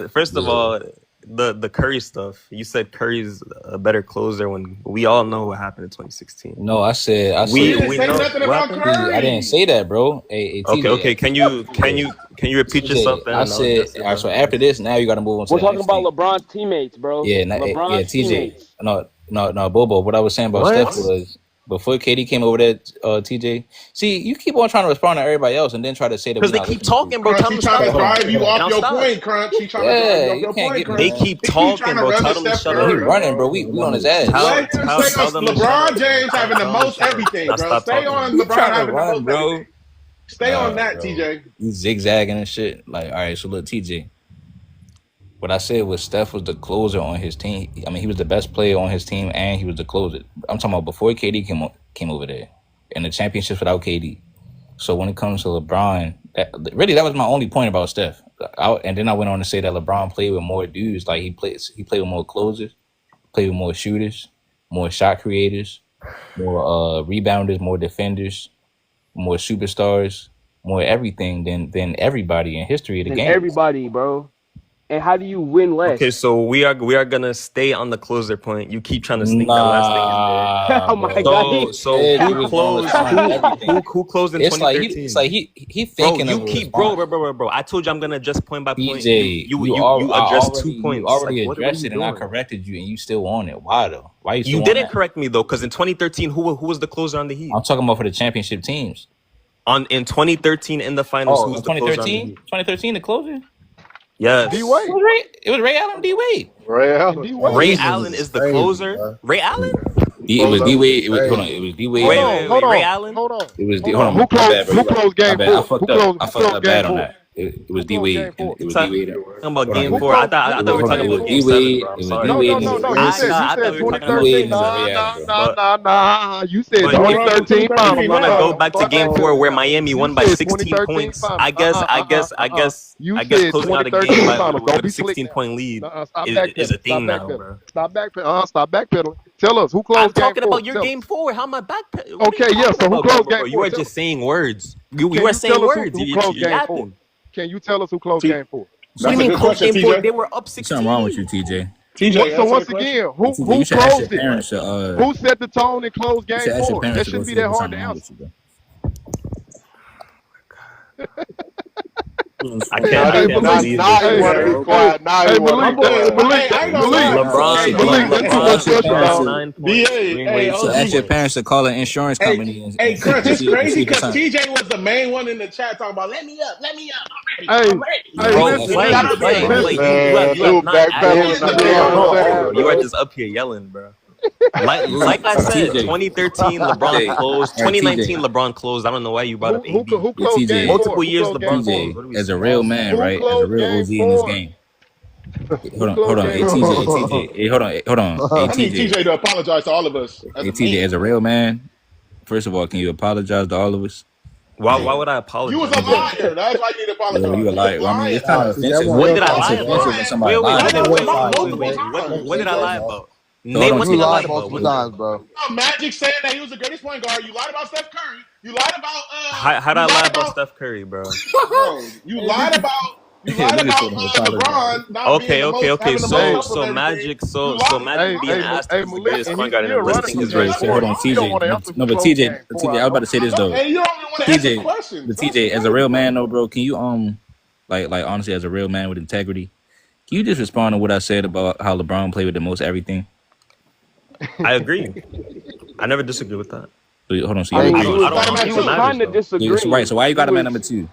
First of all, the Curry stuff. You said Curry's a better closer when we all know what happened in 2016. No, I said we didn't say nothing about Curry. I didn't say that, bro. Hey, TJ, okay. Can you repeat yourself? Then I said. All right. So after this, now you got to move on to. We're talking about LeBron's teammates, bro. Yeah, LeBron's TJ. teammates. No, Bobo. What I was saying about Steph was before KD came over there, TJ. See, you keep on trying to respond to everybody else and then try to say that because they keep talking, bro. Crunch, trying to drive you off your point, Crunch. He trying to drive you off your point, Crunch. They keep talking, bro. Tell them to shut up. He running, bro. We on his ass. LeBron James having the most everything, bro. Stay on LeBron having the most everything. Stay on that, TJ. He's zigzagging and shit. Like, all right, so look, TJ. What I said was Steph was the closer on his team. I mean, he was the best player on his team, and he was the closer. I'm talking about before KD came over there, in the championships without KD. So when it comes to LeBron, that was my only point about Steph. And then I went on to say that LeBron played with more dudes. Like he played with more closers, played with more shooters, more shot creators, more rebounders, more defenders, more superstars, more everything than everybody in history of the game. Everybody, bro. And how do you win less? Okay, so we are gonna stay on the closer point. You keep trying to sneak that last thing in there. Oh my god! So who closed in 2013? It's like he thinking. Bro. I told you I'm gonna adjust point by point. DJ, you addressed 2 points. You already addressed it, and I corrected you, and you still on it. Why though? Why you? You didn't correct me though, because in 2013, who was the closer on the Heat? I'm talking about for the championship teams. In 2013 in the finals, who was the closer on the Heat? 2013, the closer. Yes. D Wade. It was Ray Allen, D Wade. Ray Allen is the closer. Ray Allen. It was D Wade. It was D Wade. Wait. Ray Allen. Hold on. It was Hold on. Who closed game 4? I fucked up bad on that. It was D Wade. It was D Wade. Talking about game 4. I thought we were talking about D Wade. It was D Wade. No. You said 2013. Nah. You said 2013 finals. I'm gonna go back to game 4 where Miami won by 16 points. I guess closing out a game with a 16-point lead is a thing now, bro. Stop backpedaling. Tell us who closed game 4. I'm talking about your game 4. How am I backpedaling? Okay, yeah. So who closed game 4? You are just saying words. You are saying words. You're yapping. Can you tell us who closed game 4? What do you mean closed game 4? They were up 16. Something wrong with you, TJ. So once again, who closed it? Who set the tone and closed game 4? That shouldn't be that hard to answer. I can't believe So ask your parents to call an insurance company. Hey, Crunch, it's crazy because TJ was the main one in the chat talking about let me up. I'm ready. You are just up here yelling, bro. Like I said, 2013 LeBron closed. 2019 LeBron closed. I don't know why you brought up AD. Multiple years LeBron closed. As a real man, right? As a real OG in this game. Hold on. Hey, TJ. Hey, hold on. Hey, I need TJ to apologize to all of us. Hey, TJ, as a real man, first of all, can you apologize to all of us? Why would I apologize? You was a liar. That's why you need to apologize. You a liar. Well, I mean, it's kind of offensive. What did I lie about? What did I lie about? Name one thing I lied about. Bro. Magic saying that he was the greatest point guard. You lied about Steph Curry. You lied about. How did I lie about Steph Curry, bro? You lied about. LeBron not okay. So Magic being asked to be the greatest point guard in the list is very hold on, TJ. No, but TJ, I was about to say this though. TJ, as a real man though, bro, can you like honestly, as a real man with integrity, can you just respond to what I said about how LeBron played with the most everything? I agree. I never disagree with that. So, hold on. So I you mean, agree? he was kind of disagreeing. So, right. So why you got him at number 2?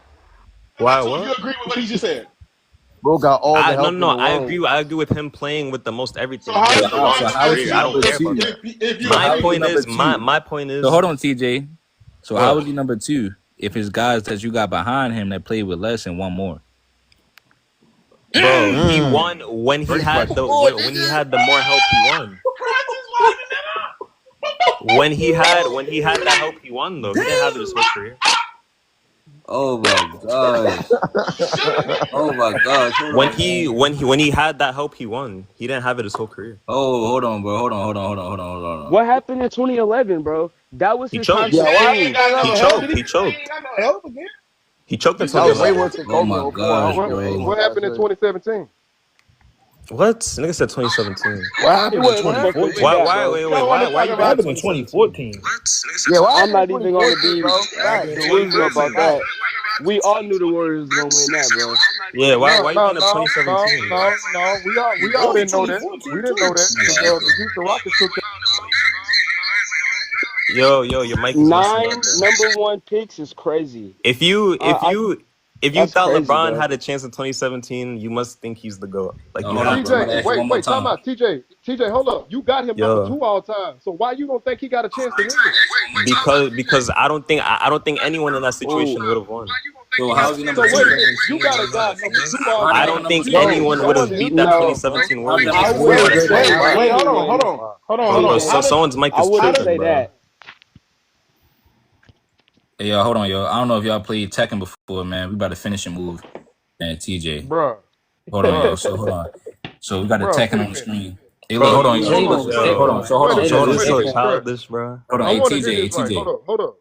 Why? So What? you agree with what he just said? Bro got all the No, help in the world. I agree with him playing with the most everything. So how is I don't care about that. If you My point is. So hold on, TJ. So how is he number 2 if his guys that you got behind him that played with less and one more? Bro, he won when he had the more help. He won. When he had that help, he won though. He didn't have it his whole career. Oh my gosh. Oh my gosh. When he had that help, he won. He didn't have it his whole career. Oh, hold on, bro. Hold on. What happened in 2011, bro? That was his time. He choked in That 2011. way worse than Oh my gosh, bro. What happened in 2017? What? Nigga said 2017. What happened in 2014? Why you happened in 2014? Yeah, I'm not even going to be delusional about that. We all knew the Warriors was going to win that, bro. Yeah, why you bring up 2017? No. We all didn't know that. We didn't know that. The Houston Rockets took that. Yo, your mic is 9 number 1 picks is crazy. If you thought That's crazy, LeBron bro. had a chance in 2017, you must think he's the GOAT. Like you TJ, wait, time out. TJ, hold up. You got him number 2 all time. So why you don't think he got a chance to win? Because I don't think anyone in that situation would have won. So how's he number 2? You got a guy number 2 all time. I don't think anyone would have beat that 2017 Warriors. Wait, hold on. So someone's mic is I wouldn't tripping, say bro. that. Hey, yo, hold on, yo. I don't know if y'all played Tekken before, man. We about to finish and move. Man, TJ. Bro. Hold on, yo. So hold on. So we got the Tekken on the screen. Hey, Bro, hold on, yo. hold on. Hold on. So hold on. This is so childish, bro. Hold on, hey, TJ. Hold up.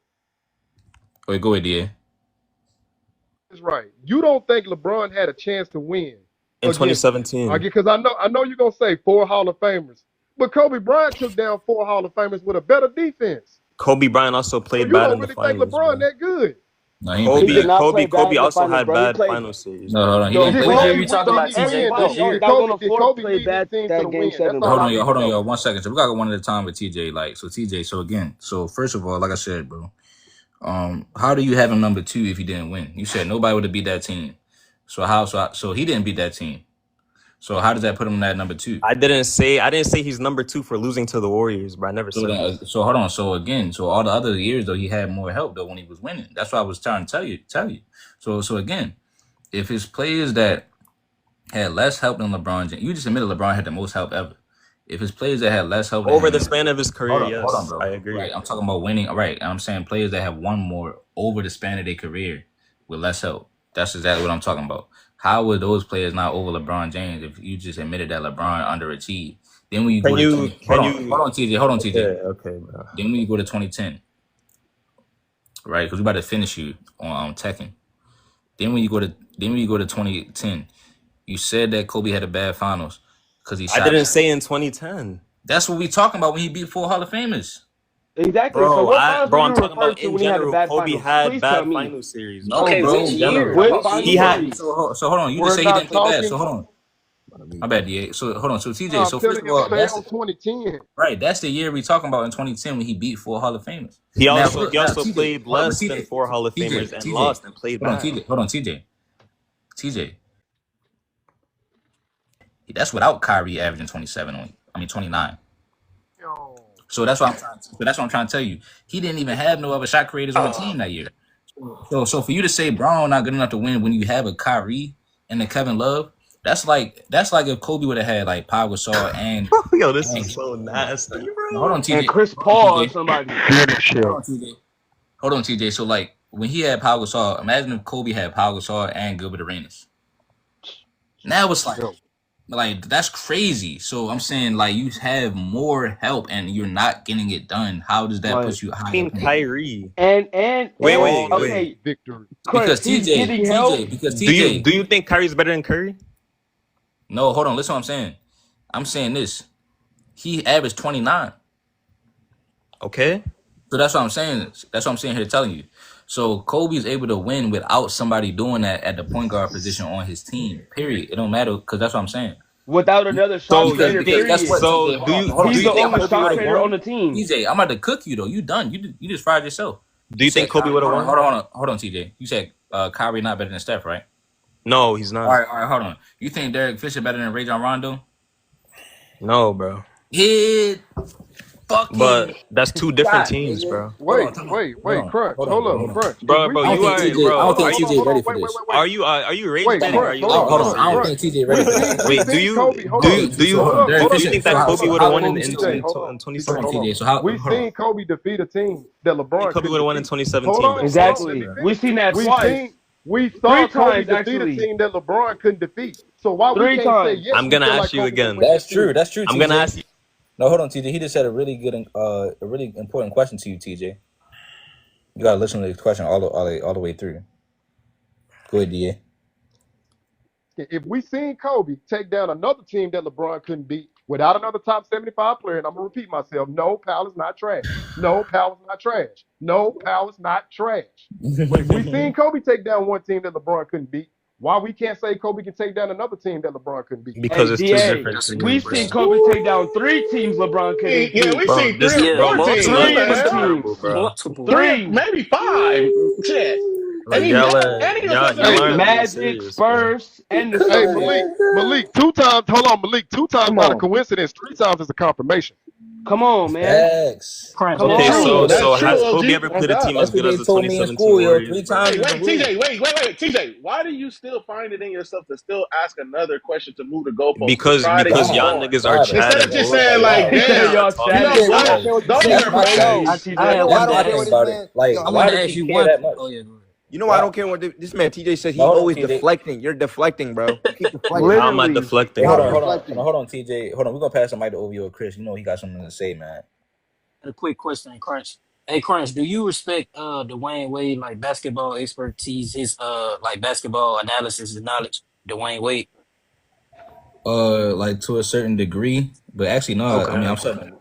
Wait, go ahead, DA. That's right. You don't think LeBron had a chance to win In 2017. Because I know you're gonna say 4 Hall of Famers, but Kobe Bryant took down 4 Hall of Famers with a better defense. Kobe Bryant also played bad in the finals. You don't really think LeBron that good? No, Kobe also had bad final series. No, hold on. You talking about TJ? Kobe played bad that game 7. Hold on, yo. 1 second. So we gotta go one at a time with TJ. So TJ. So again. So first of all, like I said, bro. How do you have him number 2 if he didn't win? You said nobody would have beat that team. So he didn't beat that team. So how does that put him at number 2? I didn't say he's number 2 for losing to the Warriors, bro. I never said that. So hold on. So again, all the other years though, he had more help though when he was winning. That's what I was trying to tell you. So again, if his players that had less help than LeBron James, you just admitted LeBron had the most help ever. If his players that had less help over the span of his career, yes, hold on, bro. I agree. Right, I'm talking about winning. Right, and I'm saying players that have won more over the span of their career with less help. That's exactly what I'm talking about. How were those players not over LeBron James if you just admitted that LeBron underachieved? Then when you hold on, TJ. Yeah, okay, bro. Then when you go to 2010, right? Because we're about to finish you on Tekken. Then when you go to 2010, you said that Kobe had a bad finals because he. I didn't say in 2010. That's what we talking about when he beat 4 Hall of Famers. Exactly. Bro, so what I'm talking about in general. Kobe had bad final series. No, okay, bro. He had. So hold on. You just say he didn't play bad. So hold on. My bad, DA. So hold on. So TJ. So first of all, that's 2010. Right. That's the year we talking about in 2010 when he beat 4 Hall of Famers. He also played less than 4 Hall of Famers and lost and played bad. Hold on, TJ. That's without Kyrie averaging 29. So that's what I'm trying to tell you. He didn't even have no other shot creators on the team that year. So for you to say Brown not good enough to win when you have a Kyrie and a Kevin Love, that's like if Kobe would have had like Pau Gasol and yo, this is so nasty, bro. Hold on, TJ. And Chris Paul or somebody. Hold on, TJ. So like when he had Pau Gasol, imagine if Kobe had Pau Gasol and Gilbert Arenas. Now it's like that's crazy. So I'm saying like you have more help and you're not getting it done. How does that put you higher? I mean Kyrie. And wait. Victory. Because TJ. Do you think Kyrie's better than Curry? No, hold on. Listen what I'm saying. I'm saying this. He averaged 29. Okay. So that's what I'm saying. That's what I'm saying here telling you. So Kobe is able to win without somebody doing that at the point guard position on his team. Period. It don't matter because that's what I'm saying. without another shot creator. That's what. So do you He's the think only Kobe shot would have creator on won? the team. TJ, I'm about to cook you though. You done. You just fried yourself. Do you think Kobe would have won? Hold on, TJ. You said Kyrie not better than Steph, right? No, he's not. All right, hold on. You think Derek Fisher better than Rajon Rondo? No, bro. But that's two different teams, bro. Wait, Crunch. Hold up, Crunch. Bro, you are, bro. I don't think TJ ready for this. Are you rage betting? Are you? Hold on. I don't think TJ ready for this. Wait, do you think that Kobe would have won in 2017? So how we've seen Kobe defeat a team that LeBron. Kobe would have won in 2017. Exactly. We've seen that twice. We saw Kobe defeat actually. a team that LeBron couldn't defeat. So why we can't say yes? I'm gonna ask you again. That's true. I'm gonna ask you. No, hold on, TJ. He just said a really good, a really important question to you, TJ. You gotta listen to the question all the way through. Go ahead, DA. If we seen Kobe take down another team that LeBron couldn't beat without another top 75 player, and I'm gonna repeat myself: no, Powell is not trash. No, Powell is not trash. No, Powell is not trash. But if we seen Kobe take down one team that LeBron couldn't beat, why we can't say Kobe can take down another team that LeBron couldn't beat? Because it's two different teams. We've seen Kobe take down 3 teams LeBron couldn't beat. Yeah, we've seen 3 or 4 teams. 3, maybe 5. Shit. Magic, Spurs, and the Malik, 2 times. Hold on, Malik. 2 times not a coincidence. 3 times is a confirmation. Come on, man. Okay, so has Kobe ever played a team as good as the 2017 Warriors? Wait, TJ, why do you still find it in yourself to still ask another question to move the goalpost? Because y'all niggas are chatting. Instead of just saying like, damn, y'all I'm gonna ask you one. You know, I don't care what this man TJ says. He's always deflecting. You're deflecting, bro. Keep deflecting. How am I deflecting? Hold on, TJ. Hold on. We're gonna pass the mic to OVO or Chris. You know he got something to say, man. A quick question, Crunch. Hey, Crunch, do you respect Dwayne Wade like basketball expertise, his like basketball analysis and knowledge, Dwayne Wade? Like to a certain degree, but actually no. Okay. I mean,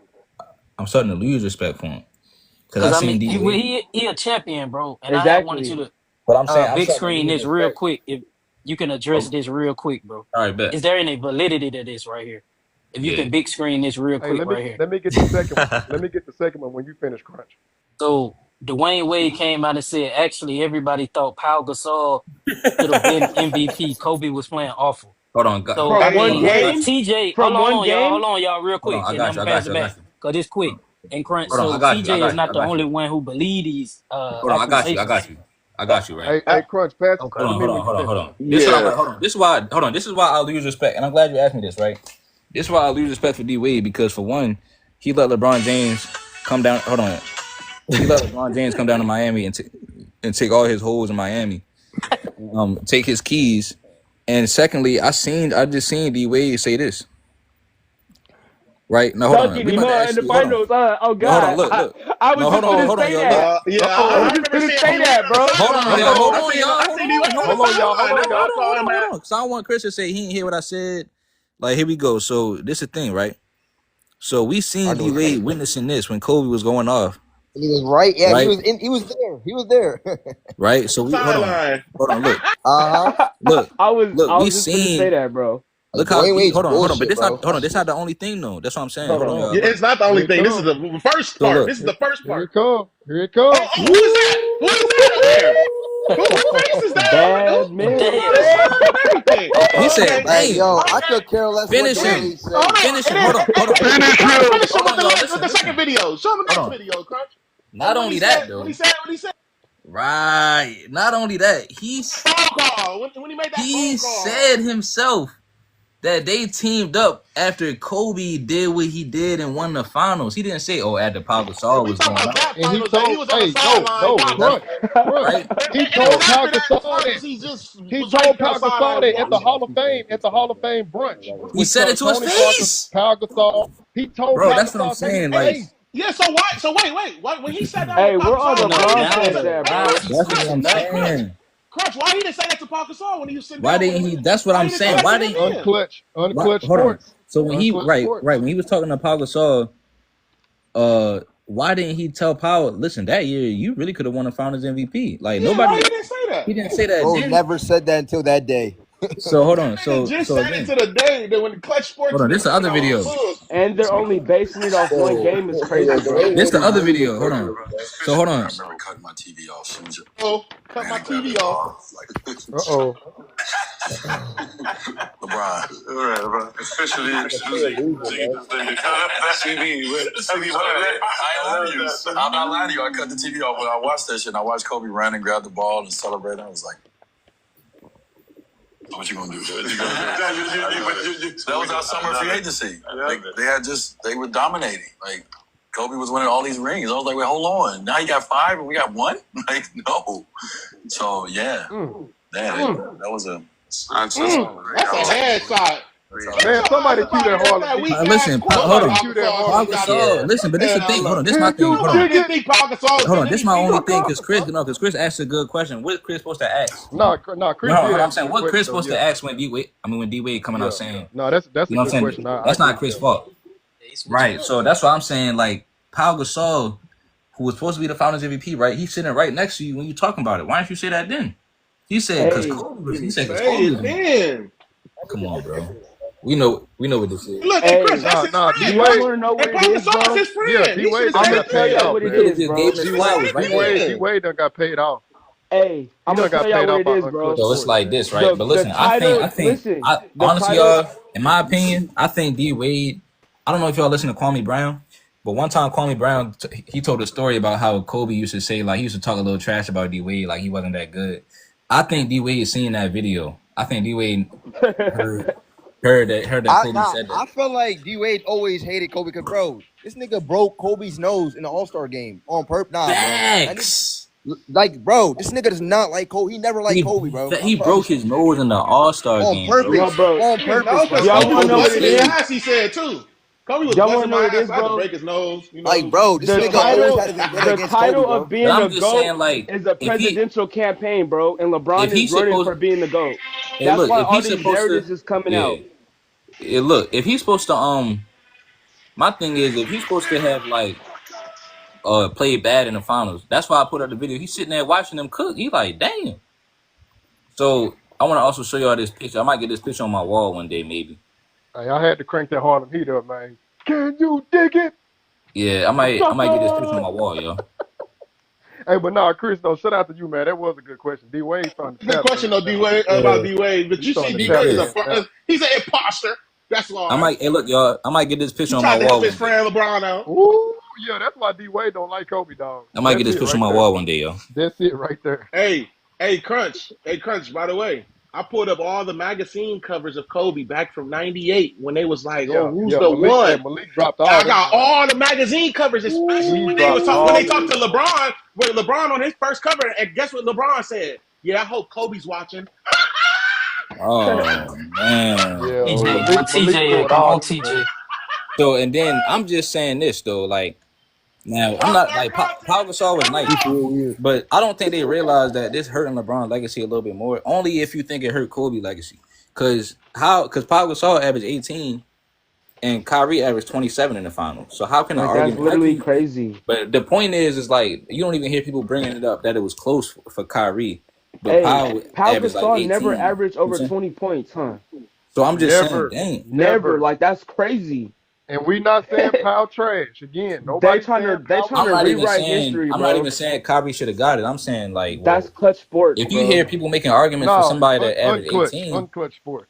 I'm starting to lose respect for him because I mean he a champion, bro, and exactly. I wanted you to. But I'm saying big screen this real quick. If you can address this real quick, bro. All right, bet. Is there any validity to this right here? If you can big screen this real quick right here. Let me get the second one. Let me get the second one when you finish, Crunch. So Dwayne Wade came out and said, actually, everybody thought Pau Gasol should have been MVP. Kobe was playing awful. Hold on, so from one game. TJ, hold on, y'all, real quick. I got you. Because it's quick. And Crunch. So TJ is not the only one who believe these. Hold on, I got you, right? Hey, Crunch, pass. Hold on. This is why I lose respect, and I'm glad you asked me this, right? This is why I lose respect for D Wade because for one, he let LeBron James come down. Hold on, he let LeBron James come down to Miami and take all his holes in Miami, take his keys, and secondly, I just seen D Wade say this. Right now, hold on. We about to ask you, finals. Oh God! Hold on, look. I was just going to say that. I was just going to say that, bro. Hold on, y'all. So I want Chris to say he didn't hear what I said. Like, here we go. So this is the thing, right? So we seen D Wade witnessing this when Kobe was going off. And he was right. Yeah, right? He was there. He was there. Right. So we hold on. Look. Look. I was just going to say that, bro. Look how hold on, but this not the only thing though. That's what I'm saying. Hold on, it's not the only thing. This is the first part. This is the first part. Here it comes. Who is that? Who is that there? Who faces that? Bad man. He said, "Hey, yo, I could care less." Finish him. Finish him. Hold on. Finish him with the second video. Show him the next video, Crunch. Not only that though. What he said. Right. Not only that, when he made that he said himself that they teamed up after Kobe did what he did and won the finals. He didn't say, after Pau Gasol was going on. And he told, he told Pau Gasol that at the Hall of Fame brunch. He said it to his face. Pau Gasol. He told Bro, that's what I'm saying. Like, yeah, so why? So wait. When he said that, hey, we're on the wrong there, bro. That's what I'm saying. Crunch, why he didn't say that to Pau Gasol when he was sitting Why didn't he? That's what I'm saying. Why didn't unclutch sports? So when he when he was talking to Pau Gasol, why didn't he tell Pau, listen, that year you really could have won a Finals MVP? Like nobody. Why he didn't say that? He didn't say that. Bro, never said that until that day. So hold on. Nigga So just said it again, to the day that when the Clutch hold Sports on. This the niggas, other video. And they're only basing it off one game is crazy, bro. This the other video. Hold on. So hold on. I remember cutting my TV off soon as Oh, cut my TV off. Uh-oh. LeBron. All right, LeBron. Officially exclusive. I'm not lying to you. I cut the TV off when I watched that shit. And I watched Kobe run and grab the ball and celebrate. I was like, what you gonna do? That was our summer free agency. Like, they were dominating. Like, Kobe was winning all these rings. I was like, wait, hold on. Now you got 5 and we got 1? Like, no. So, yeah. That was a... That's a headshot. Man, somebody cue that Harlem. Listen, hold on. Listen, but this is the thing. Hold on, this is my thing. Hold on, this is my only thing. Because Chris asked a good question. What Chris supposed to ask? No, Chris. I'm saying, what Chris supposed to ask when D Wade coming out saying? No, that's a you know good question. That's not Chris' fault, right? So that's what I'm saying. Like Pau Gasol, who was supposed to be the Finals MVP, right? He's sitting right next to you when you talking about it. Why didn't you say that then? He said because Kobe. He said Kobe. Come on, bro. We know what this is. Look, hey, Chris, that's his friend. Do you want to know what it is, bro? His friend. Yeah, D-Wade I'm going to tell you what it is, bro. D-Wade done got paid off. Hey, I'm going to tell you what it is, bro. So it's like this, right? But listen, I think honestly, y'all, in my opinion, I think D-Wade, I don't know if y'all listen to Kwame Brown, but one time Kwame Brown, he told a story about how Kobe used to say, like, he used to talk a little trash about D-Wade, like he wasn't that good. I think D-Wade is seeing that video. I think D-Wade heard that Kobe said that. I feel like D-Wade always hated Kobe because, bro, this nigga broke Kobe's nose in the All-Star game on purpose. Nah, bro. Like, bro, this nigga does not like Kobe. He never liked Kobe, bro. He broke his nose in the All-Star game. On purpose, bro. On purpose. Y'all want to know what it is? He said, too. Kobe was busting my ass to break his nose. You know? Like, bro, this nigga always had to be the title Kobe, of being a GOAT is a presidential campaign, bro. And LeBron is running for being the GOAT. That's why all these narratives is coming out. Look, if he's supposed to my thing is if he's supposed to have like play bad in the finals, that's why I put out the video. He's sitting there watching them cook. He like, damn. So I want to also show y'all this picture. I might get this picture on my wall one day, maybe. Hey, I had to crank that Harlem Heat up, man. Can you dig it? Yeah, I might get this picture on my wall, yo. Hey, but nah, Chris, though, shout out to you, man. That was a good question. D-Wade trying to good question, though, D-Wade, about D-Wade. But you see D-Wade he's an imposter. That's all. Hey, look, y'all. I might get this picture on my wall. His friend LeBron out. Ooh, yeah, that's why D-Wade don't like Kobe, dog. I might get this picture on my wall one day, yo. That's it right there. Hey, Crunch. By the way, I pulled up all the magazine covers of Kobe back from '98 when they was like, who's the one? Malik dropped all. I got all the magazine covers, especially when they talked to LeBron. With LeBron on his first cover, and guess what LeBron said? Yeah, I hope Kobe's watching. Oh man, TJ, come on, TJ. So and then I'm just saying this though, like now I'm not like Pau Gasol was nice, but I don't think they realize that this hurting LeBron's legacy a little bit more. Only if you think it hurt Kobe's legacy, because Pau Gasol averaged 18 and Kyrie averaged 27 in the finals. So how can the argument? That's literally crazy. But the point is like you don't even hear people bringing it up that it was close for Kyrie. But Pau Gasol never averaged over 20 points, huh? So I'm just saying, dang. Never. Like, that's crazy. And we not saying Pau trash. Again, nobody trying to rewrite history, bro. I'm not even saying Kyrie should have got it. I'm saying, like, that's clutch sports. If you hear people making arguments for somebody that averaged 18. Unclutch sports.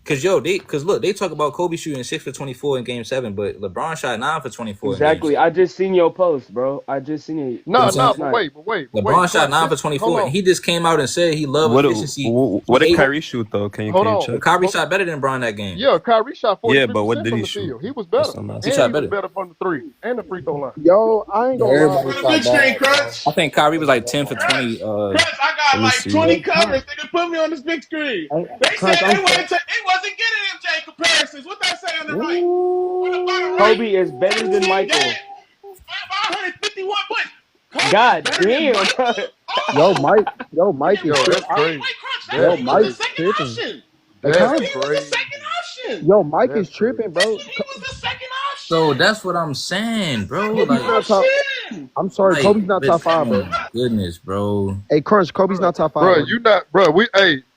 Because look, they talk about Kobe shooting 6 for 24 in Game 7, but LeBron shot 9 for 24. Exactly. I just seen your post, bro. I just seen it. But wait. LeBron shot 9 for 24, and he just came out and said he loved efficiency. What did Kyrie shoot, though? Can you check? Kyrie shot better than LeBron that game. Yeah, Kyrie shot 40%. Yeah, but what did he shoot? He was better. He shot better. He was better from the 3 and the free throw line. Yo, I ain't gonna lie. I think Kyrie was like 10 for 20. Chris, I got like 20 covers. They can put me on this big screen. They said they wasn't getting MJ comparisons. What that say on the right? Kobe is better than Michael. 551 points. God damn. Mike is that's crazy. Mike's tripping. That's crazy. Yo, Mike is tripping, bro. He was the second option. So that's what I'm saying, bro. Like, I'm sorry, like, Kobe's not top 5, bro. goodness, bro. Hey, Crunch, Kobe's not top 5. Bro, you not, bro.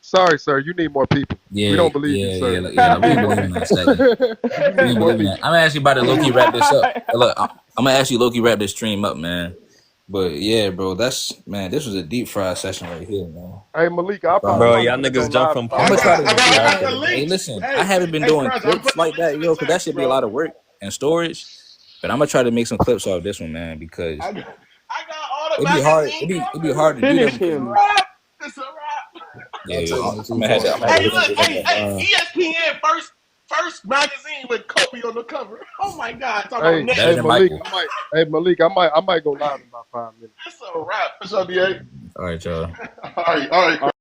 Sorry, sir. You need more people. Yeah, we don't believe you, sir. Yeah, we believe in that second. We believe in that. I'm actually about to low-key wrap this up. Look, I'm gonna actually low-key wrap this stream up, man. But yeah, bro, this was a deep fried session right here, man. Hey, Malik, bro, y'all niggas jump from I'm gonna try to hey, listen, I haven't been doing clips like that, yo, because that should be a lot of work and storage. But I'm gonna try to make some clips off this one, man, because I got all the it'd be hard. It'd be hard to Finish do them. him. It's a wrap. Yeah, I'm gonna have to. Hey, look, ESPN first magazine with Kobe on the cover. Oh my God! Hey, Malik, I might go live in about 5 minutes. It's a wrap. What's up, DA? All right, y'all. All right.